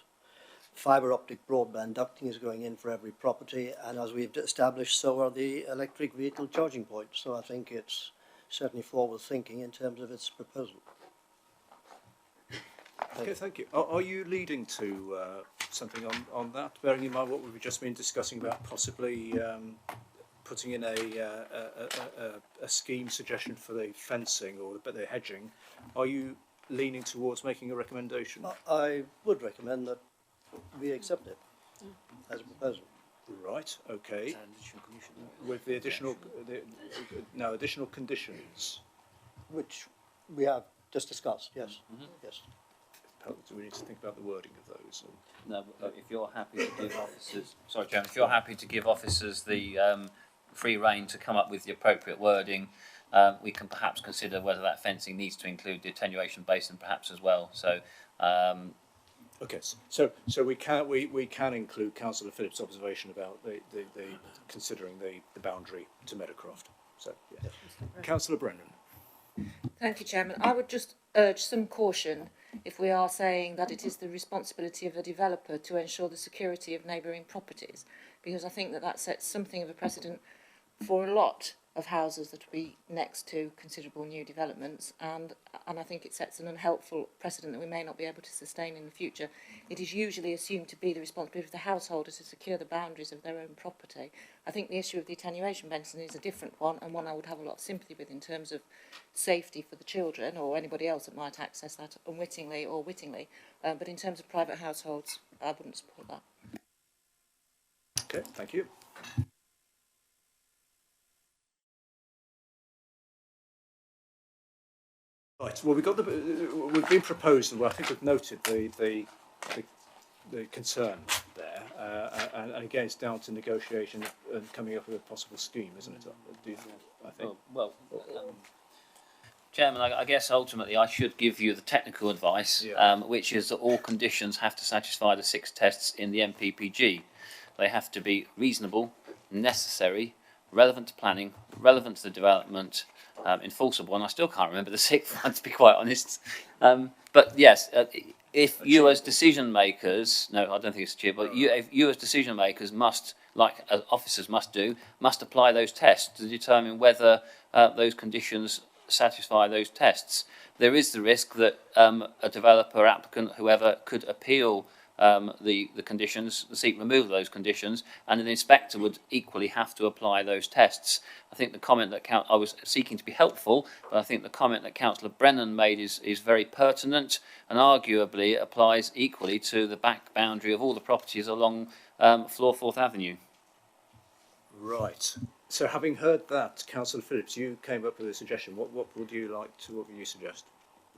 Fibre optic broadband ducting is going in for every property, and as we've established, so are the electric vehicle charging points. So I think it's certainly forward thinking in terms of its proposal. Okay, thank you. Are you leading to something on that, bearing in mind what we've just been discussing about possibly putting in a scheme suggestion for the fencing or the hedging? Are you leaning towards making a recommendation? I would recommend that we accept it as a proposal. Right, okay. With the additional, additional conditions. Which we have just discussed, yes. Yes. Do we need to think about the wording of those? No, if you're happy to give officers, sorry, Chairman, if you're happy to give officers the free rein to come up with the appropriate wording, we can perhaps consider whether that fencing needs to include the attenuation basin perhaps as well. So, okay, so we can include Councillor Phillips' observation about the considering the boundary to Meadowcroft. So, yeah. Councillor Brennan. Thank you, Chairman. I would just urge some caution if we are saying that it is the responsibility of the developer to ensure the security of neighbouring properties, because I think that sets something of a precedent for a lot of houses that will be next to considerable new developments, and I think it sets an unhelpful precedent that we may not be able to sustain in the future. It is usually assumed to be the responsibility of the householder to secure the boundaries of their own property. I think the issue of the attenuation basin is a different one, and one I would have a lot of sympathy with in terms of safety for the children or anybody else that might access that unwittingly or wittingly, but in terms of private households, I wouldn't support that. Okay, thank you. Right. Well, we've been proposed, and I think we've noted the concern there, and again, it's down to negotiation and coming up with a possible scheme, isn't it? I think. Chairman, I guess ultimately I should give you the technical advice, which is that all conditions have to satisfy the 6 tests in the MPPG. They have to be reasonable, necessary, relevant to planning, relevant to the development, enforceable, and I still can't remember the 6th one, to be quite honest. But yes, if you as decision makers, no, I don't think it's achievable, but if you as decision makers must like officers must do, must apply those tests to determine whether those conditions satisfy those tests. There is the risk that a developer, applicant, whoever, could appeal the conditions, seek removal of those conditions, and an inspector would equally have to apply those tests. I think the comment that I was seeking to be helpful, but I think the comment that Councillor Brennan made is very pertinent and arguably applies equally to the back boundary of all the properties along Floorforth Avenue. Right. So having heard that, Councillor Phillips, you came up with a suggestion. What would you suggest?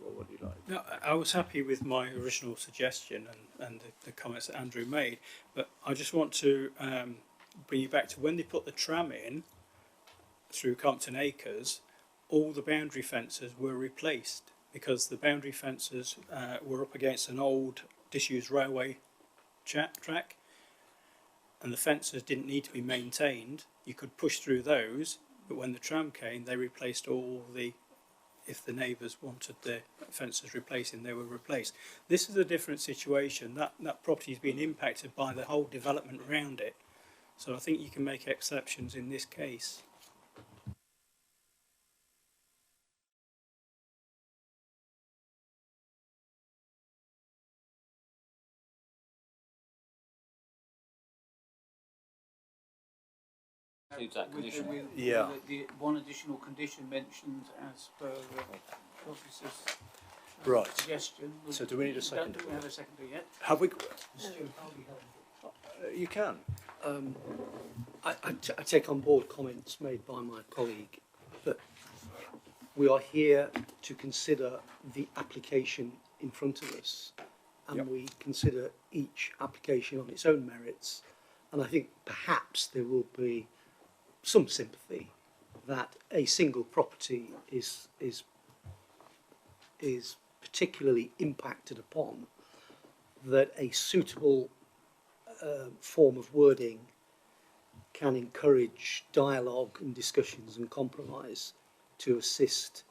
What would you like? No, I was happy with my original suggestion and the comments that Andrew made, but I just want to bring you back to when they put the tram in through Compton Acres, all the boundary fences were replaced because the boundary fences were up against an old disused railway track, and the fences didn't need to be maintained. You could push through those, but when the tram came, they replaced all the, if the neighbours wanted their fences replacing, they were replaced. This is a different situation. That property is being impacted by the whole development around it. So I think you can make exceptions in this case. Yeah. The one additional condition mentioned as per the officer's Right. suggestion. So do we need a second? Don't we have a seconder yet? Have we? You can. I take on board comments made by my colleague that we are here to consider the application in front of us, and we consider each application on its own merits, and I think perhaps there will be some sympathy that a single property is particularly impacted upon, that a suitable form of wording can encourage dialogue and discussions and compromise to assist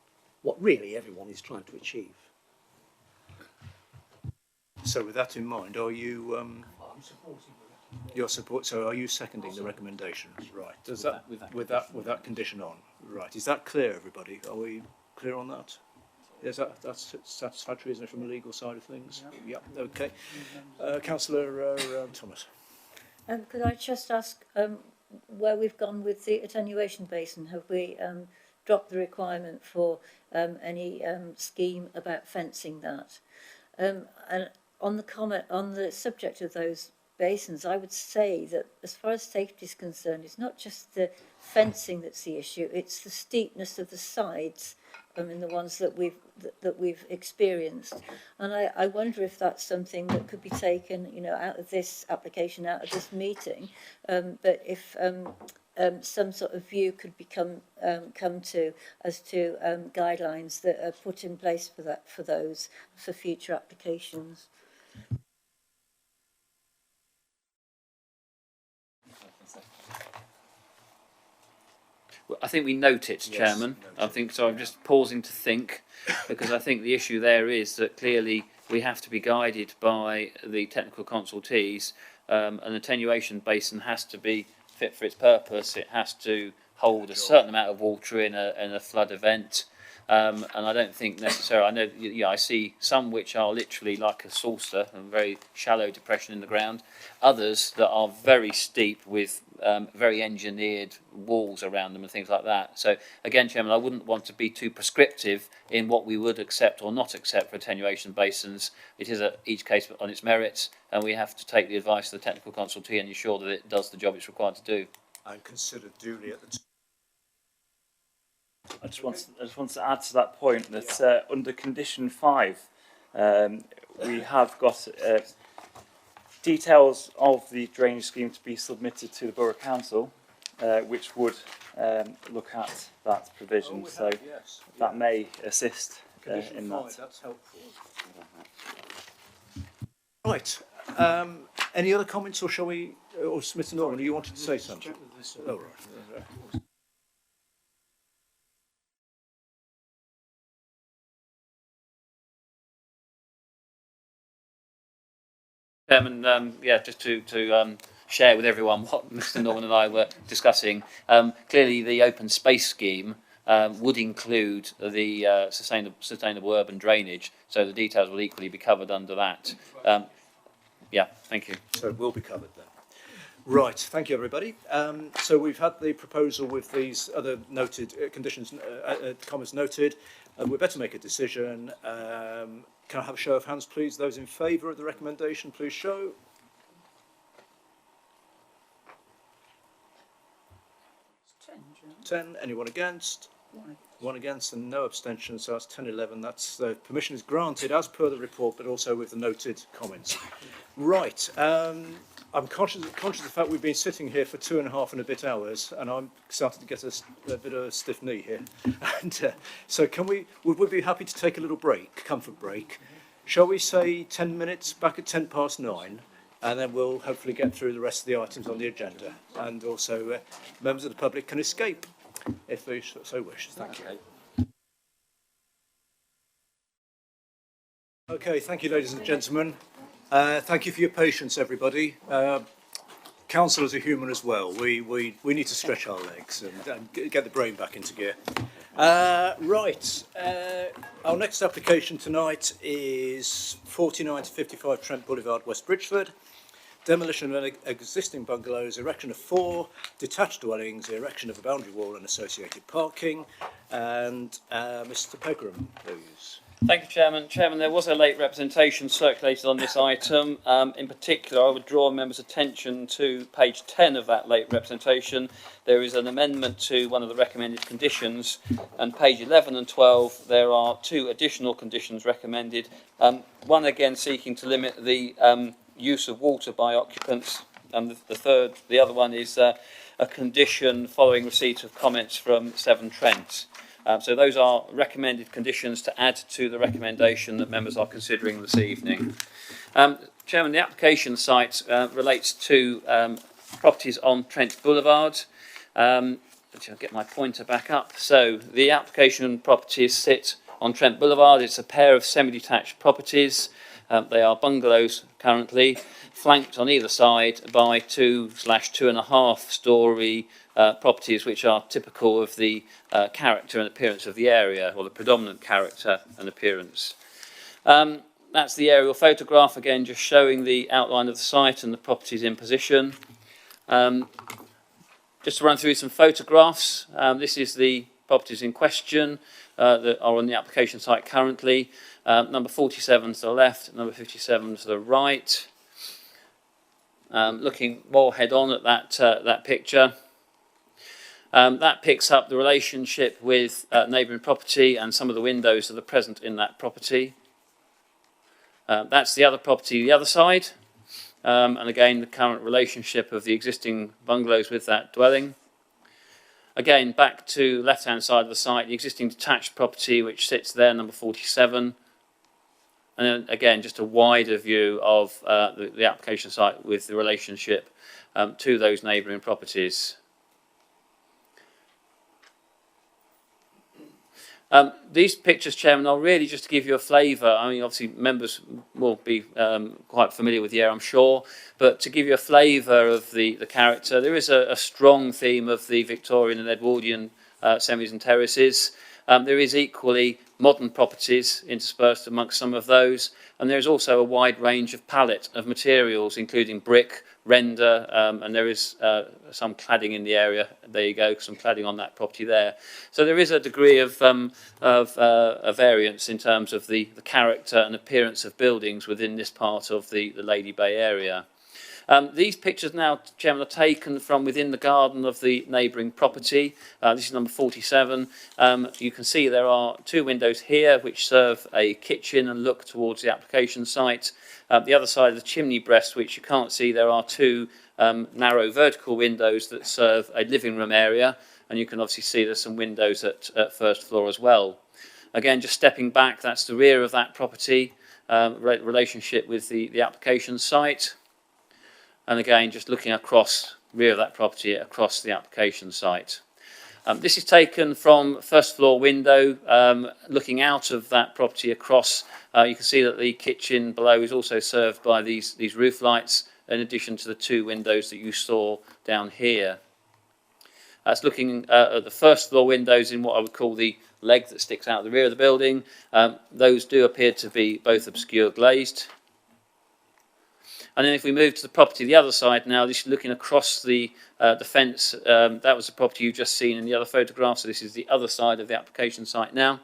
what really everyone is trying to achieve. So with that in mind, are you I'm supporting your support? So are you seconding the recommendation? Right. Does with that condition on? Right. Is that clear, everybody? Are we clear on that? Is that's satisfactory, isn't it, from the legal side of things? Yeah. Okay. Councillor Thomas. Could I just ask where we've gone with the attenuation basin? Have we dropped the requirement for any scheme about fencing that? And on the subject of those basins, I would say that as far as safety is concerned, it's not just the fencing that's the issue; it's the steepness of the sides. In the ones that we've experienced, and I wonder if that's something that could be taken, out of this application, out of this meeting, but if some sort of view could come to as to guidelines that are put in place for those for future applications. I think we note it, Chairman. I think so. I'm just pausing to think, because I think the issue there is that clearly we have to be guided by the technical consultees. An attenuation basin has to be fit for its purpose. It has to hold a certain amount of water in a flood event. And I don't think necessarily, I know, I see some which are literally like a saucer, a very shallow depression in the ground. Others that are very steep with very engineered walls around them and things like that. So again, Chairman, I wouldn't want to be too prescriptive in what we would accept or not accept for attenuation basins. It is each case on its merits, and we have to take the advice of the technical consultee and ensure that it does the job it's required to do. And consider duly at the time. I just want to add to that point that under condition 5, we have got details of the drainage scheme to be submitted to the Borough Council, which would look at that provision. So yes. that may assist Condition in 5, that. that's helpful. Right. Any other comments, or shall we? Or Smith and Norman, you wanted to say something? Oh, right. Chairman, just to share with everyone what Mr. Norman and I were discussing. Clearly, the open space scheme would include the sustainable urban drainage, so the details will equally be covered under that. Yeah, thank you. So it will be covered then. Right, thank you everybody. So we've had the proposal with these other noted conditions, comments noted. We'd better make a decision. Can I have a show of hands, please? Those in favour of the recommendation, please show. Ten. Anyone against? One against and no abstentions, so that's 10-11. That's the permission is granted as per the report, but also with the noted comments. Right. I'm conscious of the fact we've been sitting here for 2.5 and a bit hours, and I'm starting to get a bit of a stiff knee here. And so, would we be happy to take a little break, comfort break? Shall we say 10 minutes, back at 9:10, and then we'll hopefully get through the rest of the items on the agenda, and also members of the public can escape if they so wish. Thank you. Okay, thank you, ladies and gentlemen. Thank you for your patience, everybody. Councillors are human as well. We need to stretch our legs and get the brain back into gear. Right. Our next application tonight is 49 to 55 Trent Boulevard, West Bridgford. Demolition of existing bungalows, erection of 4 detached dwellings, erection of a boundary wall and associated parking. And Mr. Pegram, please. Thank you, Chairman. Chairman, there was a late representation circulated on this item. In particular, I would draw members' attention to page 10 of that late representation. There is an amendment to one of the recommended conditions, and page 11 and 12, there are 2 additional conditions recommended. One, again, seeking to limit the use of water by occupants, and the other one is a condition following receipt of comments from Severn Trent. So those are recommended conditions to add to the recommendation that members are considering this evening. Chairman, the application site relates to properties on Trent Boulevard. I'll get my pointer back up. So the application properties sit on Trent Boulevard. It's a pair of semi-detached properties. They are bungalows currently, flanked on either side by 2/2.5 story properties which are typical of the character and appearance of the area, or the predominant character and appearance. That's the aerial photograph, again just showing the outline of the site and the properties in position. Just to run through some photographs, this is the properties in question that are on the application site currently. Number 47 to the left, number 57 to the right. Looking more head-on at that picture. That picks up the relationship with neighbouring property and some of the windows that are present in that property. That's the other property, the other side. And again, the current relationship of the existing bungalows with that dwelling. Again, back to the left-hand side of the site, the existing detached property which sits there, number 47. And then again, just a wider view of the application site with the relationship to those neighbouring properties. These pictures, Chairman, are really just to give you a flavour. I mean, obviously, members will be quite familiar with the area, I'm sure, but to give you a flavour of the character, there is a strong theme of the Victorian and Edwardian semis and terraces. There is equally modern properties interspersed amongst some of those, and there is also a wide range of palette of materials, including brick, render, and there is some cladding in the area. There you go, some cladding on that property there. So there is a degree of variance in terms of the character and appearance of buildings within this part of the Lady Bay area. These pictures now, Chairman, are taken from within the garden of the neighbouring property. This is number 47. You can see there are 2 windows here which serve a kitchen and look towards the application site. The other side of the chimney breast, which you can't see, there are 2 narrow vertical windows that serve a living room area, and you can obviously see there's some windows at first floor as well. Again, just stepping back, that's the rear of that property, relationship with the application site. And again, just looking across rear of that property, across the application site. This is taken from first floor window, looking out of that property across. You can see that the kitchen below is also served by these roof lights, in addition to the 2 windows that you saw down here. That's looking at the first floor windows in what I would call the leg that sticks out the rear of the building. Those do appear to be both obscure glazed. And then if we move to the property the other side now, this is looking across the fence. That was the property you've just seen in the other photograph, so this is the other side of the application site now.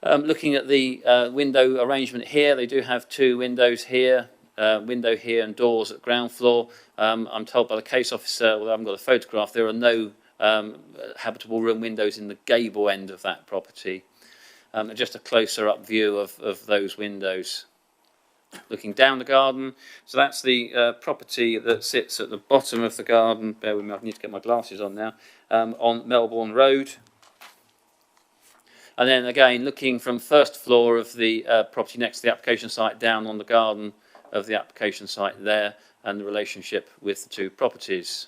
Looking at the window arrangement here, they do have 2 windows here, window here and doors at ground floor. I'm told by the case officer, although I haven't got a photograph, there are no habitable room windows in the gable end of that property. Just a closer up view of those windows. Looking down the garden, so that's the property that sits at the bottom of the garden. Bear with me, I need to get my glasses on now. On Melbourne Road. And then again, looking from first floor of the property next to the application site down on the garden of the application site there, and the relationship with the 2 properties.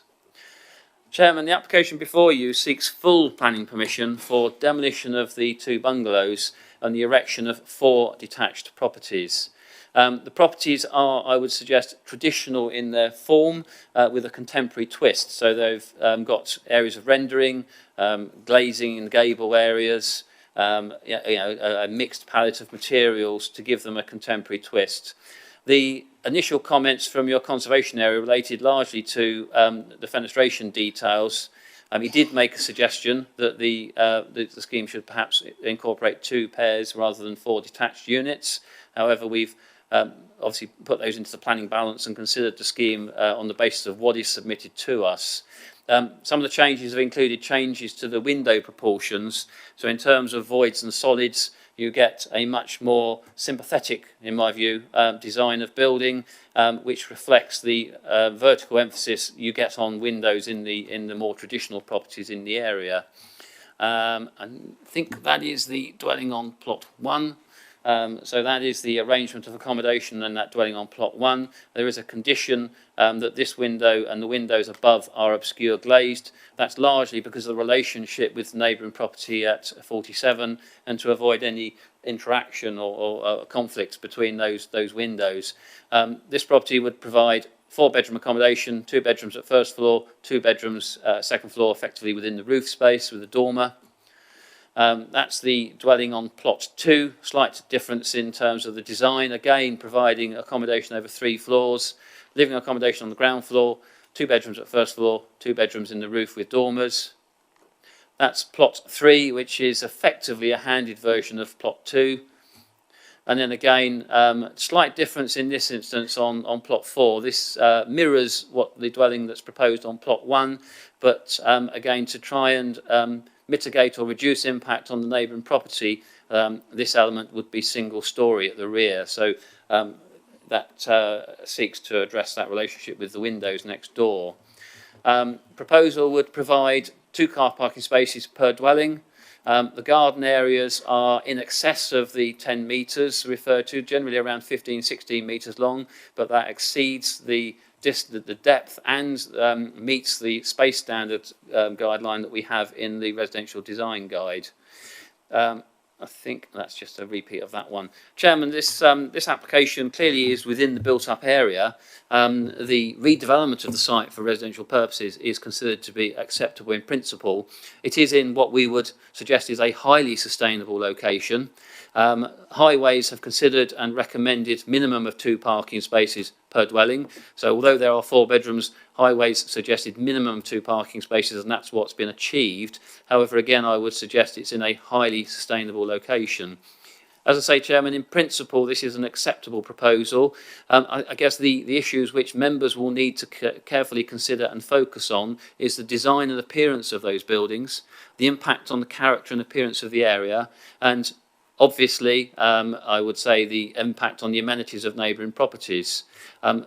Chairman, the application before you seeks full planning permission for demolition of the 2 bungalows and the erection of 4 detached properties. The properties are, I would suggest, traditional in their form with a contemporary twist. So they've got areas of rendering, glazing in gable areas, a mixed palette of materials to give them a contemporary twist. The initial comments from your conservation area related largely to the fenestration details. He did make a suggestion that the scheme should perhaps incorporate 2 pairs rather than 4 detached units. However, we've obviously put those into the planning balance and considered the scheme on the basis of what is submitted to us. Some of the changes have included changes to the window proportions. So in terms of voids and solids, you get a much more sympathetic, in my view, design of building, which reflects the vertical emphasis you get on windows in the more traditional properties in the area. I think that is the dwelling on plot 1. So that is the arrangement of accommodation and that dwelling on plot 1. There is a condition that this window and the windows above are obscure glazed. That's largely because of the relationship with the neighbouring property at 47 and to avoid any interaction or conflicts between those windows. This property would provide 4-bedroom accommodation, 2 bedrooms at first floor, 2 bedrooms second floor, effectively within the roof space with a dormer. That's the dwelling on plot 2, slight difference in terms of the design, again providing accommodation over 3 floors, living accommodation on the ground floor, 2 bedrooms at first floor, 2 bedrooms in the roof with dormers. That's plot 3, which is effectively a handed version of plot 2. And then again, slight difference in this instance on plot 4. This mirrors what the dwelling that's proposed on plot 1, but again, to try and mitigate or reduce impact on the neighbouring property, this element would be single storey at the rear. So that seeks to address that relationship with the windows next door. Proposal would provide 2 car parking spaces per dwelling. The garden areas are in excess of the 10 metres referred to, generally around 15-16 metres long, but that exceeds the depth and meets the space standard guideline that we have in the residential design guide. I think that's just a repeat of that one. Chairman, this application clearly is within the built-up area. The redevelopment of the site for residential purposes is considered to be acceptable in principle. It is in what we would suggest is a highly sustainable location. Highways have considered and recommended minimum of 2 parking spaces per dwelling. So although there are 4 bedrooms, Highways suggested minimum 2 parking spaces, and that's what's been achieved. However, again, I would suggest it's in a highly sustainable location. As I say, Chairman, in principle, this is an acceptable proposal. I guess the issues which members will need to carefully consider and focus on is the design and appearance of those buildings, the impact on the character and appearance of the area, and obviously, I would say the impact on the amenities of neighbouring properties.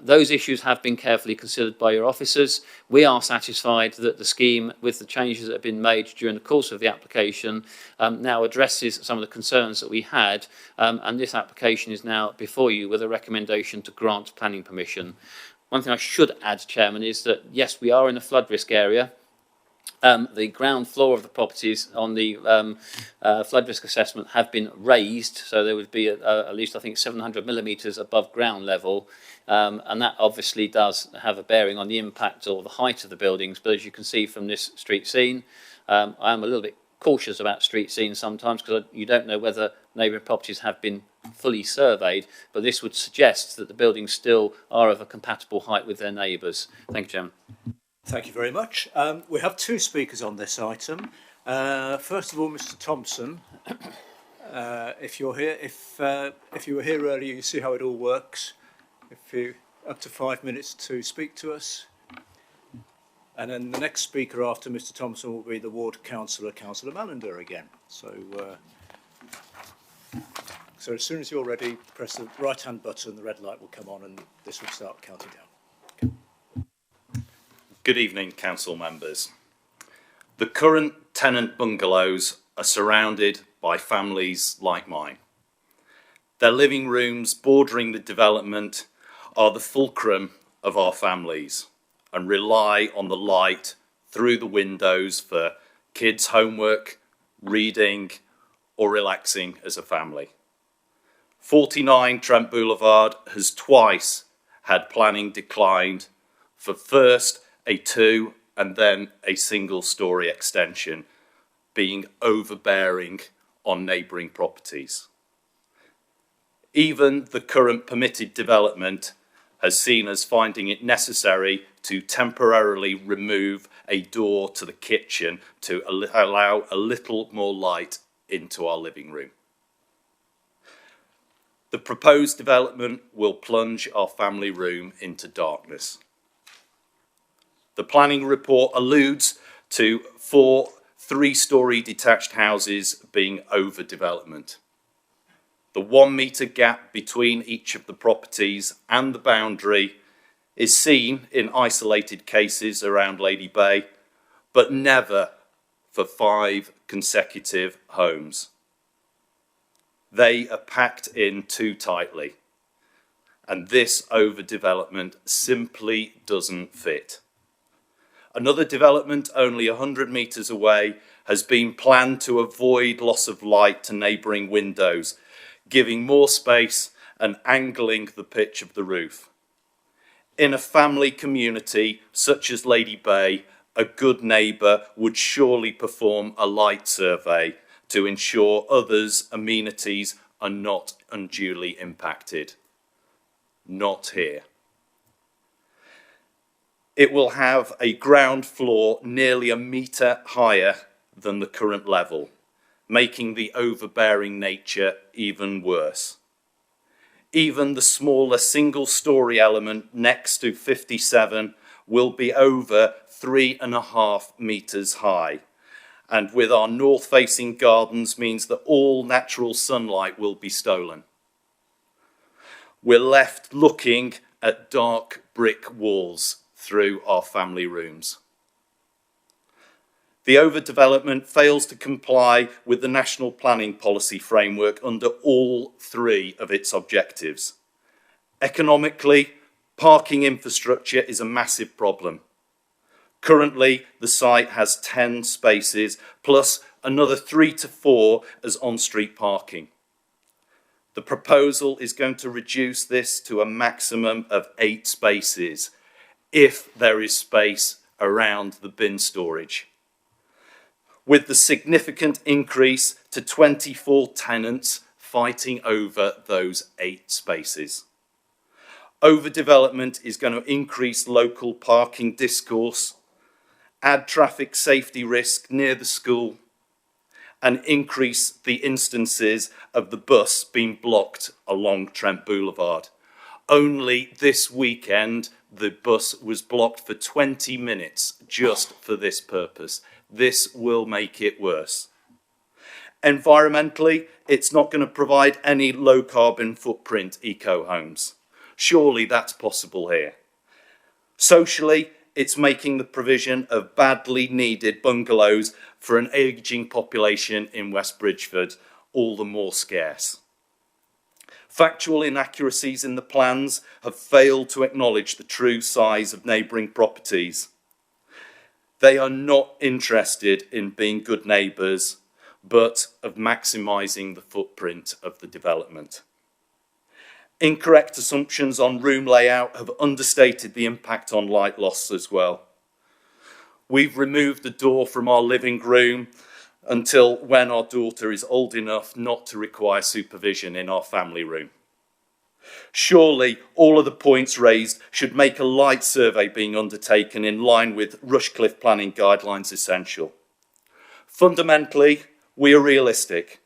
Those issues have been carefully considered by your officers. We are satisfied that the scheme, with the changes that have been made during the course of the application, now addresses some of the concerns that we had, and this application is now before you with a recommendation to grant planning permission. One thing I should add, Chairman, is that yes, we are in a flood risk area. the ground floor of the properties on the flood risk assessment have been raised, so there would be at least, I think, 700 millimetres above ground level, and that obviously does have a bearing on the impact or the height of the buildings. But as you can see from this street scene, I am a little bit cautious about street scenes sometimes because you don't know whether neighbouring properties have been fully surveyed, but this would suggest that the buildings still are of a compatible height with their neighbours. Thank you, Chairman. Thank you very much. We have two speakers on this item. First of all, Mr. Thompson, if you're here, if you were here earlier, you see how it all works. If you up to 5 minutes to speak to us, and then the next speaker after Mr. Thompson will be the ward councillor, Councillor Mallender again. So as soon as you're ready, press the right-hand button. The red light will come on, and this will start counting down. Good evening, council members. The current tenant bungalows are surrounded by families like mine. Their living rooms bordering the development are the fulcrum of our families and rely on the light through the windows for kids' homework, reading, or relaxing as a family. 49 Trent Boulevard has twice had planning declined for first a 2 and then a single-storey extension, being overbearing on neighbouring properties. Even the current permitted development has seen us finding it necessary to temporarily remove a door to the kitchen to allow a little more light into our living room. The proposed development will plunge our family room into darkness. The planning report alludes to 4 3-storey detached houses being overdevelopment. The 1 metre gap between each of the properties and the boundary is seen in isolated cases around Lady Bay, but never for 5 consecutive homes. They are packed in too tightly, and this overdevelopment simply doesn't fit. Another development only 100 metres away has been planned to avoid loss of light to neighbouring windows, giving more space and angling the pitch of the roof. In a family community such as Lady Bay, a good neighbour would surely perform a light survey to ensure others' amenities are not unduly impacted. Not here. It will have a ground floor nearly 1 metre higher than the current level, making the overbearing nature even worse. Even the smaller single-storey element next to 57 will be over 3.5 metres high, and with our north-facing gardens means that all natural sunlight will be stolen. We're left looking at dark brick walls through our family rooms. The overdevelopment fails to comply with the National Planning Policy Framework under all 3 of its objectives. Economically, parking infrastructure is a massive problem. Currently, the site has 10 spaces, plus another 3 to 4 as on-street parking. The proposal is going to reduce this to a maximum of 8 spaces, if there is space around the bin storage. With the significant increase to 24 tenants fighting over those 8 spaces. Overdevelopment is going to increase local parking discourse, add traffic safety risk near the school, and increase the instances of the bus being blocked along Trent Boulevard. Only this weekend, the bus was blocked for 20 minutes just for this purpose. This will make it worse. Environmentally, it's not going to provide any low carbon footprint eco homes. Surely that's possible here. Socially, it's making the provision of badly needed bungalows for an ageing population in West Bridgford all the more scarce. Factual inaccuracies in the plans have failed to acknowledge the true size of neighbouring properties. They are not interested in being good neighbours, but of maximising the footprint of the development. Incorrect assumptions on room layout have understated the impact on light loss as well. We've removed the door from our living room until when our daughter is old enough not to require supervision in our family room. Surely all of the points raised should make a light survey being undertaken in line with Rushcliffe planning guidelines essential. Fundamentally, we are realistic.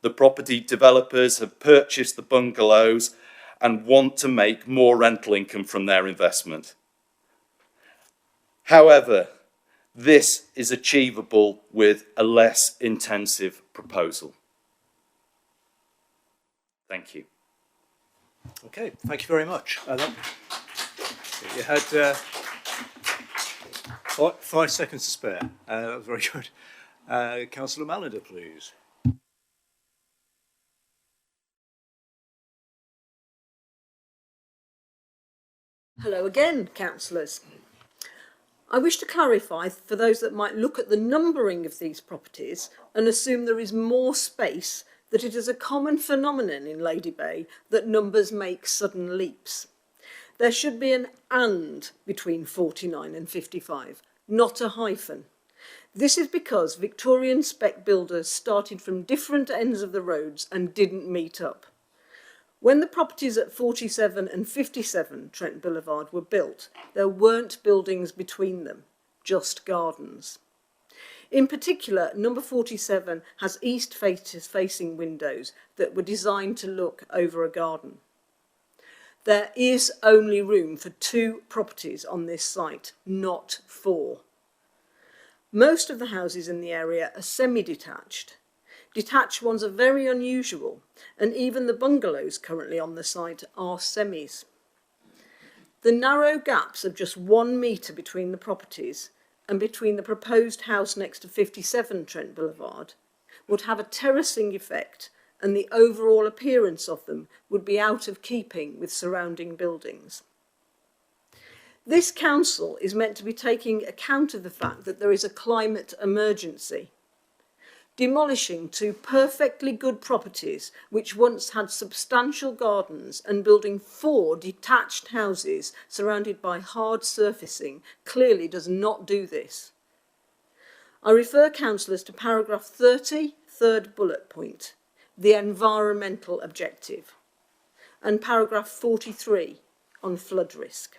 The property developers have purchased the bungalows and want to make more rental income from their investment. However, this is achievable with a less intensive proposal. Thank you. Okay, thank you very much. You had 5 seconds to spare. That was very good. Councillor Mallender, please. Hello again, councillors. I wish to clarify for those that might look at the numbering of these properties and assume there is more space that it is a common phenomenon in Lady Bay that numbers make sudden leaps. There should be an and between 49 and 55, not a hyphen. This is because Victorian spec builders started from different ends of the roads and didn't meet up. When the properties at 47 and 57 Trent Boulevard were built, there weren't buildings between them, just gardens. In particular, number 47 has east-facing windows that were designed to look over a garden. There is only room for 2 properties on this site, not 4. Most of the houses in the area are semi-detached. Detached ones are very unusual, and even the bungalows currently on the site are semis. The narrow gaps of just 1 metre between the properties and between the proposed house next to 57 Trent Boulevard would have a terracing effect, and the overall appearance of them would be out of keeping with surrounding buildings. This council is meant to be taking account of the fact that there is a climate emergency. Demolishing 2 perfectly good properties which once had substantial gardens and building 4 detached houses surrounded by hard surfacing clearly does not do this. I refer councillors to paragraph 30, 3rd bullet point, the environmental objective, and paragraph 43 on flood risk.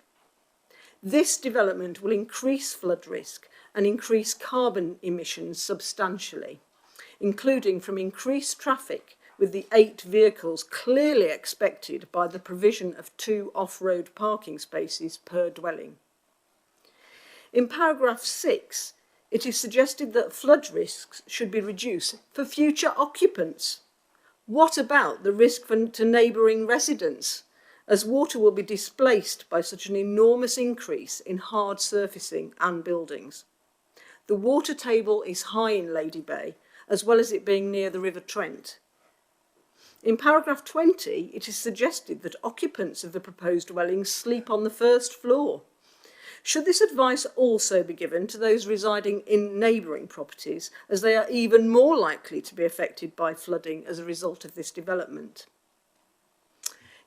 This development will increase flood risk and increase carbon emissions substantially, including from increased traffic with the 8 vehicles clearly expected by the provision of 2 off-road parking spaces per dwelling. In paragraph 6, it is suggested that flood risks should be reduced for future occupants. What about the risk to neighbouring residents, as water will be displaced by such an enormous increase in hard surfacing and buildings? The water table is high in Lady Bay, as well as it being near the River Trent. In paragraph 20, it is suggested that occupants of the proposed dwellings sleep on the 1st floor. Should this advice also be given to those residing in neighbouring properties, as they are even more likely to be affected by flooding as a result of this development?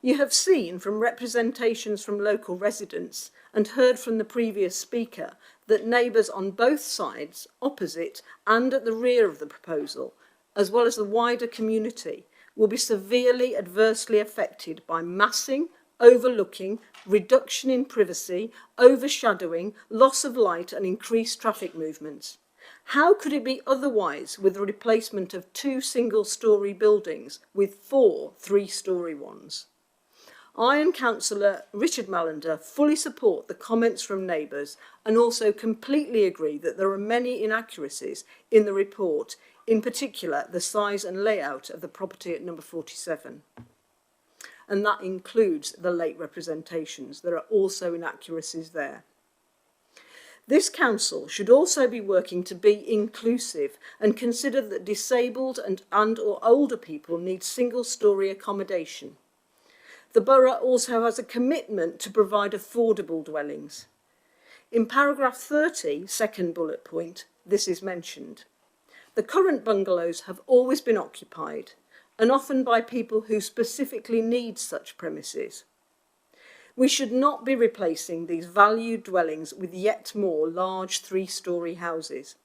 You have seen from representations from local residents and heard from the previous speaker that neighbours on both sides, opposite and at the rear of the proposal, as well as the wider community, will be severely adversely affected by massing, overlooking, reduction in privacy, overshadowing, loss of light and increased traffic movements. How could it be otherwise with the replacement of 2 single-storey buildings with 4 3-storey ones? I and Councillor Richard Mallender fully support the comments from neighbours and also completely agree that there are many inaccuracies in the report, in particular the size and layout of the property at number 47. And that includes the late representations. There are also inaccuracies there. This council should also be working to be inclusive and consider that disabled and or older people need single-storey accommodation. The borough also has a commitment to provide affordable dwellings. In paragraph 30, second bullet point, this is mentioned. The current bungalows have always been occupied, and often by people who specifically need such premises. We should not be replacing these valued dwellings with yet more large 3-storey houses.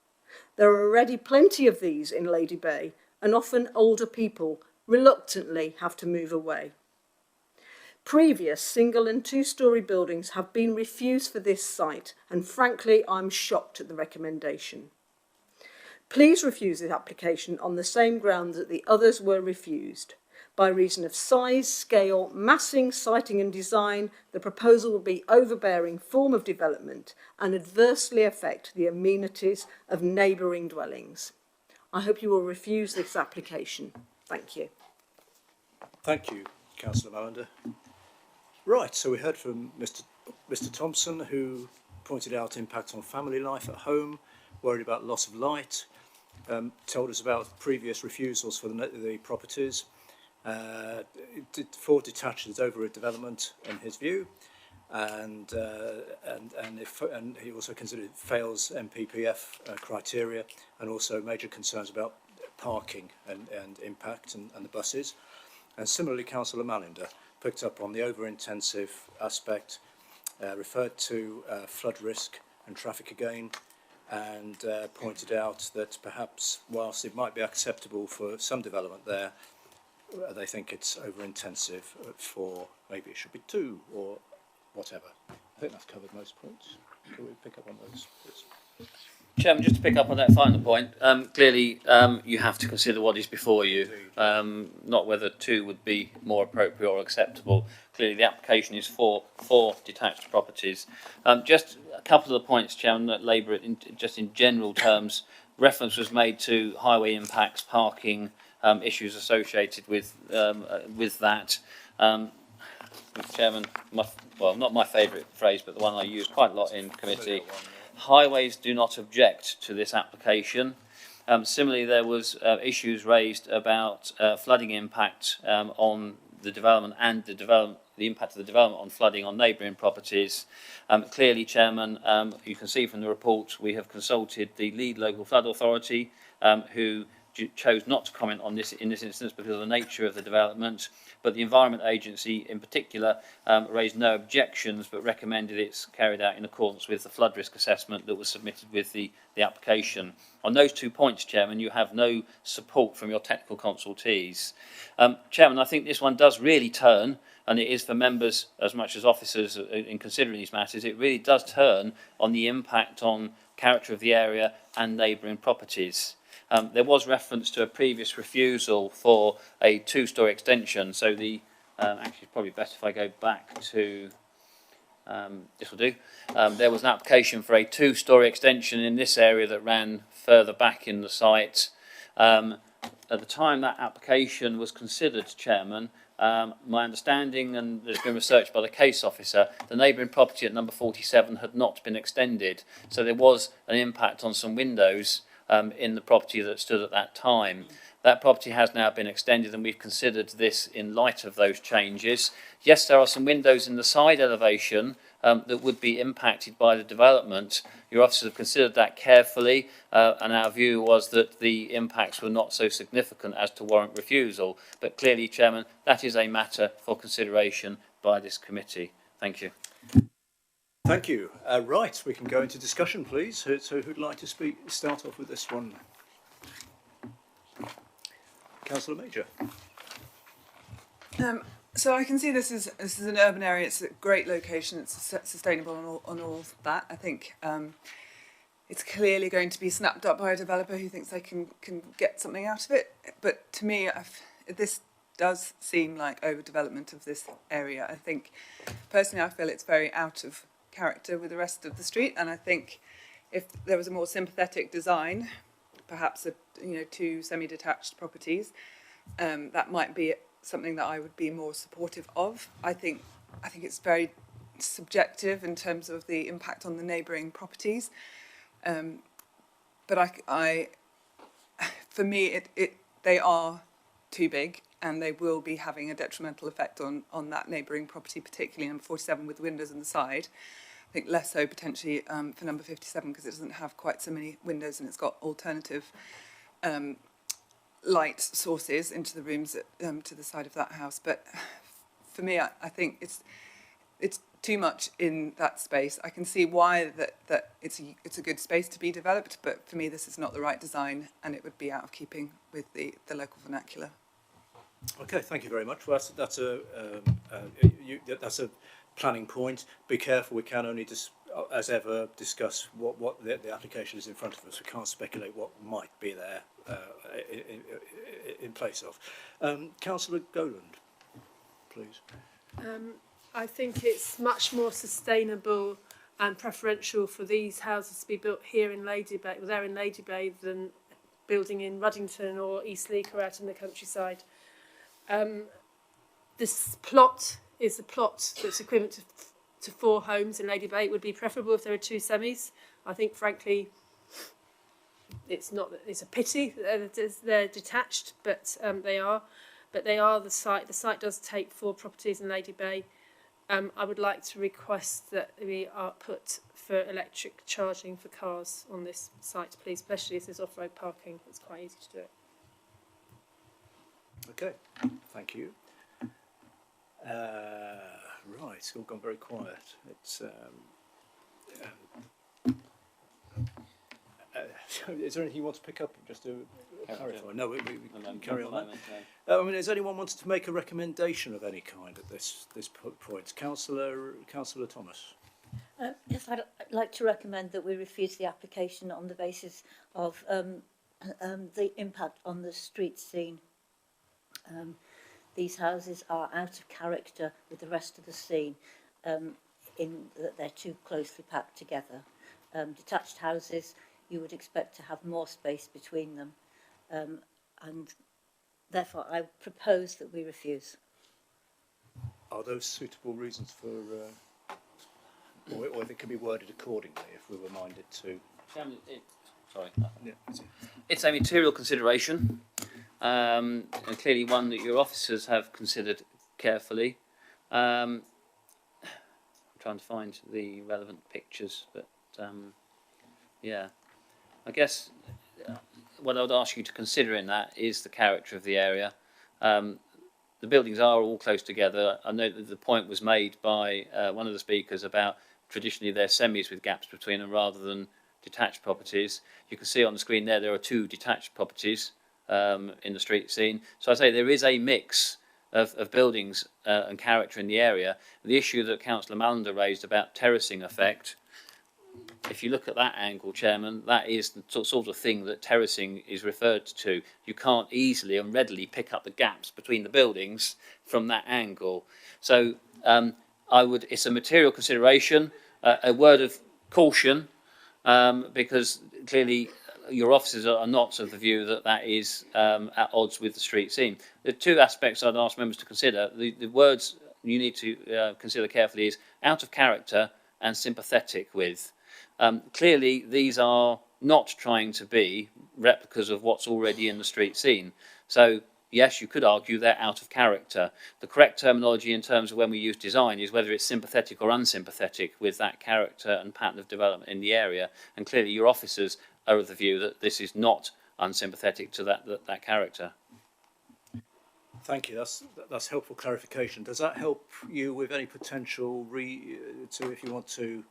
There are already plenty of these in Lady Bay, and often older people reluctantly have to move away. Previous single and 2-storey buildings have been refused for this site, and frankly, I'm shocked at the recommendation. Please refuse this application on the same ground that the others were refused. By reason of size, scale, massing, siting and design, the proposal will be overbearing form of development and adversely affect the amenities of neighbouring dwellings. I hope you will refuse this application. Thank you. Thank you, Councillor Mallender. Right, so we heard from Mr. Thompson, who pointed out impact on family life at home, worried about loss of light, told us about previous refusals for the properties, for detached over a development in his view, and he also considered it fails MPPF criteria, and also major concerns about parking and impact and the buses. And similarly, Councillor Mallender picked up on the over-intensive aspect, referred to flood risk and traffic again, and pointed out that perhaps whilst it might be acceptable for some development there, they think it's over-intensive for maybe it should be 2 or whatever. I think that's covered most points. Can we pick up on those? Chairman, just to pick up on that final point, clearly you have to consider what is before you, not whether 2 would be more appropriate or acceptable. Clearly the application is for detached properties. Just a couple of the points, Chairman, that labour just in general terms. Reference was made to highway impacts, parking, issues associated with that. Chairman, well, not my favourite phrase, but the one I use quite a lot in committee. Highways do not object to this application. Similarly, there was issues raised about flooding impact on the development and the impact of the development on flooding on neighbouring properties. Clearly, Chairman, you can see from the report we have consulted the lead local flood authority, who chose not to comment on this in this instance because of the nature of the development, but the Environment Agency in particular raised no objections but recommended it's carried out in accordance with the flood risk assessment that was submitted with the application. On those 2 points, Chairman, you have no support from your technical consultees. Chairman, I think this one does really turn, and it is for members as much as officers in considering these matters, it really does turn on the impact on character of the area and neighbouring properties. There was reference to a previous refusal for a 2-storey extension, so the actually it's probably best if I go back to this will do. There was an application for a 2-storey extension in this area that ran further back in the site. At the time that application was considered, Chairman, my understanding, and there's been research by the case officer, the neighbouring property at number 47 had not been extended, so there was an impact on some windows in the property that stood at that time. That property has now been extended, and we've considered this in light of those changes. Yes, there are some windows in the side elevation that would be impacted by the development. Your officers have considered that carefully, and our view was that the impacts were not so significant as to warrant refusal. But clearly, Chairman, that is a matter for consideration by this committee. Thank you. Thank you. Right, we can go into discussion, please. So who'd like to start off with this one? Councillor Major. So I can see this is an urban area. It's a great location. It's sustainable on all of that. I think it's clearly going to be snapped up by a developer who thinks they can get something out of it. But to me, this does seem like overdevelopment of this area. I think, personally, I feel it's very out of character with the rest of the street, and I think if there was a more sympathetic design, perhaps 2 semi-detached properties, that might be something that I would be more supportive of. I think it's very subjective in terms of the impact on the neighbouring properties, but for me they are too big, and they will be having a detrimental effect on that neighbouring property, particularly number 47 with windows on the side. I think less so potentially for number 57 because it doesn't have quite so many windows and it's got alternative light sources into the rooms to the side of that house. But for me, I think it's too much in that space. I can see why that it's a good space to be developed, but for me this is not the right design and it would be out of keeping with the local vernacular. Okay, thank you very much. Well, that's a planning point. Be careful, we can only as ever discuss what the application is in front of us. We can't speculate what might be there in place of. Councillor Goland, please. I think it's much more sustainable and preferential for these houses to be built here in Lady Bay, there in Lady Bay, than building in Ruddington or Eastleigh or out in the countryside. This plot is a plot that's equivalent to 4 homes in Lady Bay. It would be preferable if there were 2 semis. I think, frankly, it's a pity that they're detached, but they are. But they are the site. The site does take 4 properties in Lady Bay. I would like to request that we are put for electric charging for cars on this site, please, especially if there's off-road parking. It's quite easy to do it. Okay, thank you. Right, it's all gone very quiet. It's is there anything you want to pick up just to clarify? No, we can carry on that. I mean, does anyone want to make a recommendation of any kind at this point? Councillor Thomas. Yes, I'd like to recommend that we refuse the application on the basis of the impact on the street scene. These houses are out of character with the rest of the scene in that they're too closely packed together. Detached houses, you would expect to have more space between them, and therefore I propose that we refuse. Are those suitable reasons for, or they can be worded accordingly if we were minded to? It's a material consideration, and clearly one that your officers have considered carefully. I'm trying to find the relevant pictures, but yeah, I guess what I would ask you to consider in that is the character of the area. The buildings are all close together. I know that the point was made by one of the speakers about traditionally they're semis with gaps between them rather than detached properties. You can see on the screen there are 2 detached properties in the street scene. So I say there is a mix of buildings and character in the area. The issue that Councillor Mallender raised about terracing effect, if you look at that angle, Chairman, that is the sort of thing that terracing is referred to. You can't easily and readily pick up the gaps between the buildings from that angle. So it's a material consideration, a word of caution, because clearly your officers are not of the view that that is at odds with the street scene. The 2 aspects I'd ask members to consider, the words you need to consider carefully is out of character and sympathetic with. Clearly, these are not trying to be replicas of what's already in the street scene. So, yes, you could argue they're out of character. The correct terminology in terms of when we use design is whether it's sympathetic or unsympathetic with that character and pattern of development in the area. And clearly, your officers are of the view that this is not unsympathetic to that character. Thank you. That's helpful clarification. Does that help you with any potential if you want to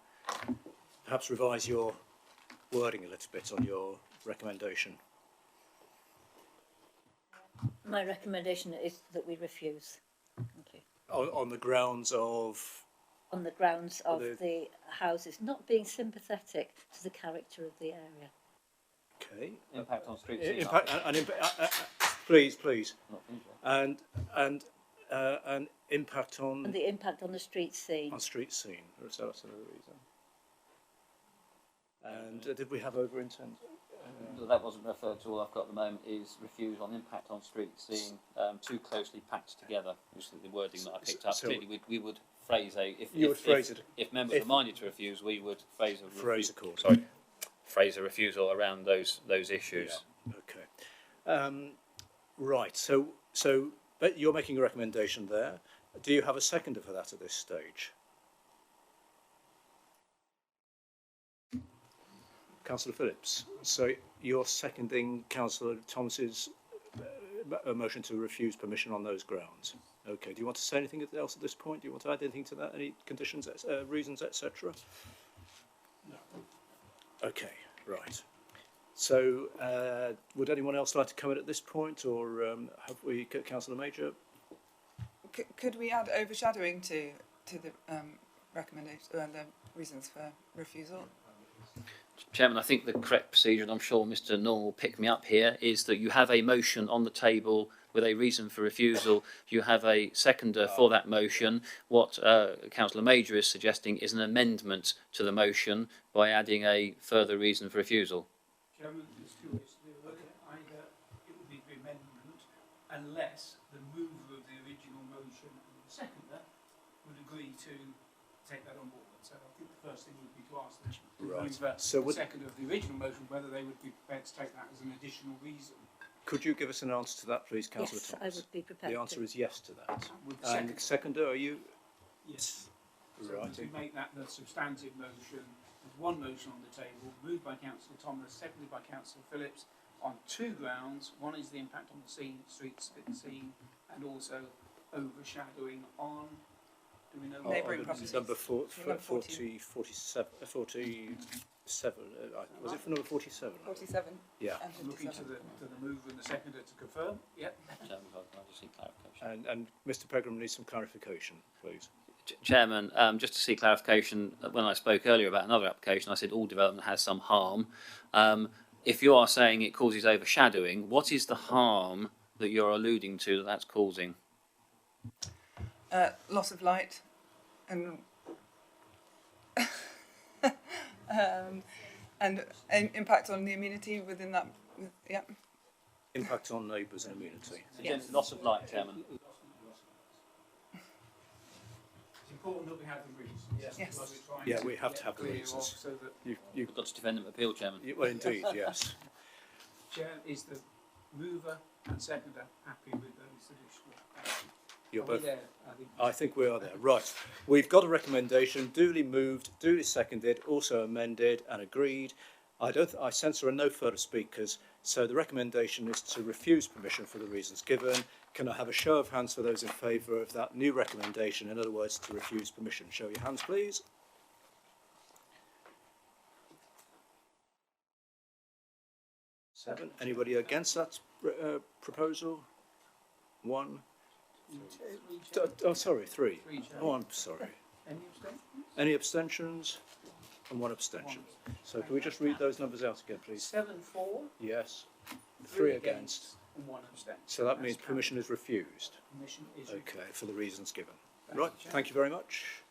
perhaps revise your wording a little bit on your recommendation? My recommendation is that we refuse. Thank you. On the grounds of? On the grounds of the houses not being sympathetic to the character of the area. Okay. Impact on street scene. Please. And impact on. And the impact on the street scene. On street scene. Is that another reason? And did we have over intent? That wasn't referred to. All I've got at the moment is refuse on impact on street scene, too closely packed together, which is the wording that I picked up. So clearly, we would phrase if members are minded to refuse, we would phrase a refusal around those issues. Yeah. Okay. Right. So but you're making a recommendation there. Do you have a seconder for that at this stage? Councillor Phillips. So you're seconding Councillor Thomas's motion to refuse permission on those grounds. Okay. Do you want to say anything else at this point? Do you want to add anything to that? Any conditions, reasons, etc.? No. Okay. Right. So, would anyone else like to comment at this point, or have we, Councillor Major? Could we add overshadowing to the recommendation and the reasons for refusal? Chairman, I think the correct procedure, and I'm sure Mr. Norm will pick me up here, is that you have a motion on the table with a reason for refusal. You have a seconder for that motion. What Councillor Major is suggesting is an amendment to the motion by adding a further reason for refusal. Chairman, there's two ways to do it. Either it would be the amendment unless the mover of the original motion and the seconder would agree to take that on board. So I think the first thing would be to ask the mover, So the seconder of the original motion, whether they would be prepared to take that as an additional reason. Could you give us an answer to that, please, Councillor Yes, Thomas? I would be prepared The answer to. is yes to that. Would And seconder, are you? Yes. So Right. we make that the substantive motion, with one motion on the table, moved by Councillor Thomas, seconded by Councillor Phillips, on two grounds. One is the impact on the streets scene, and also overshadowing on, do we know? Neighbouring properties. Number 47. 47. Was it for number 47? 47. Yeah. I'm looking to the mover and the seconder to confirm. Yep. Chairman, I just need clarification. And Mr. Pegram needs some clarification, please. Chairman, just to see clarification, when I spoke earlier about another application, I said all development has some harm. If you are saying it causes overshadowing, what is the harm that you're alluding to that that's causing? Loss of light and and impact on the immunity within that. Yeah. Impact on neighbours and immunity. Again, loss of light, Chairman. It's important that we have the reasons. Yes. Yeah, we have to have the Clear reasons. off so that You've got to defend an appeal, Chairman. Well, indeed, yes. Chair, is the mover and seconder happy with those additional? You're Are we both. there? I think we are there. Right. We've got a recommendation, duly moved, duly seconded, also amended and agreed. I sense there are no further speakers, so the recommendation is to refuse permission for the reasons given. Can I have a show of hands for those in favour of that new recommendation, in other words, to refuse permission? Show your hands, please. Seven. Anybody against that proposal? One. Oh, sorry, three. Oh, I'm sorry. Any abstentions? Any abstentions? And one abstention. So can we just read those numbers out again, please? 7 for, Yes. Three against. and one abstention. So that means permission is refused. Permission is Okay, for the reasons given. Right, thank you very much.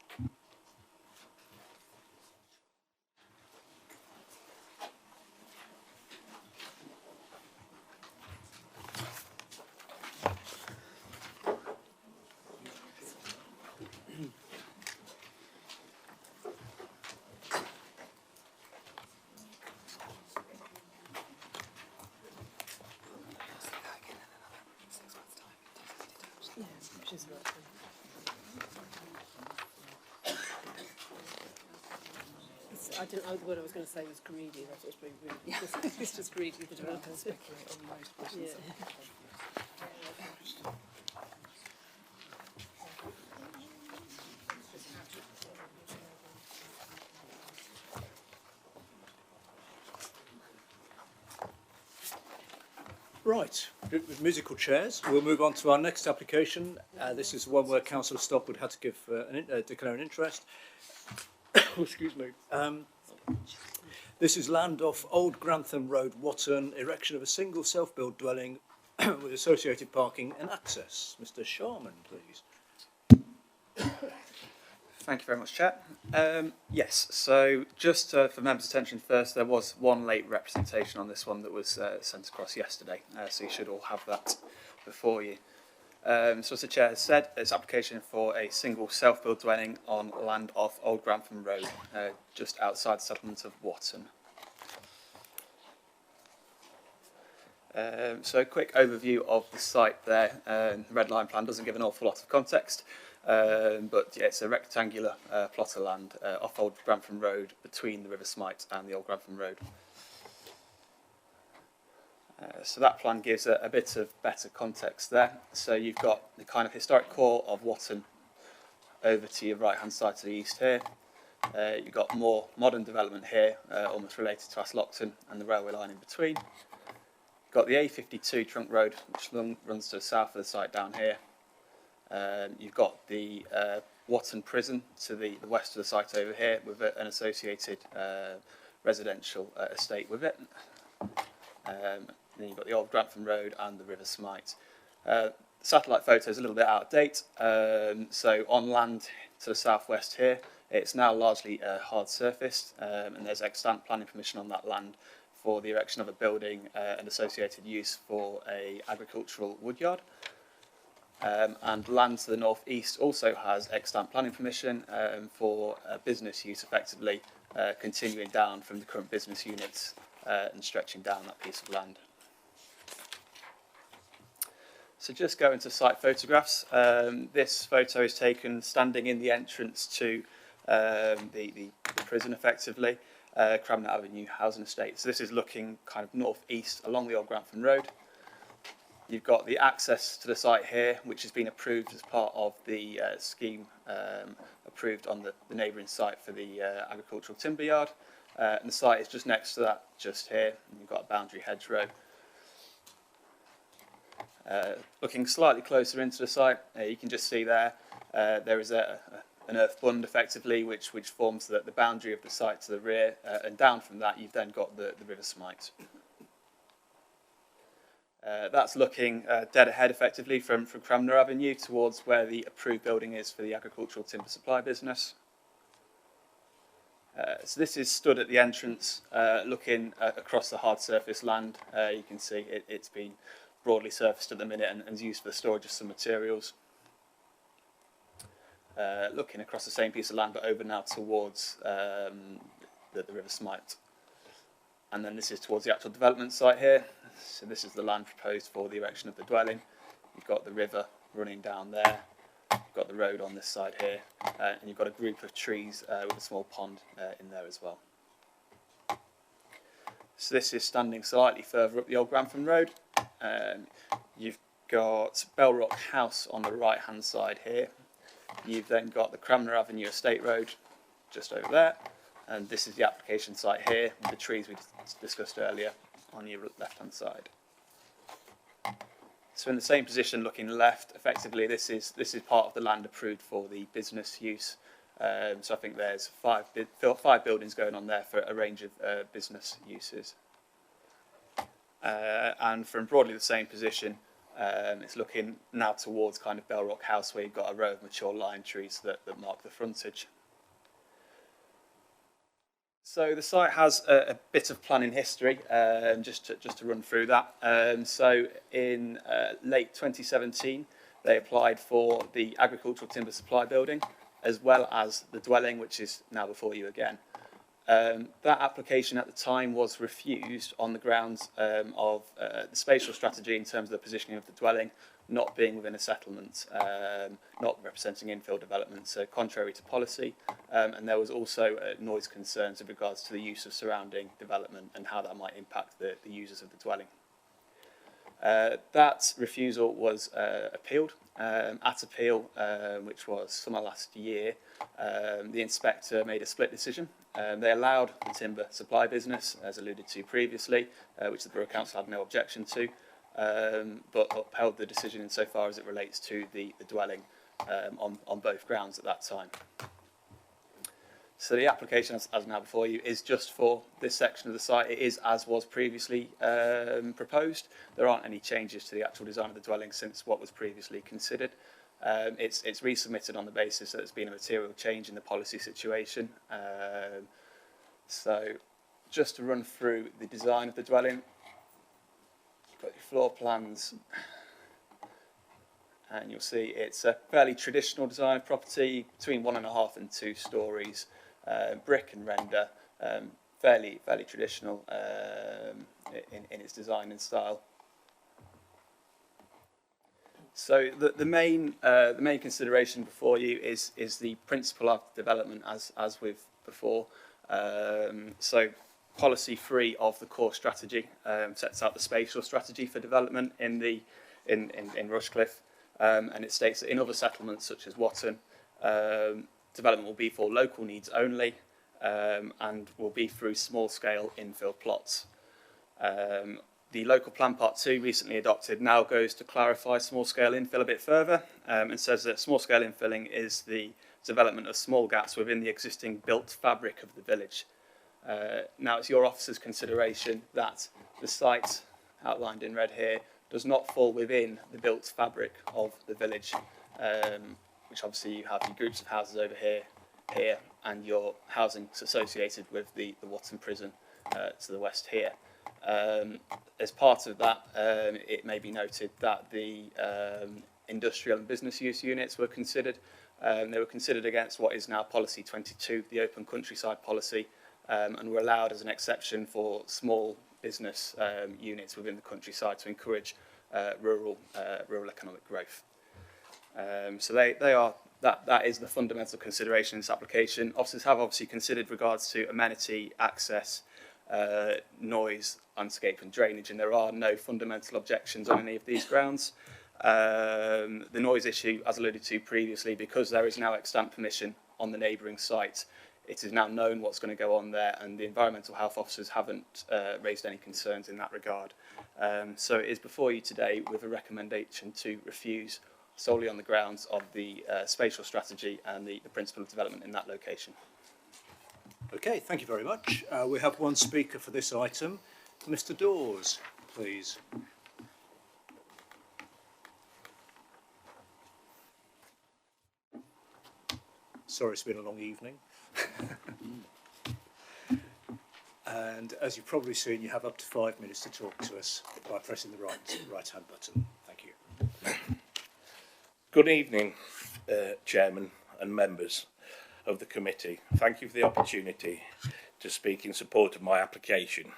I didn't know the word I was going to say was greedy. That's what's being greedy. It's just greedy for developers. Yeah. Right, with musical chairs, we'll move on to our next application. This is one where Councillor Stockwood had to give declare an interest. Excuse me. This is land off Old Grantham Road, Watton, erection of a single self-built dwelling with associated parking and access. Mr. Sharman, please. Thank you very much, Chair. Yes, so just for members' attention first, there was one late representation on this one that was sent across yesterday, so you should all have that before you. So as the Chair has said, it's application for a single self-built dwelling on land off Old Grantham Road, just outside the settlement of Watton. So a quick overview of the site there. The red line plan doesn't give an awful lot of context. But yeah, it's a rectangular plot of land off Old Grantham Road between the River Smite and the Old Grantham Road. So that plan gives a bit of better context there. So you've got the kind of historic core of Watton over to your right-hand side to the east here. You've got more modern development here, almost related to Aslockton and the railway line in between. You've got the A52 trunk road, which runs to the south of the site down here. You've got the Watton prison to the west of the site over here with an associated residential estate with it. Then you've got the old Grantham Road and the River Smite. Satellite photo is a little bit out of date. So on land to the southwest here, it's now largely hard surfaced, and there's extant planning permission on that land for the erection of a building and associated use for a agricultural woodyard. And land to the northeast also has extant planning permission for business use, effectively continuing down from the current business units and stretching down that piece of land. So just going to site photographs. This photo is taken standing in the entrance to the prison, effectively, Cramner Avenue Housing Estate. So this is looking kind of north-east along the old Grantham Road. You've got the access to the site here, which has been approved as part of the scheme approved on the neighbouring site for the agricultural timber yard. And the site is just next to that, just here. And you've got a boundary hedgerow. Looking slightly closer into the site, you can just see there, there is an earth bund, effectively, which forms the boundary of the site to the rear. And down from that, you've then got the River Smite. That's looking dead ahead, effectively, from Cramner Avenue towards where the approved building is for the agricultural timber supply business. So this is stood at the entrance, looking across the hard surface land. You can see it's been broadly surfaced at the minute and is used for the storage of some materials. Looking across the same piece of land, but over now towards the River Smite. And then this is towards the actual development site here. So this is the land proposed for the erection of the dwelling. You've got the river running down there. You've got the road on this side here. And you've got a group of trees with a small pond in there as well. So this is standing slightly further up the old Grantham Road. You've got Bellrock House on the right-hand side here. You've then got the Cramner Avenue Estate Road just over there. And this is the application site here, with the trees we discussed earlier on your left-hand side. So in the same position, looking left, effectively this is part of the land approved for the business use. So I think there's five buildings going on there for a range of business uses. And from broadly the same position, it's looking now towards kind of Bellrock House, where you've got a row of mature lime trees that mark the frontage. So the site has a bit of planning history, just to run through that. So in late 2017, they applied for the agricultural timber supply building, as well as the dwelling, which is now before you again. That application at the time was refused on the grounds of the spatial strategy in terms of the positioning of the dwelling, not being within a settlement, not representing infill development, so contrary to policy. And there was also noise concerns with regards to the use of surrounding development and how that might impact the users of the dwelling. That refusal was appealed. At appeal, which was summer last year, the inspector made a split decision. They allowed the timber supply business, as alluded to previously, which the Borough Council had no objection to, but upheld the decision insofar as it relates to the dwelling on both grounds at that time. So the application, as now before you, is just for this section of the site. It is as was previously proposed. There aren't any changes to the actual design of the dwelling since what was previously considered. It's resubmitted on the basis that there's been a material change in the policy situation. So just to run through the design of the dwelling, you've got your floor plans, and you'll see it's a fairly traditional design of property, between 1.5 and 2 stories. Brick and render, fairly traditional in its design and style. So the main consideration before you is the principle of development as with before. So policy 3 of the core strategy sets out the spatial strategy for development in Rushcliffe, and it states that in other settlements such as Watton, development will be for local needs only, and will be through small-scale infill plots. The local plan part 2 recently adopted now goes to clarify small-scale infill a bit further, and says that small-scale infilling is the development of small gaps within the existing built fabric of the village. Now it's your officer's consideration that the site outlined in red here does not fall within the built fabric of the village, which obviously you have your groups of houses over here, and your housing associated with the Watton prison to the west here. As part of that, it may be noted that the industrial and business use units were considered. They were considered against what is now Policy 22, the open countryside policy, and were allowed as an exception for small business units within the countryside to encourage rural economic growth. So they are that is the fundamental consideration in this application. Officers have obviously considered regards to amenity, access, noise, landscape and drainage, and there are no fundamental objections on any of these grounds. The noise issue, as alluded to previously, because there is now extant permission on the neighbouring site, it is now known what's going to go on there, and the environmental health officers haven't raised any concerns in that regard. So it is before you today with a recommendation to refuse solely on the grounds of the spatial strategy and the principle of development in that location. Okay, thank you very much. We have one speaker for this item. Mr. Dawes, please. Sorry, it's been a long evening. And as you've probably seen, you have up to 5 minutes to talk to us by pressing the right-hand button. Thank you. Good evening, Chairman and members of the committee. Thank you for the opportunity to speak in support of my application.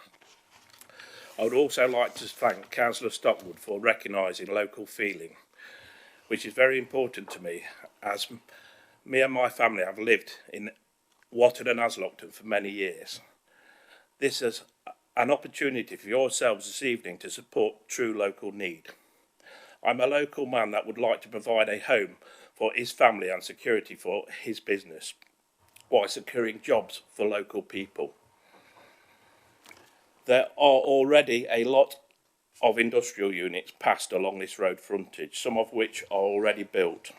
I would also like to thank Councillor Stockwood for recognising local feeling, which is very important to me, as me and my family have lived in Watton and Aslockton for many years. This is an opportunity for yourselves this evening to support true local need. I'm a local man that would like to provide a home for his family and security for his business, while securing jobs for local people. There are already a lot of industrial units passed along this road frontage, some of which are already built.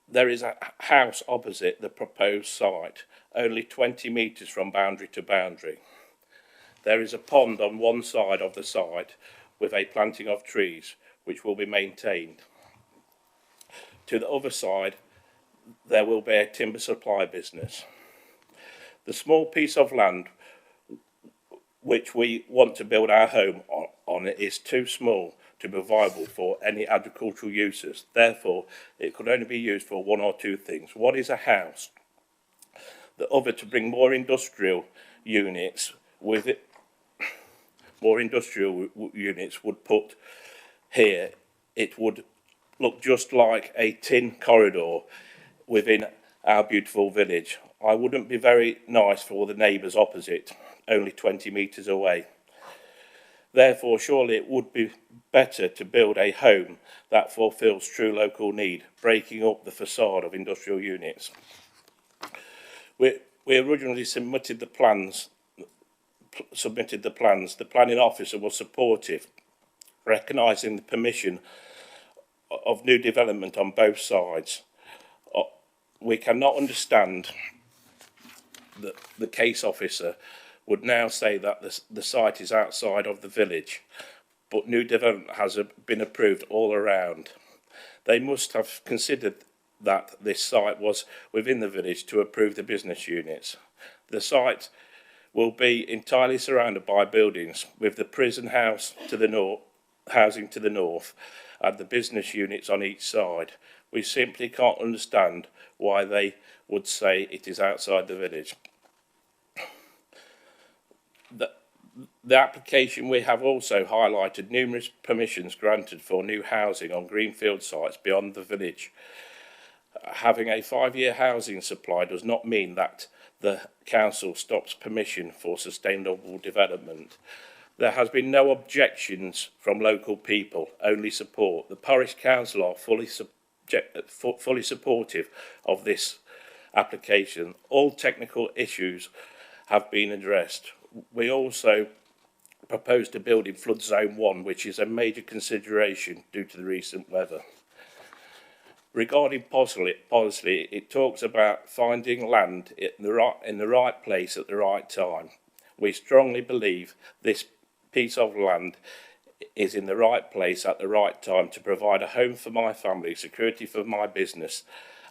There is a house opposite the proposed site, only 20 metres from boundary to boundary. There is a pond on one side of the site with a planting of trees, which will be maintained. To the other side, there will be a timber supply business. The small piece of land which we want to build our home on is too small to be viable for any agricultural uses. Therefore, it could only be used for one or two things. One is a house. The other, to bring more industrial units with it. More industrial units would put here. It would look just like a tin corridor within our beautiful village. I wouldn't be very nice for the neighbours opposite, only 20 metres away. Therefore, surely it would be better to build a home that fulfils true local need, breaking up the facade of industrial units. We originally submitted the plans. The planning officer was supportive, recognising the permission of new development on both sides. We cannot understand that the case officer would now say that the site is outside of the village, but new development has been approved all around. They must have considered that this site was within the village to approve the business units. The site will be entirely surrounded by buildings, with the prison house to the north, housing to the north, and the business units on each side. We simply can't understand why they would say it is outside the village. The application, we have also highlighted numerous permissions granted for new housing on greenfield sites beyond the village. Having a 5-year housing supply does not mean that the council stops permission for sustainable development. There has been no objections from local people, only support. The parish council are fully supportive of this application. All technical issues have been addressed. We also propose to build in flood zone 1, which is a major consideration due to the recent weather. Regarding policy, it talks about finding land in the right place at the right time. We strongly believe this piece of land is in the right place at the right time to provide a home for my family, security for my business,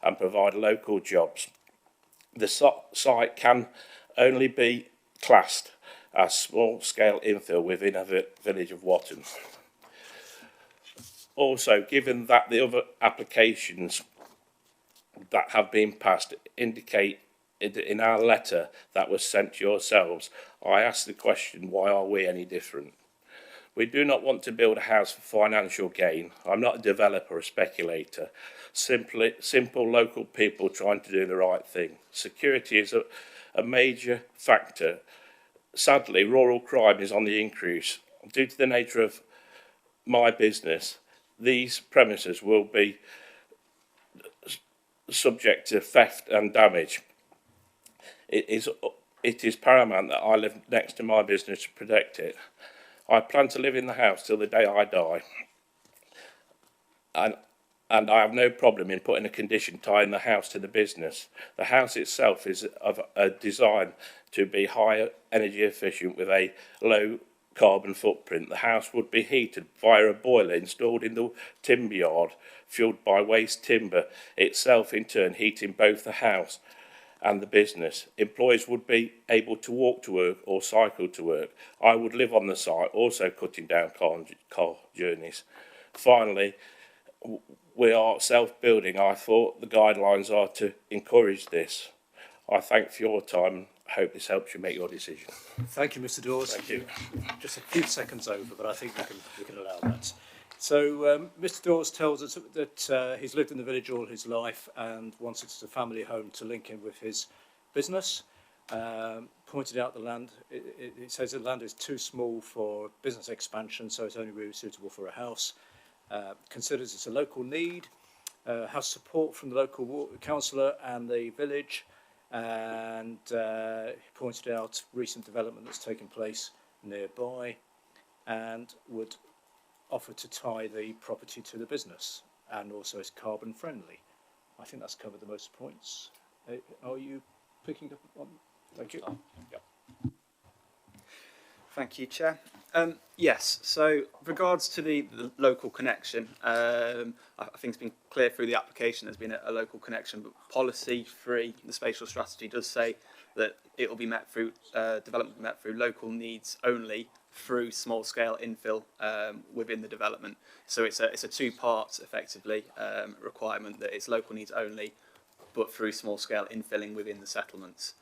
and provide local jobs. The site can only be classed as small-scale infill within a village of Watton. Also, given that the other applications that have been passed indicate in our letter that was sent to yourselves, I asked the question, why are we any different? We do not want to build a house for financial gain. I'm not a developer or a speculator. Simple local people trying to do the right thing. Security is a major factor. Sadly, rural crime is on the increase. Due to the nature of my business, these premises will be subject to theft and damage. It is paramount that I live next to my business to protect it. I plan to live in the house till the day I die. And I have no problem in putting a condition tying the house to the business. The house itself is of a design to be higher energy efficient with a low carbon footprint. The house would be heated via a boiler installed in the timber yard, fueled by waste timber, itself in turn heating both the house and the business. Employees would be able to walk to work or cycle to work. I would live on the site, also cutting down car journeys. Finally, we are self-building. I thought the guidelines are to encourage this. I thank you for your time and hope this helps you make your decision. Thank you, Mr. Dawes. Thank you. Just a few seconds over, but I think we can allow that. So Mr. Dawes tells us that he's lived in the village all his life and wants it as a family home to link in with his business. Pointed out the land, it says the land is too small for business expansion, so it's only really suitable for a house. Considers it's a local need, has support from the local councillor and the village, and he pointed out recent development that's taken place nearby and would offer to tie the property to the business, and also is carbon friendly. I think that's covered the most points. Are you picking up on? Thank you. Yep. Thank you, Chair. Yes, so regards to the local connection, I think it's been clear through the application there's been a local connection, but policy 3, the spatial strategy, does say that it will be met through, development will be met through local needs only, through small-scale infill within the development. So it's a two-part, effectively, requirement that it's local needs only, but through small-scale infilling within the settlements.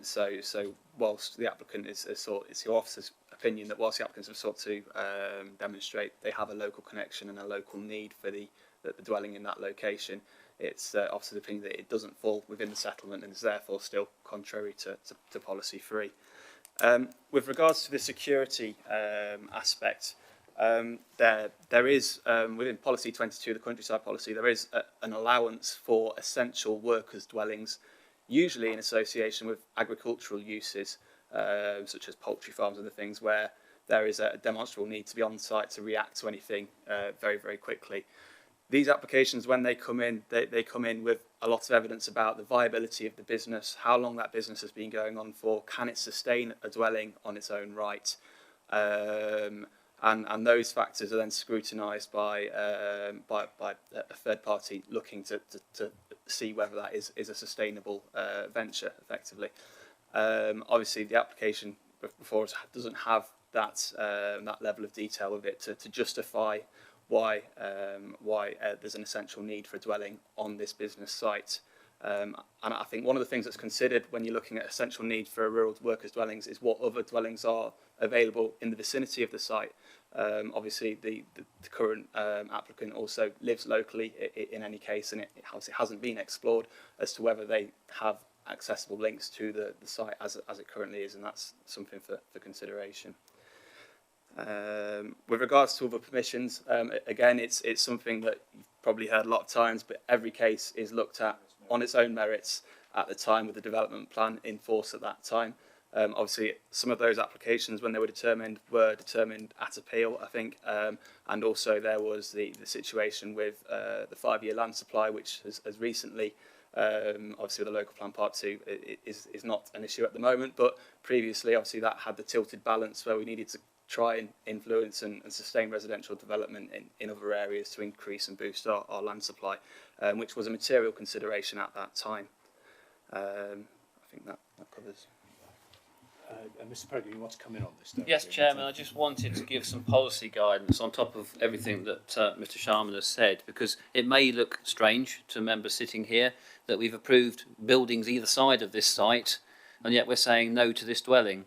So whilst the applicant it's your officer's opinion that whilst the applicants have sought to demonstrate they have a local connection and a local need for the dwelling in that location, it's officer's opinion that it doesn't fall within the settlement and is therefore still contrary to policy 3. With regards to the security aspect, there is within policy 22, the countryside policy, there is an allowance for essential workers' dwellings, usually in association with agricultural uses, such as poultry farms and other things, where there is a demonstrable need to be on site to react to anything very, very quickly. These applications, when they come in, they come in with a lot of evidence about the viability of the business, how long that business has been going on for, can it sustain a dwelling on its own right, and those factors are then scrutinised by a third party looking to see whether that is a sustainable venture, effectively. Obviously, the application before us doesn't have that level of detail with it to justify why there's an essential need for a dwelling on this business site. And I think one of the things that's considered when you're looking at essential need for a rural workers' dwellings is what other dwellings are available in the vicinity of the site. Obviously, the current applicant also lives locally in any case, and it hasn't been explored as to whether they have accessible links to the site as it currently is, and that's something for consideration. With regards to other permissions, again, it's something that you've probably heard a lot of times, but every case is looked at on its own merits at the time with the development plan in force at that time. Obviously, some of those applications, when they were determined at appeal, I think, and also there was the situation with the 5-year land supply, which has recently, obviously with the local plan part 2, is not an issue at the moment, but previously, obviously, that had the tilted balance where we needed to try and influence and sustain residential development in other areas to increase and boost our land supply, which was a material consideration at that time. I think that covers. Mr. Peregrine, you want to come in on this? Yes, Chairman, I just wanted to give some policy guidance on top of everything that Mr. Sharman has said, because it may look strange to members sitting here that we've approved buildings either side of this site, and yet we're saying no to this dwelling.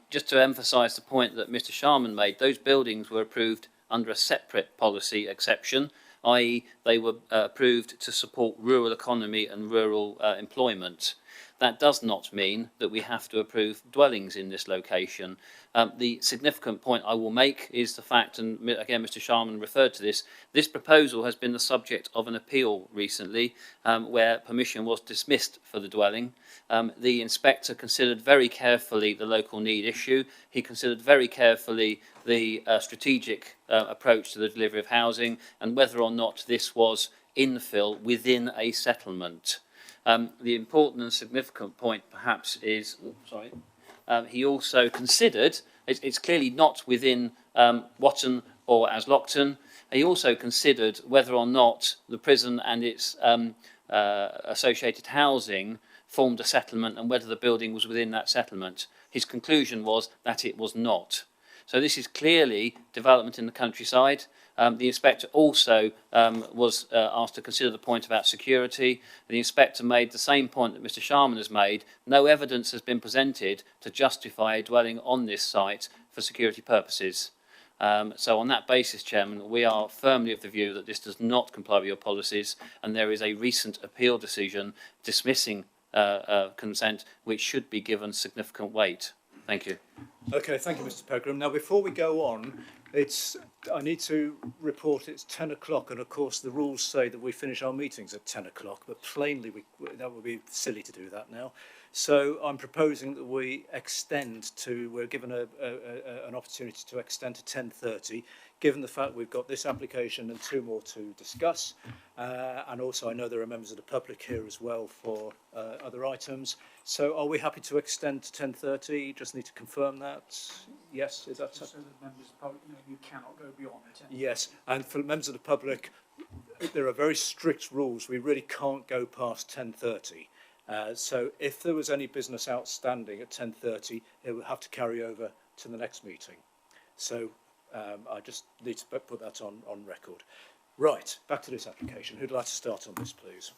Just to emphasise the point that Mr. Sharman made, those buildings were approved under a separate policy exception, i.e. they were approved to support rural economy and rural employment. That does not mean that we have to approve dwellings in this location. The significant point I will make is the fact, and again Mr. Sharman referred to this proposal has been the subject of an appeal recently where permission was dismissed for the dwelling. The inspector considered very carefully the local need issue. He considered very carefully the strategic approach to the delivery of housing and whether or not this was infill within a settlement. The important and significant point perhaps is, he also considered, it's clearly not within Watton or Aslockton, he also considered whether or not the prison and its associated housing formed a settlement and whether the building was within that settlement. His conclusion was that it was not. So this is clearly development in the countryside. The inspector also was asked to consider the point about security. The inspector made the same point that Mr. Sharman has made. No evidence has been presented to justify a dwelling on this site for security purposes. So on that basis, Chairman, we are firmly of the view that this does not comply with your policies, and there is a recent appeal decision dismissing consent which should be given significant weight. Thank you. Okay, thank you, Mr. Peregrine. Now, before we go on, I need to report it's 10 o'clock, and of course the rules say that we finish our meetings at 10 o'clock, but plainly that would be silly to do that now. So I'm proposing that we extend to, we're given an opportunity to extend to 10:30, given the fact we've got this application and 2 more to discuss, and also I know there are members of the public here as well for other items. So are we happy to extend to 10:30? Just need to confirm that. Yes, is that so? So that members of the public know you cannot go beyond it. Yes, and for members of the public, there are very strict rules. We really can't go past 10:30. So if there was any business outstanding at 10:30, it would have to carry over to the next meeting. So I just need to put that on record. Right, back to this application. Who'd like to start on this, please?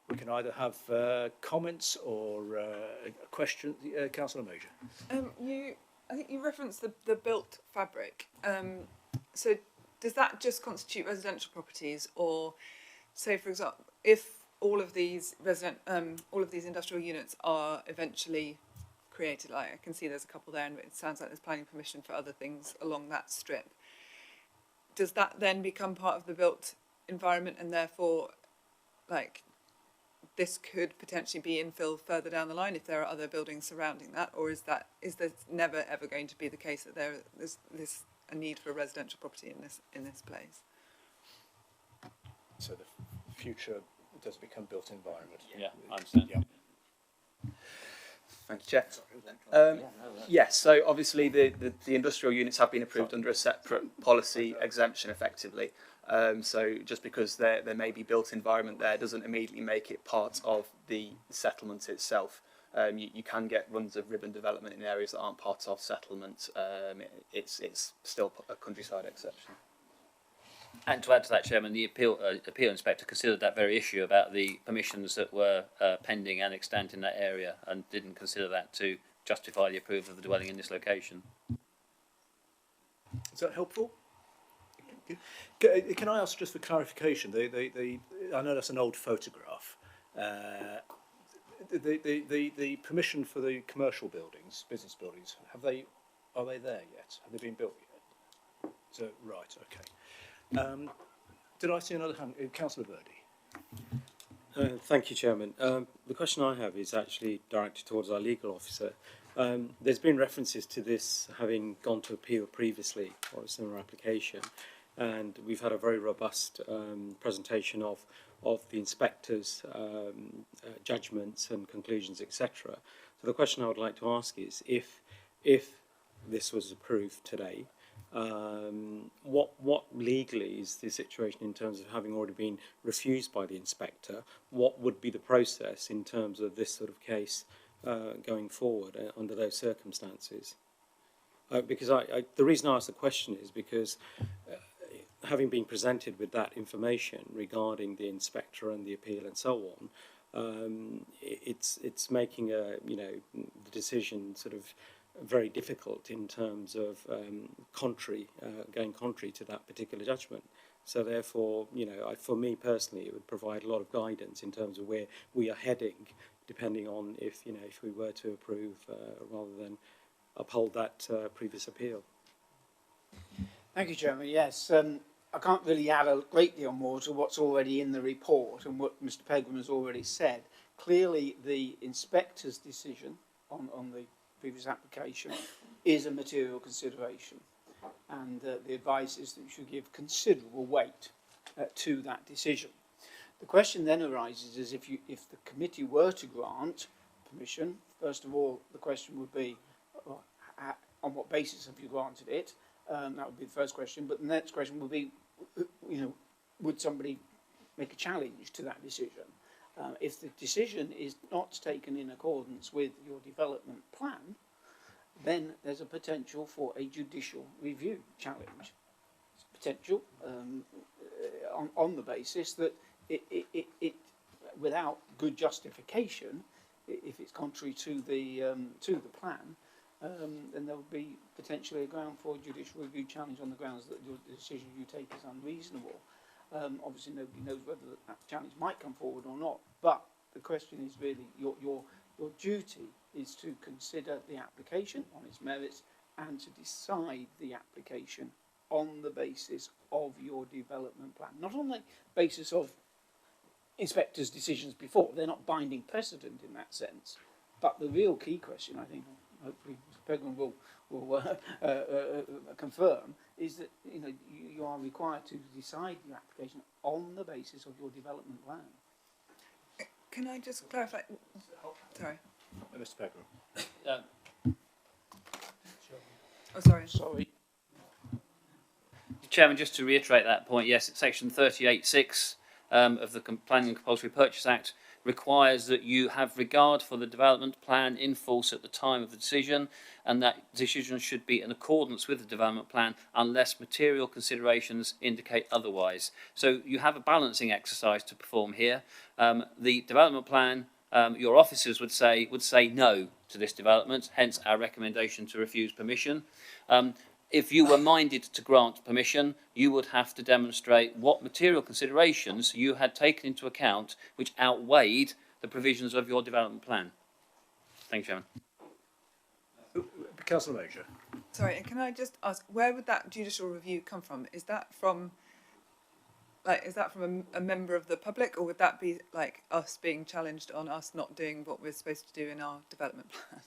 We can either have comments or a question. Councillor Major. I think you referenced the built fabric. So does that just constitute residential properties, or say, for example, if all of these industrial units are eventually created, like I can see there's a couple there, and it sounds like there's planning permission for other things along that strip. Does that then become part of the built environment, and therefore, like, this could potentially be infill further down the line if there are other buildings surrounding that, or is there never ever going to be the case that there's a need for a residential property in this place? So the future does become built environment. Yeah, I understand. Yeah. Thank you, Chair. Yes, so obviously the industrial units have been approved under a separate policy exemption effectively. So just because there may be built environment there doesn't immediately make it part of the settlement itself. You can get runs of ribbon development in areas that aren't part of settlement. It's still a countryside exception. And to add to that, Chairman, the appeal inspector considered that very issue about the permissions that were pending and extant in that area, and didn't consider that to justify the approval of the dwelling in this location. Is that helpful? Can I ask just for clarification? I know that's an old photograph. The permission for the commercial buildings, business buildings, are they there yet? Have they been built yet? So right, okay. Did I see another hand? Councillor Birdie. Thank you, Chairman. The question I have is actually directed towards our legal officer. There's been references to this having gone to appeal previously or a similar application, and we've had a very robust presentation of the inspector's judgments and conclusions, etc. So the question I would like to ask is, if this was approved today, what legally is the situation in terms of having already been refused by the inspector? What would be the process in terms of this sort of case going forward under those circumstances? Because the reason I ask the question is because having been presented with that information regarding the inspector and the appeal and so on, it's making the decision sort of very difficult in terms of going contrary to that particular judgment. So therefore, for me personally, it would provide a lot of guidance in terms of where we are heading, depending on if we were to approve rather than uphold that previous appeal. Thank you, Chairman. Yes, I can't really add a great deal more to what's already in the report and what Mr. Pegram has already said. Clearly, the inspector's decision on the previous application is a material consideration, and the advice is that you should give considerable weight to that decision. The question then arises is if the committee were to grant permission, first of all, the question would be, on what basis have you granted it? That would be the first question. But the next question would be, would somebody make a challenge to that decision? If the decision is not taken in accordance with your development plan, then there's a potential for a judicial review challenge. It's potential on the basis that it without good justification, if it's contrary to the plan, then there would be potentially a ground for a judicial review challenge on the grounds that the decision you take is unreasonable. Obviously, nobody knows whether that challenge might come forward or not. But the question is really your duty is to consider the application on its merits and to decide the application on the basis of your development plan, not on the basis of inspectors' decisions before. They're not binding precedent in that sense. But the real key question, I think, hopefully Mr. Pegram will confirm, is that you are required to decide your application on the basis of your development plan. Can I just clarify? Sorry. Mr. Pegram. Oh, sorry. Sorry. Chairman, just to reiterate that point, yes, section 38(6) of the Planning and Compulsory Purchase Act requires that you have regard for the development plan in force at the time of the decision, and that decision should be in accordance with the development plan unless material considerations indicate otherwise. So you have a balancing exercise to perform here. The development plan, your officers would say no to this development, hence our recommendation to refuse permission. If you were minded to grant permission, you would have to demonstrate what material considerations you had taken into account which outweighed the provisions of your development plan. Thank you, Chairman. Councillor Major. Sorry, and can I just ask, where would that judicial review come from? Is that from a member of the public, or would that be like us being challenged on us not doing what we're supposed to do in our development plan?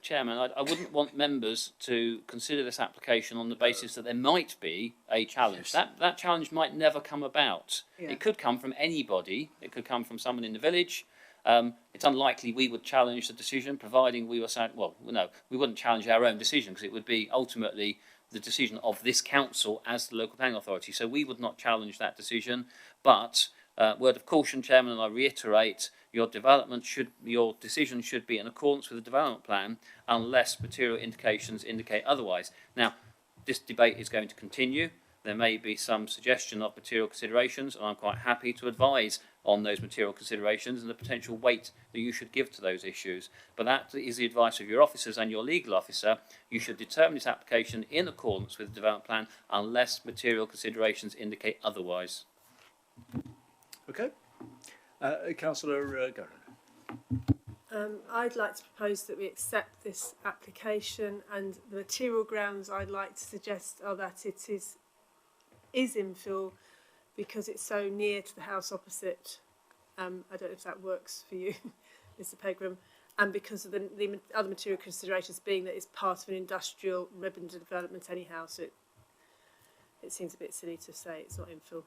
Chairman, I wouldn't want members to consider this application on the basis that there might be a challenge. That challenge might never come about. Yeah. It could come from anybody. It could come from someone in the village. It's unlikely we would challenge the decision, providing we were saying, well, no, we wouldn't challenge our own decision because it would be ultimately the decision of this council as the local planning authority. So we would not challenge that decision. But word of caution, Chairman, and I reiterate, your decision should be in accordance with the development plan unless material indications indicate otherwise. Now, this debate is going to continue. There may be some suggestion of material considerations, and I'm quite happy to advise on those material considerations and the potential weight that you should give to those issues. But that is the advice of your officers and your legal officer. You should determine this application in accordance with the development plan unless material considerations indicate otherwise. Okay. Councillor Goran. I'd like to propose that we accept this application, and the material grounds I'd like to suggest are that it is infill because it's so near to the house opposite. I don't know if that works for you, Mr. Pegram, and because of the other material considerations being that it's part of an industrial residential development anyhow, so it seems a bit silly to say it's not infill.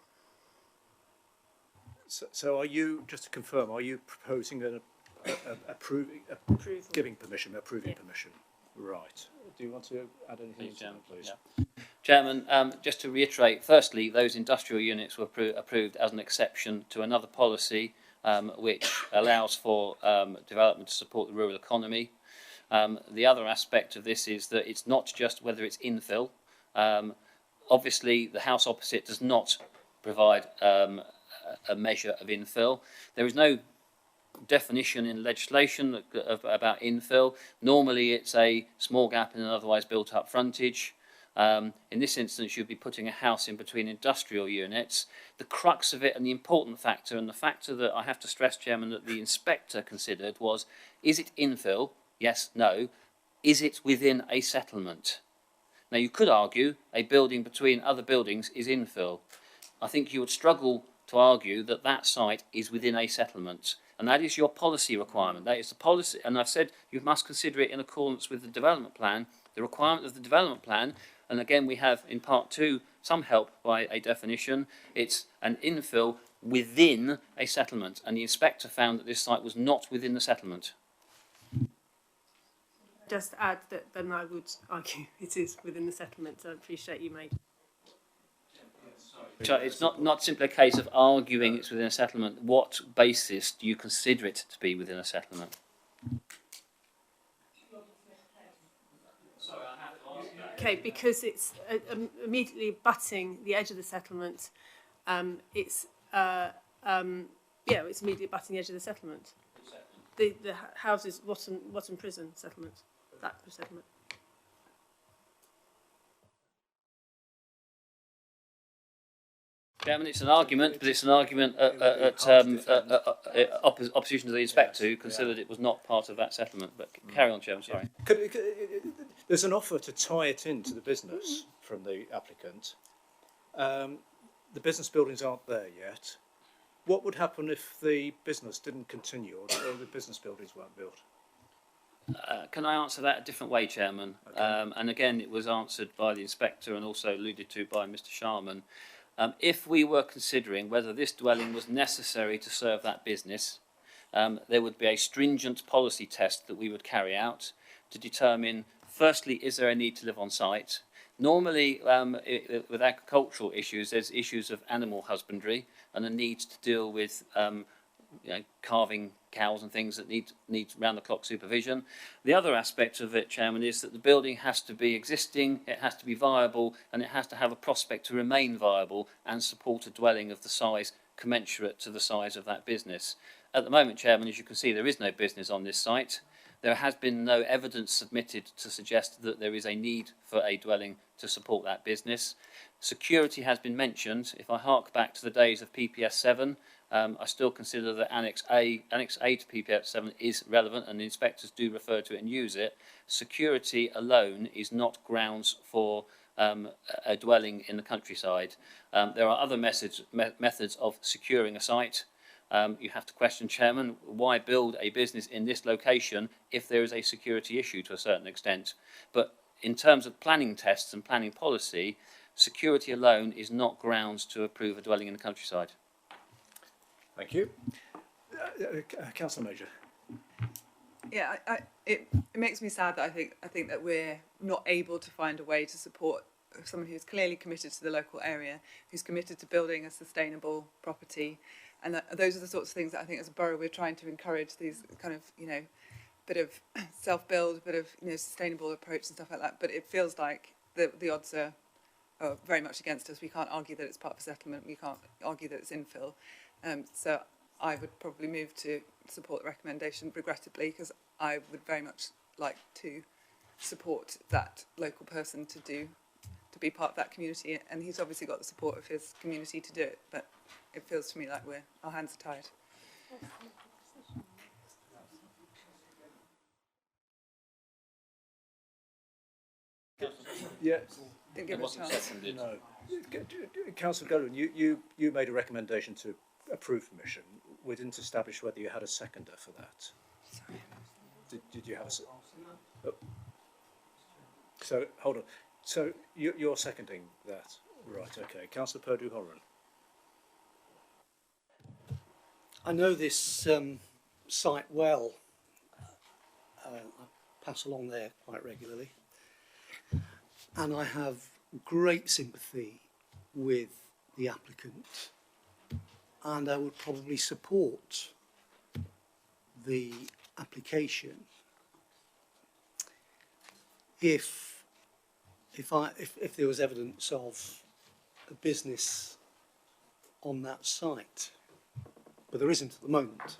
So are you, just to confirm, are you proposing giving permission, approving permission? Right. Do you want to add anything to that, please? Yeah. Chairman, just to reiterate, firstly, those industrial units were approved as an exception to another policy which allows for development to support the rural economy. The other aspect of this is that it's not just whether it's infill. Obviously, the house opposite does not provide a measure of infill. There is no definition in legislation about infill. Normally it's a small gap in an otherwise built up frontage. In this instance you'd be putting a house in between industrial units. The crux of it and the important factor, and the factor that I have to stress, Chairman, that the inspector considered was, is it infill? Yes, no. Is it within a settlement? Now you could argue a building between other buildings is infill. I think you would struggle to argue that that site is within a settlement, and that is your policy requirement. That is the policy, and I've said you must consider it in accordance with the development plan. The requirement of the development plan, and again we have in part 2 some help by a definition. It's an infill within a settlement, and the inspector found that this site was not within the settlement. Just to add that then I would argue it is within the settlement, so I appreciate you made. So it's not simply a case of arguing it's within a settlement. What basis do you consider it to be within a settlement? Okay, because it's immediately butting the edge of the settlement. It's immediately butting the edge of the settlement. The house is Watton Prison settlement, that settlement. Chairman, it's an argument, but it's an argument opposition to the inspector who considered it was not part of that settlement. But carry on, Chairman, sorry. There's an offer to tie it into the business from the applicant. The business buildings aren't there yet. What would happen if the business didn't continue or the business buildings weren't built? Can I answer that a different way, Chairman? Okay. And again, it was answered by the inspector and also alluded to by Mr. Sharman. If we were considering whether this dwelling was necessary to serve that business, there would be a stringent policy test that we would carry out to determine, firstly, is there a need to live on site? Normally, with agricultural issues, there's issues of animal husbandry and a need to deal with carving cows and things that need round-the-clock supervision. The other aspect of it, Chairman, is that the building has to be existing, it has to be viable, and it has to have a prospect to remain viable and support a dwelling of the size commensurate to the size of that business. At the moment, Chairman, as you can see, there is no business on this site. There has been no evidence submitted to suggest that there is a need for a dwelling to support that business. Security has been mentioned. If I hark back to the days of PPS 7, I still consider that Annex A to PPS 7 is relevant, and the inspectors do refer to it and use it. Security alone is not grounds for a dwelling in the countryside. There are other methods of securing a site. You have to question, Chairman, why build a business in this location if there is a security issue to a certain extent? But in terms of planning tests and planning policy, security alone is not grounds to approve a dwelling in the countryside. Thank you. Councillor Major. Yeah, it makes me sad that I think that we're not able to find a way to support someone who's clearly committed to the local area, who's committed to building a sustainable property. And those are the sorts of things that I think as a borough we're trying to encourage, these kind of, bit of self-build, bit of, sustainable approach and stuff like that. But it feels like the odds are very much against us. We can't argue that it's part of a settlement. We can't argue that it's infill. So I would probably move to support the recommendation, regrettably, because I would very much like to support that local person to be part of that community, and he's obviously got the support of his community to do it, but it feels to me like our hands are tied. Yeah. Didn't give it a chance. No. Councillor Golan, you made a recommendation to approve permission. We didn't establish whether you had a seconder for that. Sorry. Did you have a... Oh. So, hold on. So, you're seconding that? Right, okay. Councillor Purdue-Horan. I know this site well. I pass along there quite regularly. And I have great sympathy with the applicant. And I would probably support the application if there was evidence of a business on that site, but there isn't at the moment.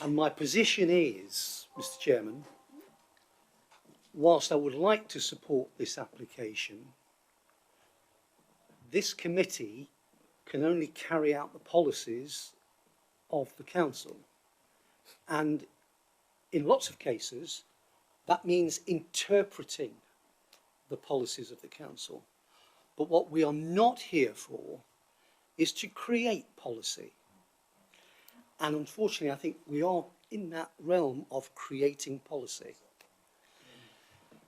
And my position is, Mr. Chairman, whilst I would like to support this application, this committee can only carry out the policies of the council. And in lots of cases, that means interpreting the policies of the council. But what we are not here for is to create policy. And unfortunately, I think we are in that realm of creating policy.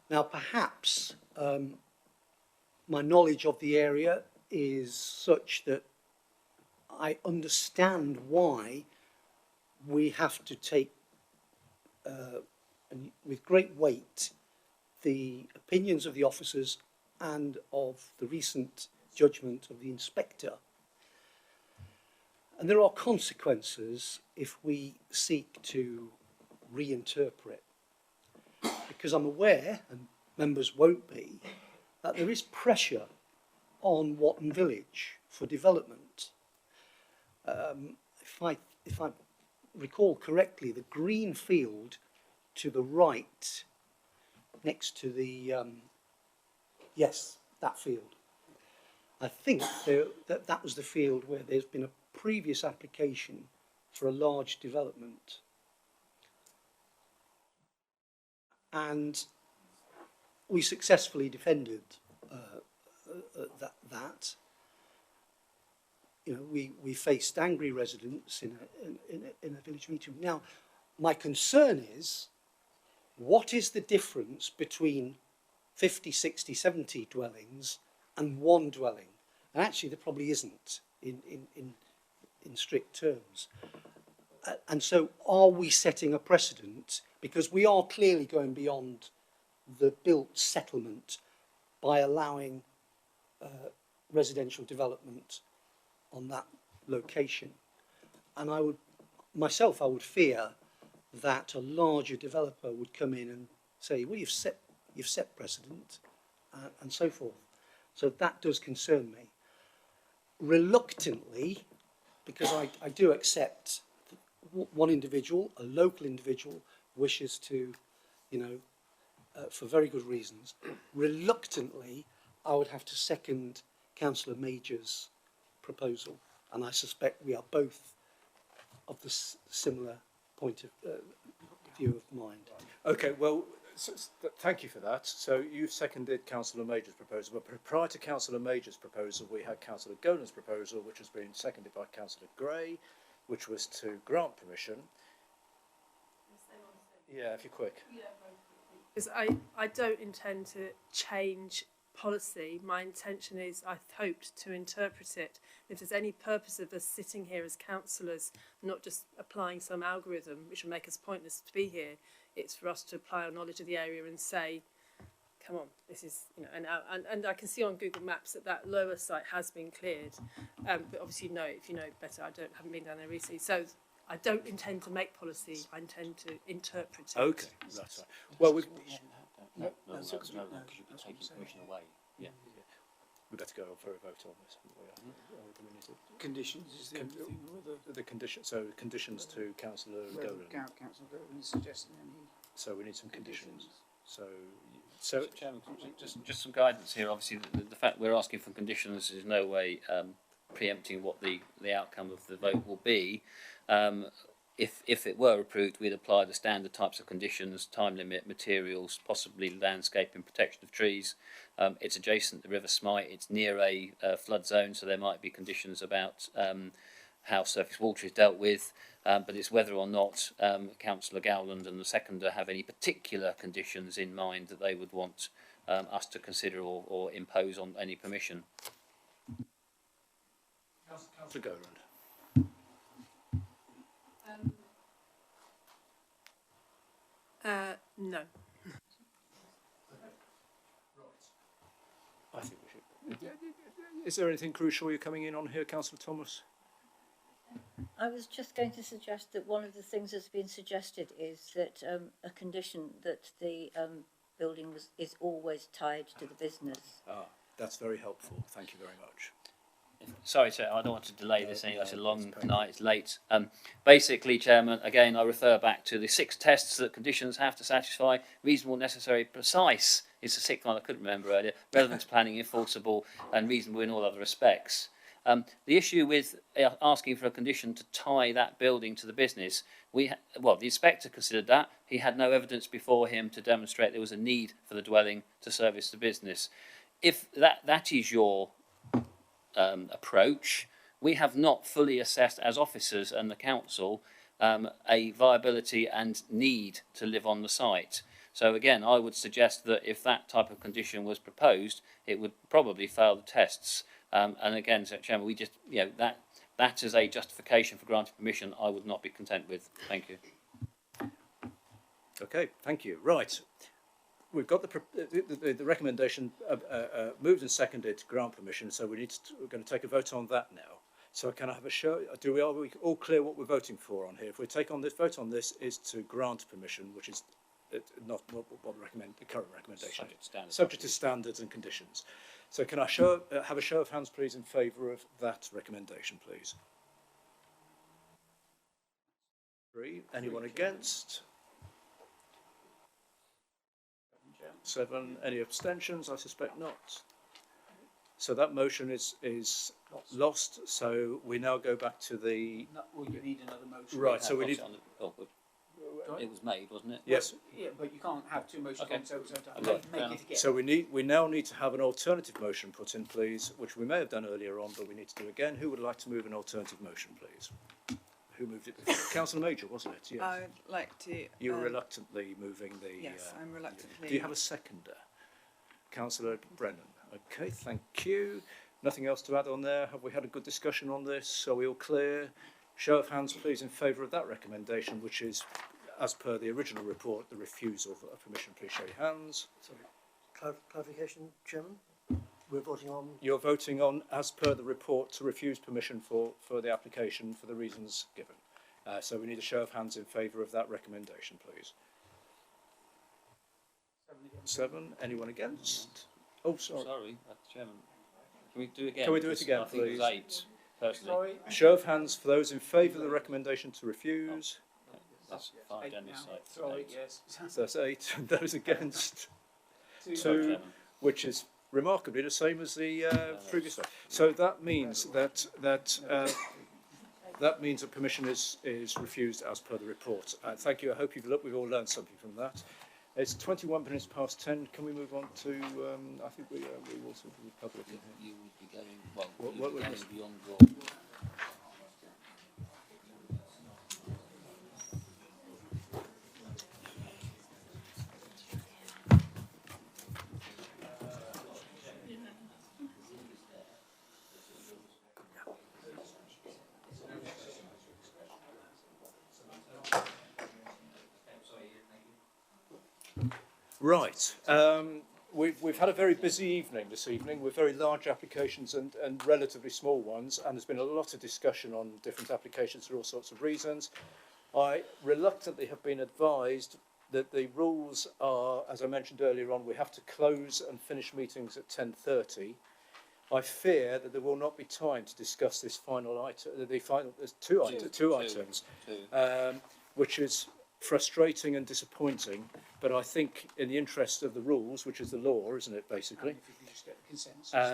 Now, perhaps my knowledge of the area is such that I understand why we have to take with great weight the opinions of the officers and of the recent judgment of the inspector. And there are consequences if we seek to reinterpret. Because I'm aware, and members won't be, that there is pressure on Watton Village for development. If I recall correctly, the green field to the right, next to the, yes, that field. I think that was the field where there's been a previous application for a large development. And we successfully defended that. You know, we faced angry residents in a village meeting. Now, my concern is, what is the difference between 50, 60, 70 dwellings and one dwelling? And actually, there probably isn't in strict terms. And so, are we setting a precedent? Because we are clearly going beyond the built settlement by allowing residential development on that location. And I would fear that a larger developer would come in and say, well, you've set precedent, and so forth. So that does concern me. Reluctantly, because I do accept one individual, a local individual, wishes to, you know, for very good reasons. Reluctantly, I would have to second Councillor Major's proposal, and I suspect we are both of the similar point of view of mind. Okay, well, thank you for that. So you've seconded Councillor Major's proposal, but prior to Councillor Major's proposal, we had Councillor Golan's proposal, which has been seconded by Councillor Gray, which was to grant permission. Yeah, if you're quick. Because I don't intend to change policy. My intention is, I hoped to interpret it. If there's any purpose of us sitting here as councillors, not just applying some algorithm which will make us pointless to be here, it's for us to apply our knowledge of the area and say, come on, this is, you know, and I can see on Google Maps that lower site has been cleared, but obviously if you know better, haven't been down there recently. So I don't intend to make policy. I intend to interpret it. Okay, that's right. Well, No, because you're taking permission away. Yeah. we better go for a vote on this, haven't we? Do we need to- Conditions is the only thing, or the condition, so conditions to Councillor Golan. Councillor Golan is suggesting any. So we need some conditions. So, Mr. Chairman, just some guidance here. Obviously, the fact we're asking for conditions is no way preempting what the outcome of the vote will be. If it were approved, we'd apply the standard types of conditions, time limit, materials, possibly landscaping, protection of trees. It's adjacent to River Smite. It's near a flood zone, so there might be conditions about how surface water is dealt with. But it's whether or not Councillor Gowland and the seconder have any particular conditions in mind that they would want us to consider or impose on any permission. Councillor Goland. No. I think we should. Is there anything crucial you're coming in on here, Councillor Thomas? I was just going to suggest that one of the things that's been suggested is that a condition that the building is always tied to the business. Ah, that's very helpful. Thank you very much. Sorry, Chair, I don't want to delay this anyway. It's a long night, it's late. Basically, Chairman, again, I refer back to the 6 tests that conditions have to satisfy: reasonable, necessary, precise is the 6th one I couldn't remember earlier, relevant to planning, enforceable, and reasonable in all other respects. The issue with asking for a condition to tie that building to the business, the inspector considered that. He had no evidence before him to demonstrate there was a need for the dwelling to service the business. If that is your approach, we have not fully assessed as officers and the council a viability and need to live on the site. So again, I would suggest that if that type of condition was proposed, it would probably fail the tests. And again, so Chairman, we just, that is a justification for granting permission I would not be content with. Thank you. Okay, thank you. Right. We've got the recommendation moved and seconded to grant permission, so we're going to take a vote on that now. So can I have a show? Are we all clear what we're voting for on here? If we take on this, vote on this is to grant permission, which is not what the current recommendation is. Subject to standards and conditions. So can I have a show of hands, please, in favour of that recommendation, please? 3. Anyone against? 7. Any abstentions? I suspect not. So that motion is lost. So we now go back to the. Well, you need another motion. Right. So we need. It was made, wasn't it? Yes. Yeah, but you can't have 2 motions on, so make it again. So we now need to have an alternative motion put in, please, which we may have done earlier on, but we need to do again. Who would like to move an alternative motion, please? Who moved it before? Councillor Major, wasn't it? Yes. I'd like to. You were reluctantly moving the. Yes, I'm reluctantly. Do you have a seconder? Councillor Brennan. Okay, thank you. Nothing else to add on there. Have we had a good discussion on this? Are we all clear? Show of hands, please, in favour of that recommendation, which is, as per the original report, the refusal of permission. Please show your hands. Sorry. Clarification, Chairman? We're voting on... You're voting on, as per the report, to refuse permission for the application for the reasons given. So we need a show of hands in favour of that recommendation, please. 7. Anyone against? Oh, sorry. Sorry, Chairman. Can we do it again? Can we do it again, I think please? it was 8, personally. A show of hands for those in favour of the recommendation to refuse. That's 5 down this side. Sorry, 8. yes. So that's 8. And those against? 2, 2, which is remarkably the same as the previous one. So that means that means that permission is refused as per the report. Thank you. I hope we've all learned something from that. It's 21 minutes past 10. Can we move on to? I think we will also be public in here. You would be going well. What You would be was- going beyond your. Right. We've had a very busy evening this evening with very large applications and relatively small ones, and there's been a lot of discussion on different applications for all sorts of reasons. I reluctantly have been advised that the rules are, as I mentioned earlier on, we have to close and finish meetings at 10:30. I fear that there will not be time to discuss this final item. There's two items, which is frustrating and disappointing. But I think, in the interest of the rules, which is the law, isn't it, basically?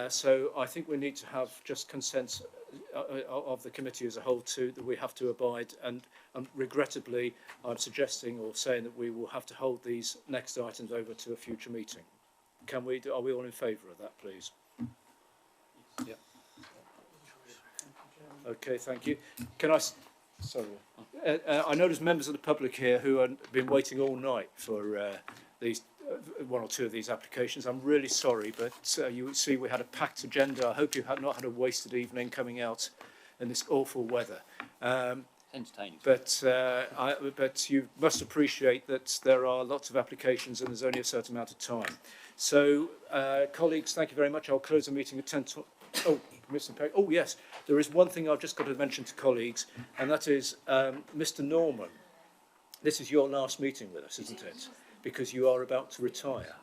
So I think we need to have just consent of the committee as a whole that we have to abide. And regrettably, I'm suggesting or saying that we will have to hold these next items over to a future meeting. Are we all in favour of that, please? Yeah. Okay, thank you. Sorry. I know there's members of the public here who have been waiting all night for these one or two of these applications. I'm really sorry, but you see we had a packed agenda. I hope you have not had a wasted evening coming out in this awful weather. Entertaining. But you must appreciate that there are lots of applications and there's only a certain amount of time. So, colleagues, thank you very much. I'll close the meeting at 10 to... Oh, Mr. Pegg. Oh, yes. There is one thing I've just got to mention to colleagues, and that is Mr. Norman. This is your last meeting with us, isn't it? Because you are about to retire.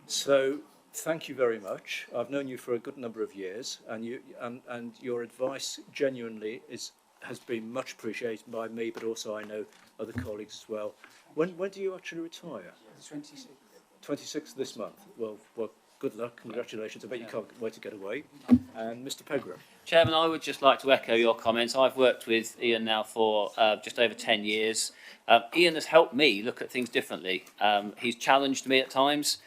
So, thank you very much. I've known you for a good number of years, and your advice genuinely has been much appreciated by me, but also I know other colleagues as well. When do you actually retire? 26th. 26th this month. Well, good luck. Congratulations. I bet you can't wait to get away. And Mr. Pegram. Chairman, I would just like to echo your comments. I've worked with Ian now for just over 10 years. Ian has helped me look at things differently. He's challenged me at times.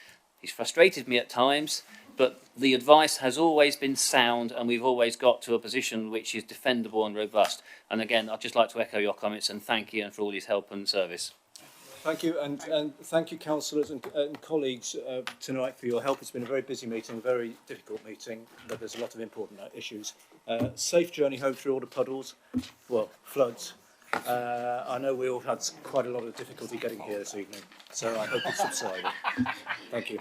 He's frustrated me at times. But the advice has always been sound, and we've always got to a position which is defendable and robust. And again, I'd just like to echo your comments and thank Ian for all his help and service. Thank you, and thank you, councillors and colleagues, tonight for your help. It's been a very busy meeting, a very difficult meeting, but there's a lot of important issues. Safe journey home through all the puddles, well, floods. I know we all had quite a lot of difficulty getting here this evening, so I hope it's subsided. Thank you.